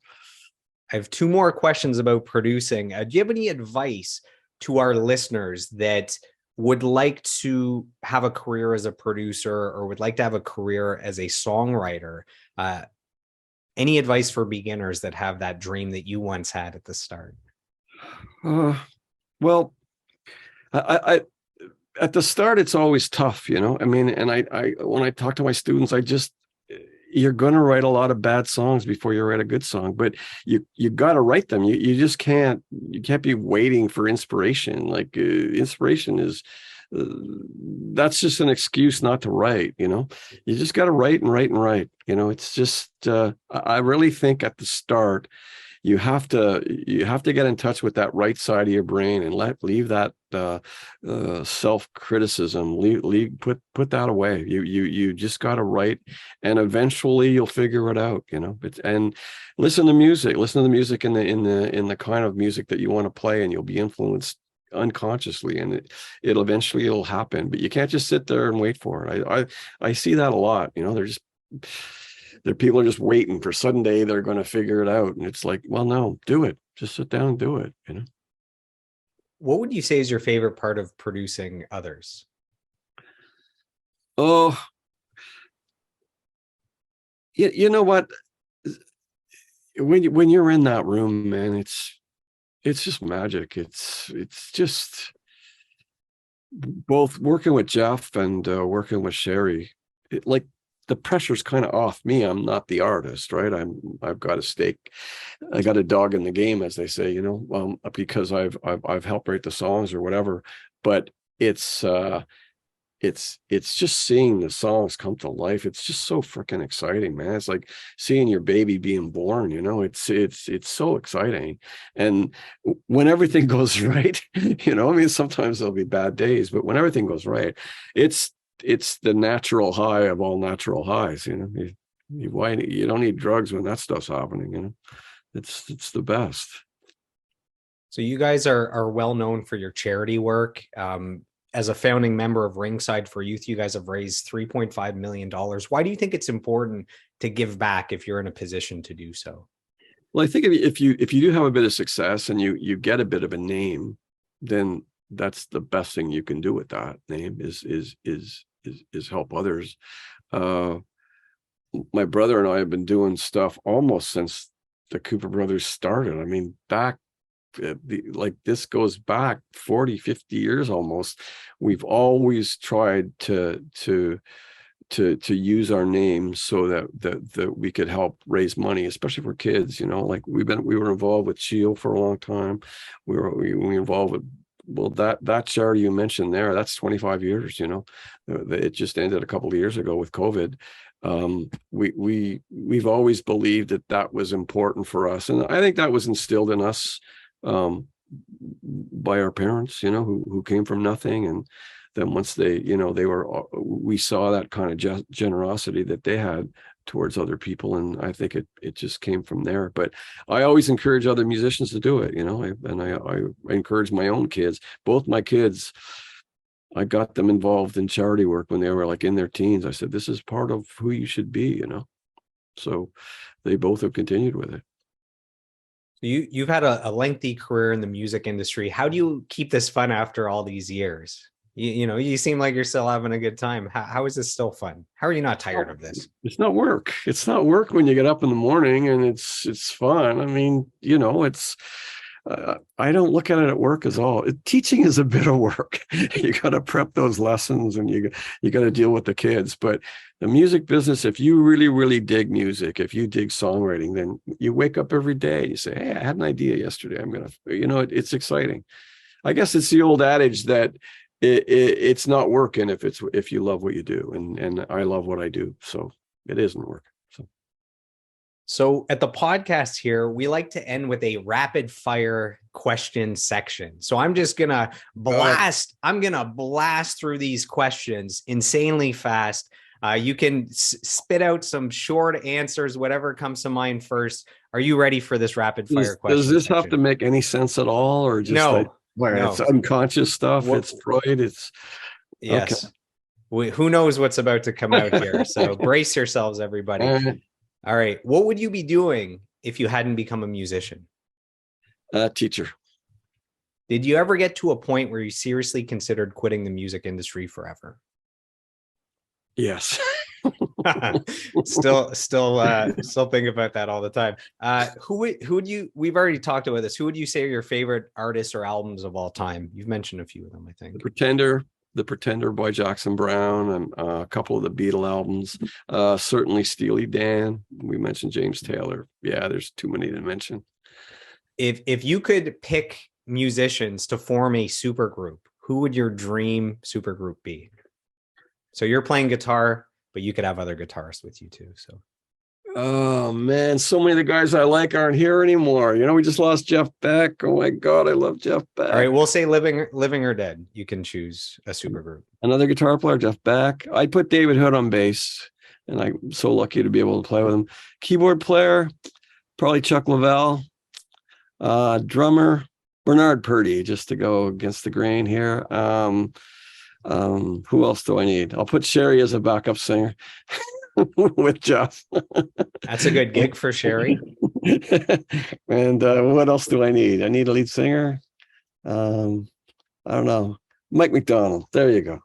A: I have two more questions about producing. Do you have any advice to our listeners that would like to have a career as a producer or would like to have a career as a songwriter? Any advice for beginners that have that dream that you once had at the start?
B: Well, I at the start, it's always tough, you know. I mean, and I when I talk to my students, you're going to write a lot of bad songs before you write a good song, but you got to write them. You just can't be waiting for inspiration. Like inspiration is that's just an excuse not to write, you know. You just got to write and write and write, you know. It's just I really think at the start you have to get in touch with that right side of your brain and leave that self-criticism, put that away. You just got to write, and eventually you'll figure it out, you know. And listen to the music in the kind of music that you want to play, and you'll be influenced unconsciously, and it'll happen. But you can't just sit there and wait for it. I see that a lot, you know. People are just waiting for someday they're going to figure it out, and it's like, well, no, do it. Just sit down and do it, you know.
A: What would you say is your favorite part of producing others?
B: Oh, you know what, when you're in that room, man, it's just magic. It's just both working with Jeff and working with Sherry. Like the pressure's kind of off me. I'm not the artist, right? I've got a stake. I got a dog in the game, as they say, you know, because I've helped write the songs or whatever. But it's just seeing the songs come to life. It's just so freaking exciting, man. It's like seeing your baby being born, you know. It's so exciting. And when everything goes right, you know, I mean, sometimes there'll be bad days, but when everything goes right, it's the natural high of all natural highs, you know. You don't need drugs when that stuff's happening, you know. It's the best.
A: So you guys are well known for your charity work. As a founding member of Ringside for Youth, you guys have raised $3.5 million. Why do you think it's important to give back if you're in a position to do so?
B: Well, I think if you do have a bit of success and you get a bit of a name, then that's the best thing you can do with that name is help others. My brother and I have been doing stuff almost since the Cooper Brothers started. I mean, back like this goes back 40, 50 years almost. We've always tried to use our names so that we could help raise money, especially for kids, you know. Like we were involved with Shield for a long time. We were involved with, well, that charity you mentioned there, that's 25 years, you know. It just ended a couple of years ago with COVID. We've always believed that was important for us, and I think that was instilled in us by our parents, you know, who came from nothing. And then once we saw that kind of generosity that they had towards other people, and I think it just came from there. But I always encourage other musicians to do it, you know. I encourage my own kids. Both my kids, I got them involved in charity work when they were like in their teens. I said, this is part of who you should be, you know. So they both have continued with it.
A: You've had a lengthy career in the music industry. How do you keep this fun after all these years? You know, you seem like you're still having a good time. How is this still fun? How are you not tired of this?
B: It's not work. It's not work when you get up in the morning, and it's fun. I mean, it's I don't look at it at work as all. Teaching is a bit of work. You got to prep those lessons, and you got to deal with the kids. But the music business, if you really, really dig music, if you dig songwriting, then you wake up every day and you say, "Hey, I had an idea yesterday. I'm gonna," it's exciting. I guess it's the old adage that it's not working if you love what you do, and I love what I do, so it isn't work.
A: So at the podcast here, we like to end with a rapid fire question section. So I'm just going to blast through these questions insanely fast. You can spit out some short answers, whatever comes to mind first. Are you ready for this rapid fire question?
B: Does this have to make any sense at all, or just
A: no?
B: It's unconscious stuff? It's Freud. It's
A: yes. Okay. Who knows what's about to come out here? So brace yourselves, everybody. All right. What would you be doing if you hadn't become a musician?
B: Teacher.
A: Did you ever get to a point where you seriously considered quitting the music industry forever?
B: Yes.
A: Still think about that all the time. Who would you, we've already talked about this. Who would you say are your favorite artists or albums of all time? You've mentioned a few of them, I think.
B: The Pretender by Jackson Browne, and a couple of the Beatle albums. Certainly Steely Dan. We mentioned James Taylor. Yeah, there's too many to mention.
A: If you could pick musicians to form a supergroup, who would your dream supergroup be? So you're playing guitar, but you could have other guitarists with you too. So.
B: Oh man, so many of the guys I like aren't here anymore. We just lost Jeff Beck. Oh my God, I love Jeff Beck.
A: All right, we'll say living or dead. You can choose a supergroup.
B: Another guitar player, Jeff Beck. I'd put David Hood on bass, and I'm so lucky to be able to play with him. Keyboard player, probably Chuck Leavell. Drummer, Bernard Purdie, just to go against the grain here. Who else do I need? I'll put Sherry as a backup singer. With Jeff.
A: That's a good gig for Sherry.
B: And what else do I need? I need a lead singer. I don't know. Mike McDonald. There you go.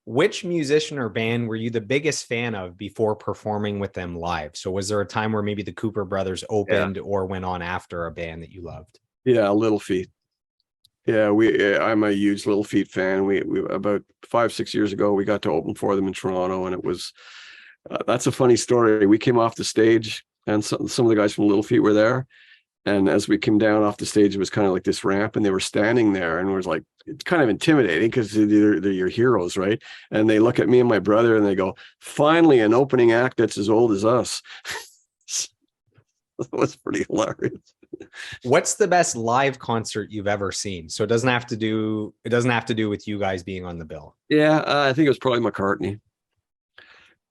A: Which musician or band were you the biggest fan of before performing with them live? So was there a time where maybe the Cooper Brothers opened or went on after a band that you loved?
B: Yeah, Little Feat. Yeah, I'm a huge Little Feat fan. We about 5-6 years ago, we got to open for them in Toronto, and it was that's a funny story. We came off the stage, and some of the guys from Little Feat were there. And as we came down off the stage, it was kind of like this ramp, and they were standing there, and it was like, it's kind of intimidating because they're your heroes, right? And they look at me and my brother, and they go, "Finally, an opening act that's as old as us." That was pretty hilarious.
A: What's the best live concert you've ever seen? So it doesn't have to do with you guys being on the bill.
B: Yeah, I think it was probably McCartney.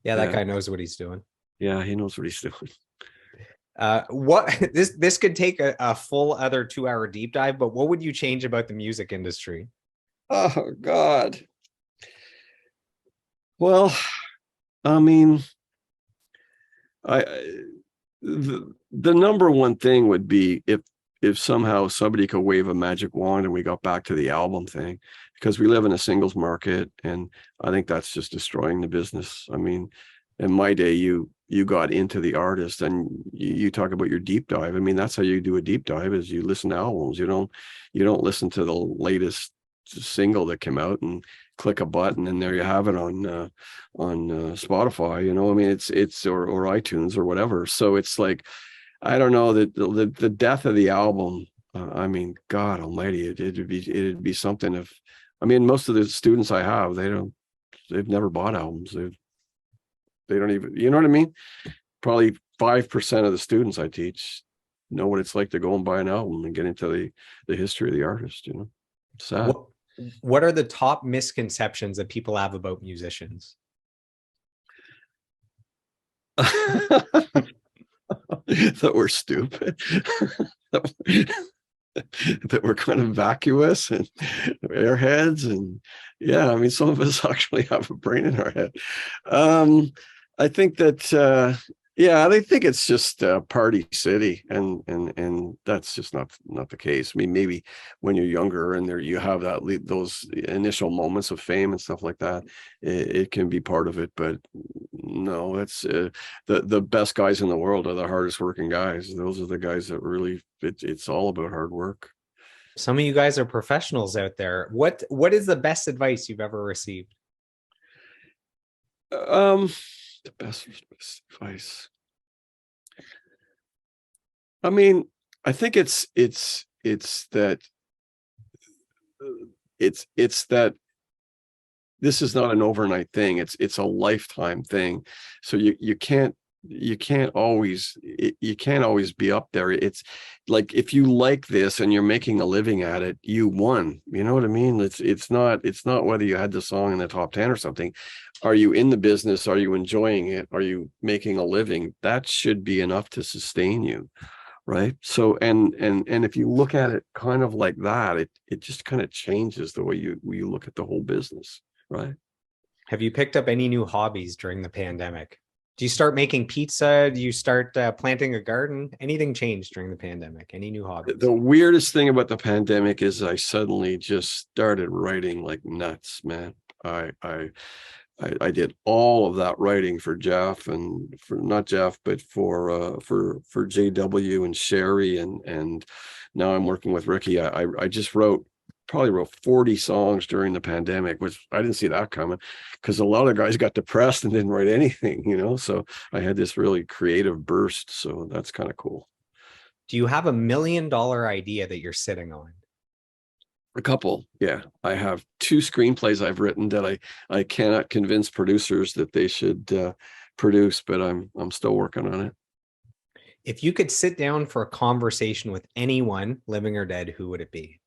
A: Yeah, that guy knows what he's doing.
B: Yeah, he knows what he's doing.
A: This could take a full other 2-hour deep dive, but what would you change about the music industry?
B: Oh God. Well, I mean, the number one thing would be if somehow somebody could wave a magic wand and we got back to the album thing, because we live in a singles market, and I think that's just destroying the business. I mean, in my day, you got into the artist, and you talk about your deep dive. I mean, that's how you do a deep dive, is you listen to albums. You don't listen to the latest single that came out and click a button and there you have it on Spotify. I mean, it's or iTunes or whatever. So it's like, I don't know, that the death of the album. I mean, God Almighty, it'd be something. If I mean, most of the students I have, they've never bought albums. They don't even, you know what I mean? Probably 5% of the students I teach know what it's like to go and buy an album and get into the history of the artist. It's sad.
A: What are the top misconceptions that people have about musicians?
B: That we're stupid. That we're kind of vacuous and airheads, and yeah, I mean, some of us actually have a brain in our head. I think that Yeah, they think it's just party city, and that's just not the case. I mean, maybe when you're younger and there you have those initial moments of fame and stuff like that, it can be part of it. But no, it's the best guys in the world are the hardest working guys. Those are the guys that really it's all about hard work.
A: Some of you guys are professionals out there. What is the best advice you've ever received?
B: Um, the best advice. I mean, I think it's that it's that this is not an overnight thing. It's a lifetime thing. So you can't always be up there. It's like if you like this and you're making a living at it, you won. You know what I mean? It's not whether you had the song in the top 10 or something. Are you in the business? Are you enjoying it? Are you making a living? That should be enough to sustain you. Right. So and if you look at it kind of like that, it just kind of changes the way you look at the whole business. Right.
A: Have you picked up any new hobbies during the pandemic? Do you start making pizza? Do you start planting a garden? Anything changed during the pandemic? Any new hobbies?
B: The weirdest thing about the pandemic is I suddenly just started writing like nuts, man. I did all of that writing for Jeff and for not Jeff, but for JW and Sherry and now I'm working with Ricky. I just probably wrote 40 songs during the pandemic, which I didn't see that coming because a lot of guys got depressed and didn't write anything, you know. So I had this really creative burst. So that's kind of cool.
A: Do you have $1 million idea that you're sitting on?
B: A couple, yeah. I have 2 screenplays I've written that I cannot convince producers that they should produce, but I'm still working on it.
A: If you could sit down for a conversation with anyone, living or dead, who would it be?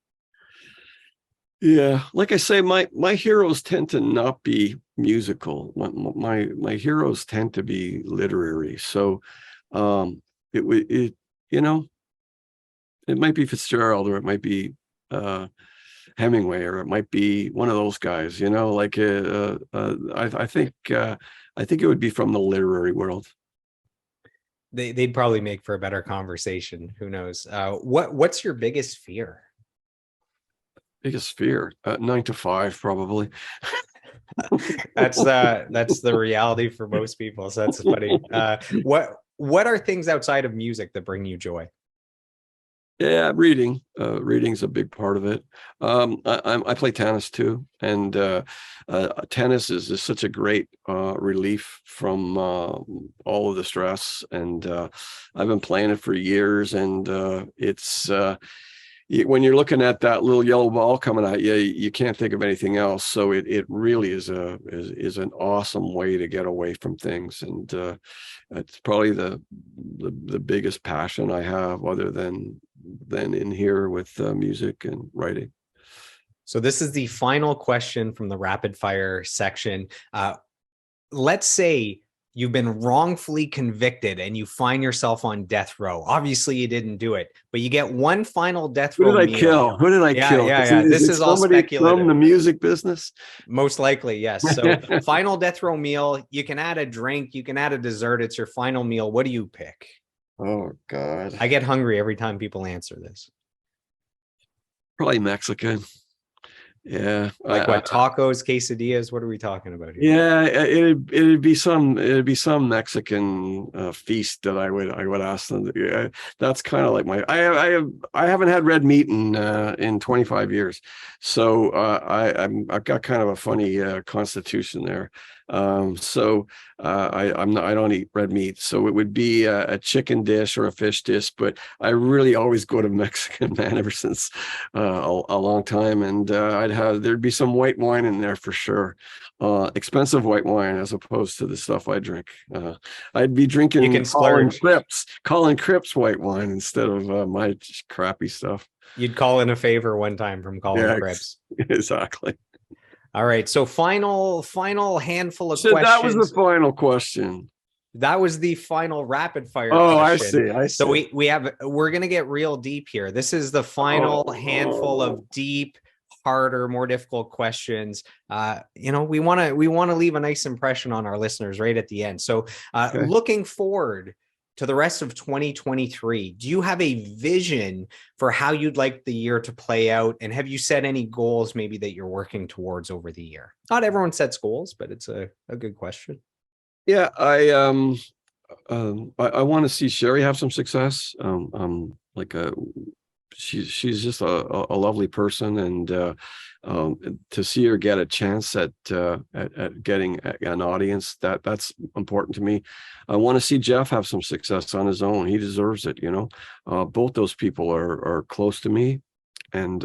B: Yeah, like I say, my heroes tend to not be musical. My heroes tend to be literary. So, it you know it might be Fitzgerald or it might be Hemingway or it might be one of those guys. You know, like I think it would be from the literary world.
A: They'd probably make for a better conversation. Who knows? What's your biggest fear?
B: Biggest fear, 9 to 5, probably.
A: That's the reality for most people. So that's funny. What are things outside of music that bring you joy?
B: Yeah, reading. Reading's a big part of it. I play tennis too, and tennis is such a great relief from all of the stress. And I've been playing it for years, and it's when you're looking at that little yellow ball coming at you, you can't think of anything else. So it really is an awesome way to get away from things, and it's probably the biggest passion I have, other than in here with music and writing.
A: So this is the final question from the rapid fire section. Let's say you've been wrongfully convicted and you find yourself on death row. Obviously, you didn't do it, but you get one final death row.
B: Who did I kill? Who did I kill?
A: Yeah. This is all speculative.
B: From the music business?
A: Most likely, yes. So final death row meal. You can add a drink. You can add a dessert. It's your final meal. What do you pick?
B: Oh, God.
A: I get hungry every time people answer this.
B: Probably Mexican. Yeah.
A: Like what, tacos, quesadillas? What are we talking about here?
B: Yeah, it'd be some Mexican feast that I would ask them. That's kind of like I haven't had red meat in 25 years, so I've got kind of a funny constitution there. So I don't eat red meat, so it would be a chicken dish or a fish dish, but I really always go to Mexican, man, ever since a long time. And there'd be some white wine in there for sure, expensive white wine as opposed to the stuff I drink. I'd be drinking Colin Cripps white wine instead of my crappy stuff.
A: You'd call in a favor one time from Colin Cripps.
B: Exactly.
A: All right. So final handful of questions.
B: That was the final question.
A: That was the final rapid fire.
B: Oh,
A: question.
B: I see.
A: So we're going to get real deep here. This is the final handful of deep, harder, more difficult questions, we want to leave a nice impression on our listeners right at the end. So
B: Okay.
A: looking forward to the rest of 2023, do you have a vision for how you'd like the year to play out? And have you set any goals maybe that you're working towards over the year? Not everyone sets goals, but it's a good question.
B: Yeah, I want to see Sherry have some success. She's just a lovely person, and to see her get a chance at getting an audience, that's important to me. I want to see Jeff have some success on his own. He deserves it, both those people are close to me, and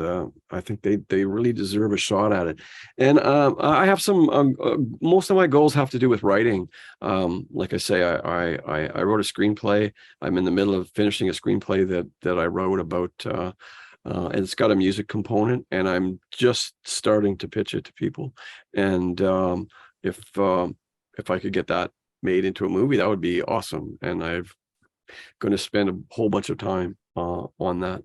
B: I think they really deserve a shot at it. And I have some most of my goals have to do with writing. Like I say, I wrote a screenplay. I'm in the middle of finishing a screenplay that I wrote about, and it's got a music component, and I'm just starting to pitch it to people. And if I could get that made into a movie, that would be awesome. And I'm going to spend a whole bunch of time on that.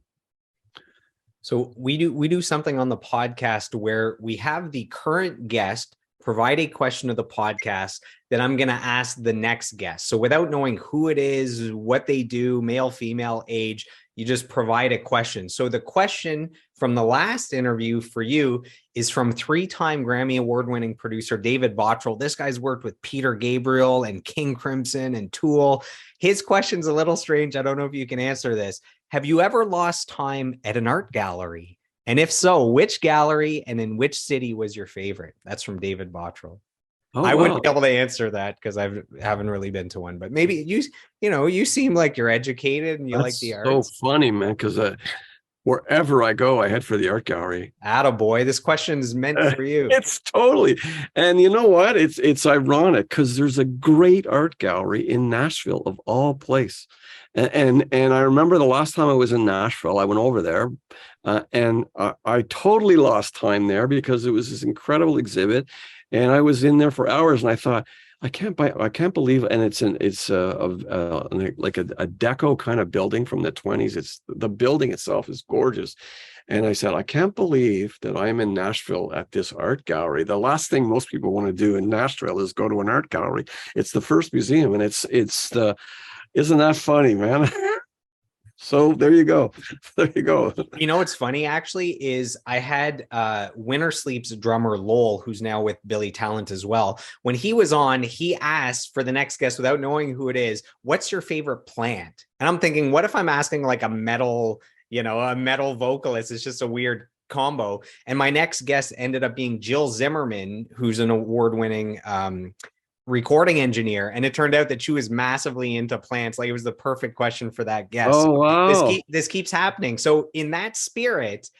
A: So we do something on the podcast where we have the current guest provide a question to the podcast that I'm going to ask the next guest. So without knowing who it is, what they do, male, female, age, you just provide a question. So the question from the last interview for you is from 3-time Grammy Award-winning producer David Bottrell. This guy's worked with Peter Gabriel and King Crimson and Tool. His question's a little strange. I don't know if you can answer this. Have you ever lost time at an art gallery? And if so, which gallery and in which city was your favorite? That's from David Bottrell.
B: Oh,
A: I
B: wow.
A: wouldn't be able to answer that because I haven't really been to one, but maybe you seem like you're educated and you like the arts.
B: So funny, man, because wherever I go, I head for the art gallery.
A: Attaboy. This question is meant for you.
B: It's totally. And you know what? It's ironic because there's a great art gallery in Nashville, of all place. And I remember the last time I was in Nashville, I went over there, and I totally lost time there because it was this incredible exhibit, and I was in there for hours, and I thought, I can't believe it. And it's like a deco kind of building from the 1920s. It's the building itself is gorgeous. And I said, I can't believe that I'm in Nashville at this art gallery. The last thing most people want to do in Nashville is go to an art gallery. It's the first museum, and isn't that funny, man? So there you go. There you go.
A: What's funny actually is I had Winter Sleep's drummer Lowell, who's now with Billy Talent as well. When he was on, he asked for the next guest without knowing who it is, what's your favorite plant? And I'm thinking, what if I'm asking like a metal vocalist? It's just a weird combo. And my next guest ended up being Jill Zimmerman, who's an award-winning recording engineer, and it turned out that she was massively into plants. Like, it was the perfect question for that guest.
B: Oh, wow.
A: This keeps happening. So in that spirit,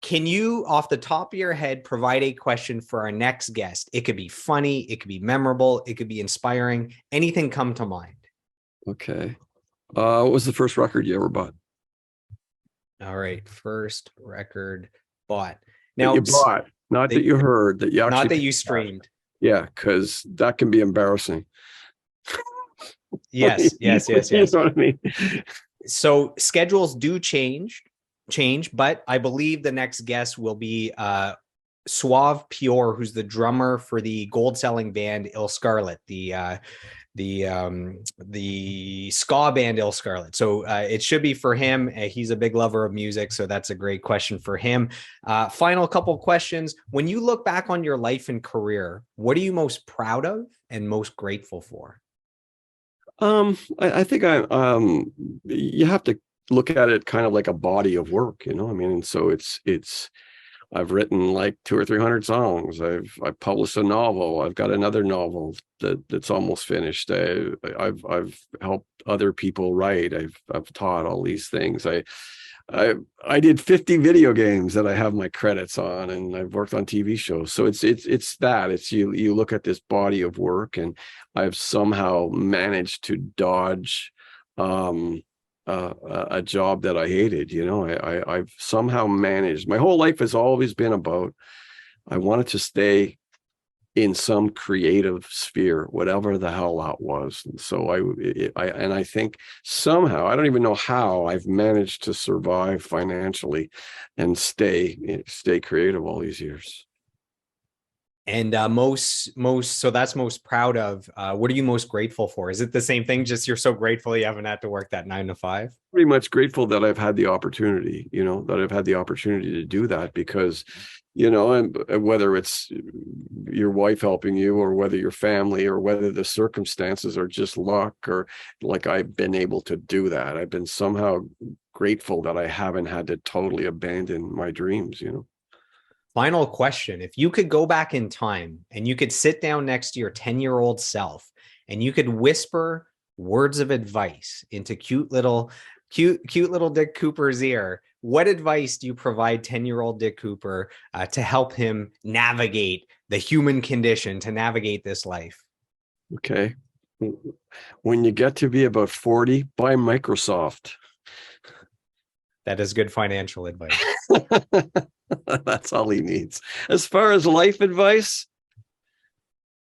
A: can you, off the top of your head, provide a question for our next guest? It could be funny, it could be memorable, it could be inspiring, anything come to mind.
B: Okay. What was the first record you ever bought?
A: All right, first record bought. Now,
B: that you bought, not that you heard, that you actually,
A: not that you streamed.
B: Yeah, because that can be embarrassing.
A: Yes.
B: You know what I mean?
A: So schedules do change, but I believe the next guest will be Suave Pure, who's the drummer for the gold-selling band Il Scarlet, the ska band Il Scarlet. So it should be for him. He's a big lover of music, so that's a great question for him. Final couple questions. When you look back on your life and career, what are you most proud of and most grateful for?
B: I think you have to look at it kind of like a body of work, I mean, and so it's I've written like 200 or 300 songs. I've published a novel. I've got another novel that's almost finished. I've helped other people write. I've taught all these things. I did 50 video games that I have my credits on, and I've worked on TV shows. So it's you look at this body of work, and I've somehow managed to dodge a job that I hated. I've somehow managed. My whole life has always been about, I wanted to stay in some creative sphere, whatever the hell that was. And so I think somehow, I don't even know how, I've managed to survive financially and stay creative all these years.
A: And so that's most proud of. What are you most grateful for? Is it the same thing? Just you're so grateful you haven't had to work that 9 to 5?
B: Pretty much grateful that I've had the opportunity, to do that, because, and whether it's your wife helping you, or whether your family, or whether the circumstances are just luck, or like, I've been able to do that. I've been somehow grateful that I haven't had to totally abandon my dreams.
A: Final question. If you could go back in time and you could sit down next to your 10-year-old self and you could whisper words of advice into cute little Dick Cooper's ear, what advice do you provide 10-year-old Dick Cooper to help him navigate the human condition, to navigate this life?
B: Okay. When you get to be about 40, buy Microsoft.
A: That is good financial advice.
B: That's all he needs. As far as life advice,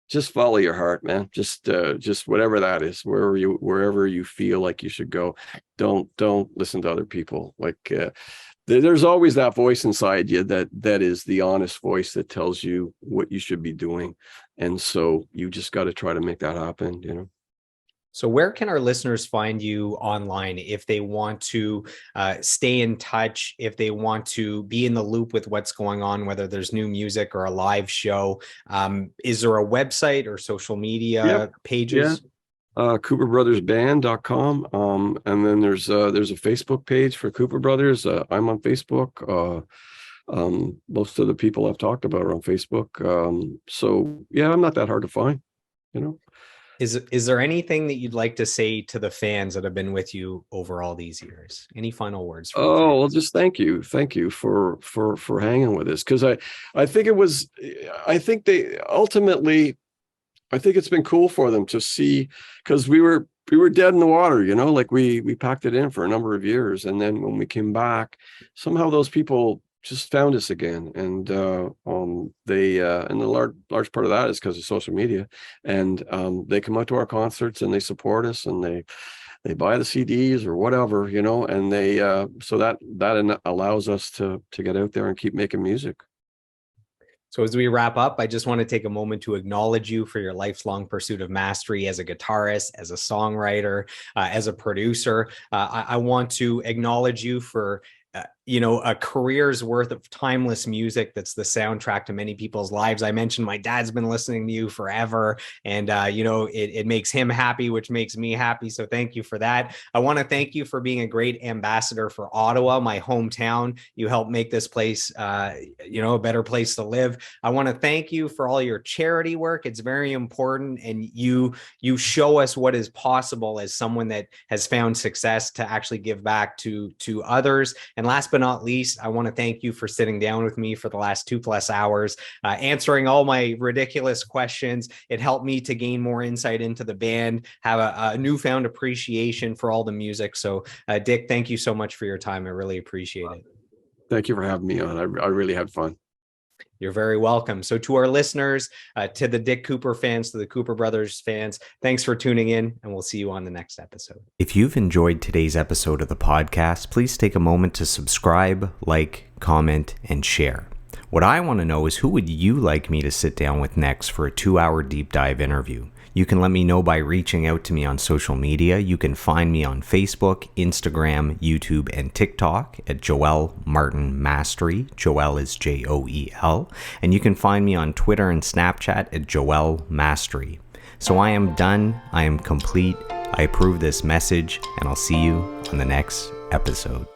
B: just follow your heart, man. Just whatever that is, wherever you feel like you should go. Don't listen to other people. Like, there's always that voice inside you that is the honest voice that tells you what you should be doing. And so you just got to try to make that happen,
A: So where can our listeners find you online if they want to stay in touch, if they want to be in the loop with what's going on, whether there's new music or a live show? Is there a website or social media pages?
B: Yeah. CooperBrothersBand.com. And then there's a Facebook page for Cooper Brothers. I'm on Facebook. Most of the people I've talked about are on Facebook. So yeah, I'm not that hard to find,
A: Is there anything that you'd like to say to the fans that have been with you over all these years? Any final words?
B: Well, just thank you for hanging with us, because I think it's been cool for them to see, because we were dead in the water, like we packed it in for a number of years, and then when we came back, somehow those people just found us again, and they and the large part of that is because of social media, and they come out to our concerts and they support us, and they buy the CDs or whatever, and they so that allows us to get out there and keep making music.
A: So as we wrap up, I just want to take a moment to acknowledge you for your lifelong pursuit of mastery as a guitarist, as a songwriter, as a producer. I want to acknowledge you for a career's worth of timeless music that's the soundtrack to many people's lives. I mentioned my dad's been listening to you forever, and it makes him happy, which makes me happy. So thank you for that. I want to thank you for being a great ambassador for Ottawa, my hometown. You helped make this place a better place to live. I want to thank you for all your charity work. It's very important, and you show us what is possible as someone that has found success to actually give back to others. And last but not least, I want to thank you for sitting down with me for the last 2+ hours, answering all my ridiculous questions. It helped me to gain more insight into the band, have a newfound appreciation for all the music. So Dick, thank you so much for your time. I really appreciate it.
B: Thank you for having me on. I really had fun.
A: You're very welcome. So to our listeners, to the Dick Cooper fans, to the Cooper Brothers fans, thanks for tuning in, and we'll see you on the next episode. If you've enjoyed today's episode of the podcast, please take a moment to subscribe, like, comment, and share. What I want to know is, who would you like me to sit down with next for a 2-hour deep dive interview? You can let me know by reaching out to me on social media. You can find me on Facebook, Instagram, YouTube, and TikTok at Joel Martin Mastery. Joel is Joel. And you can find me on Twitter and Snapchat at Joel Mastery. So I am done. I am complete. I approve this message, and I'll see you on the next episode.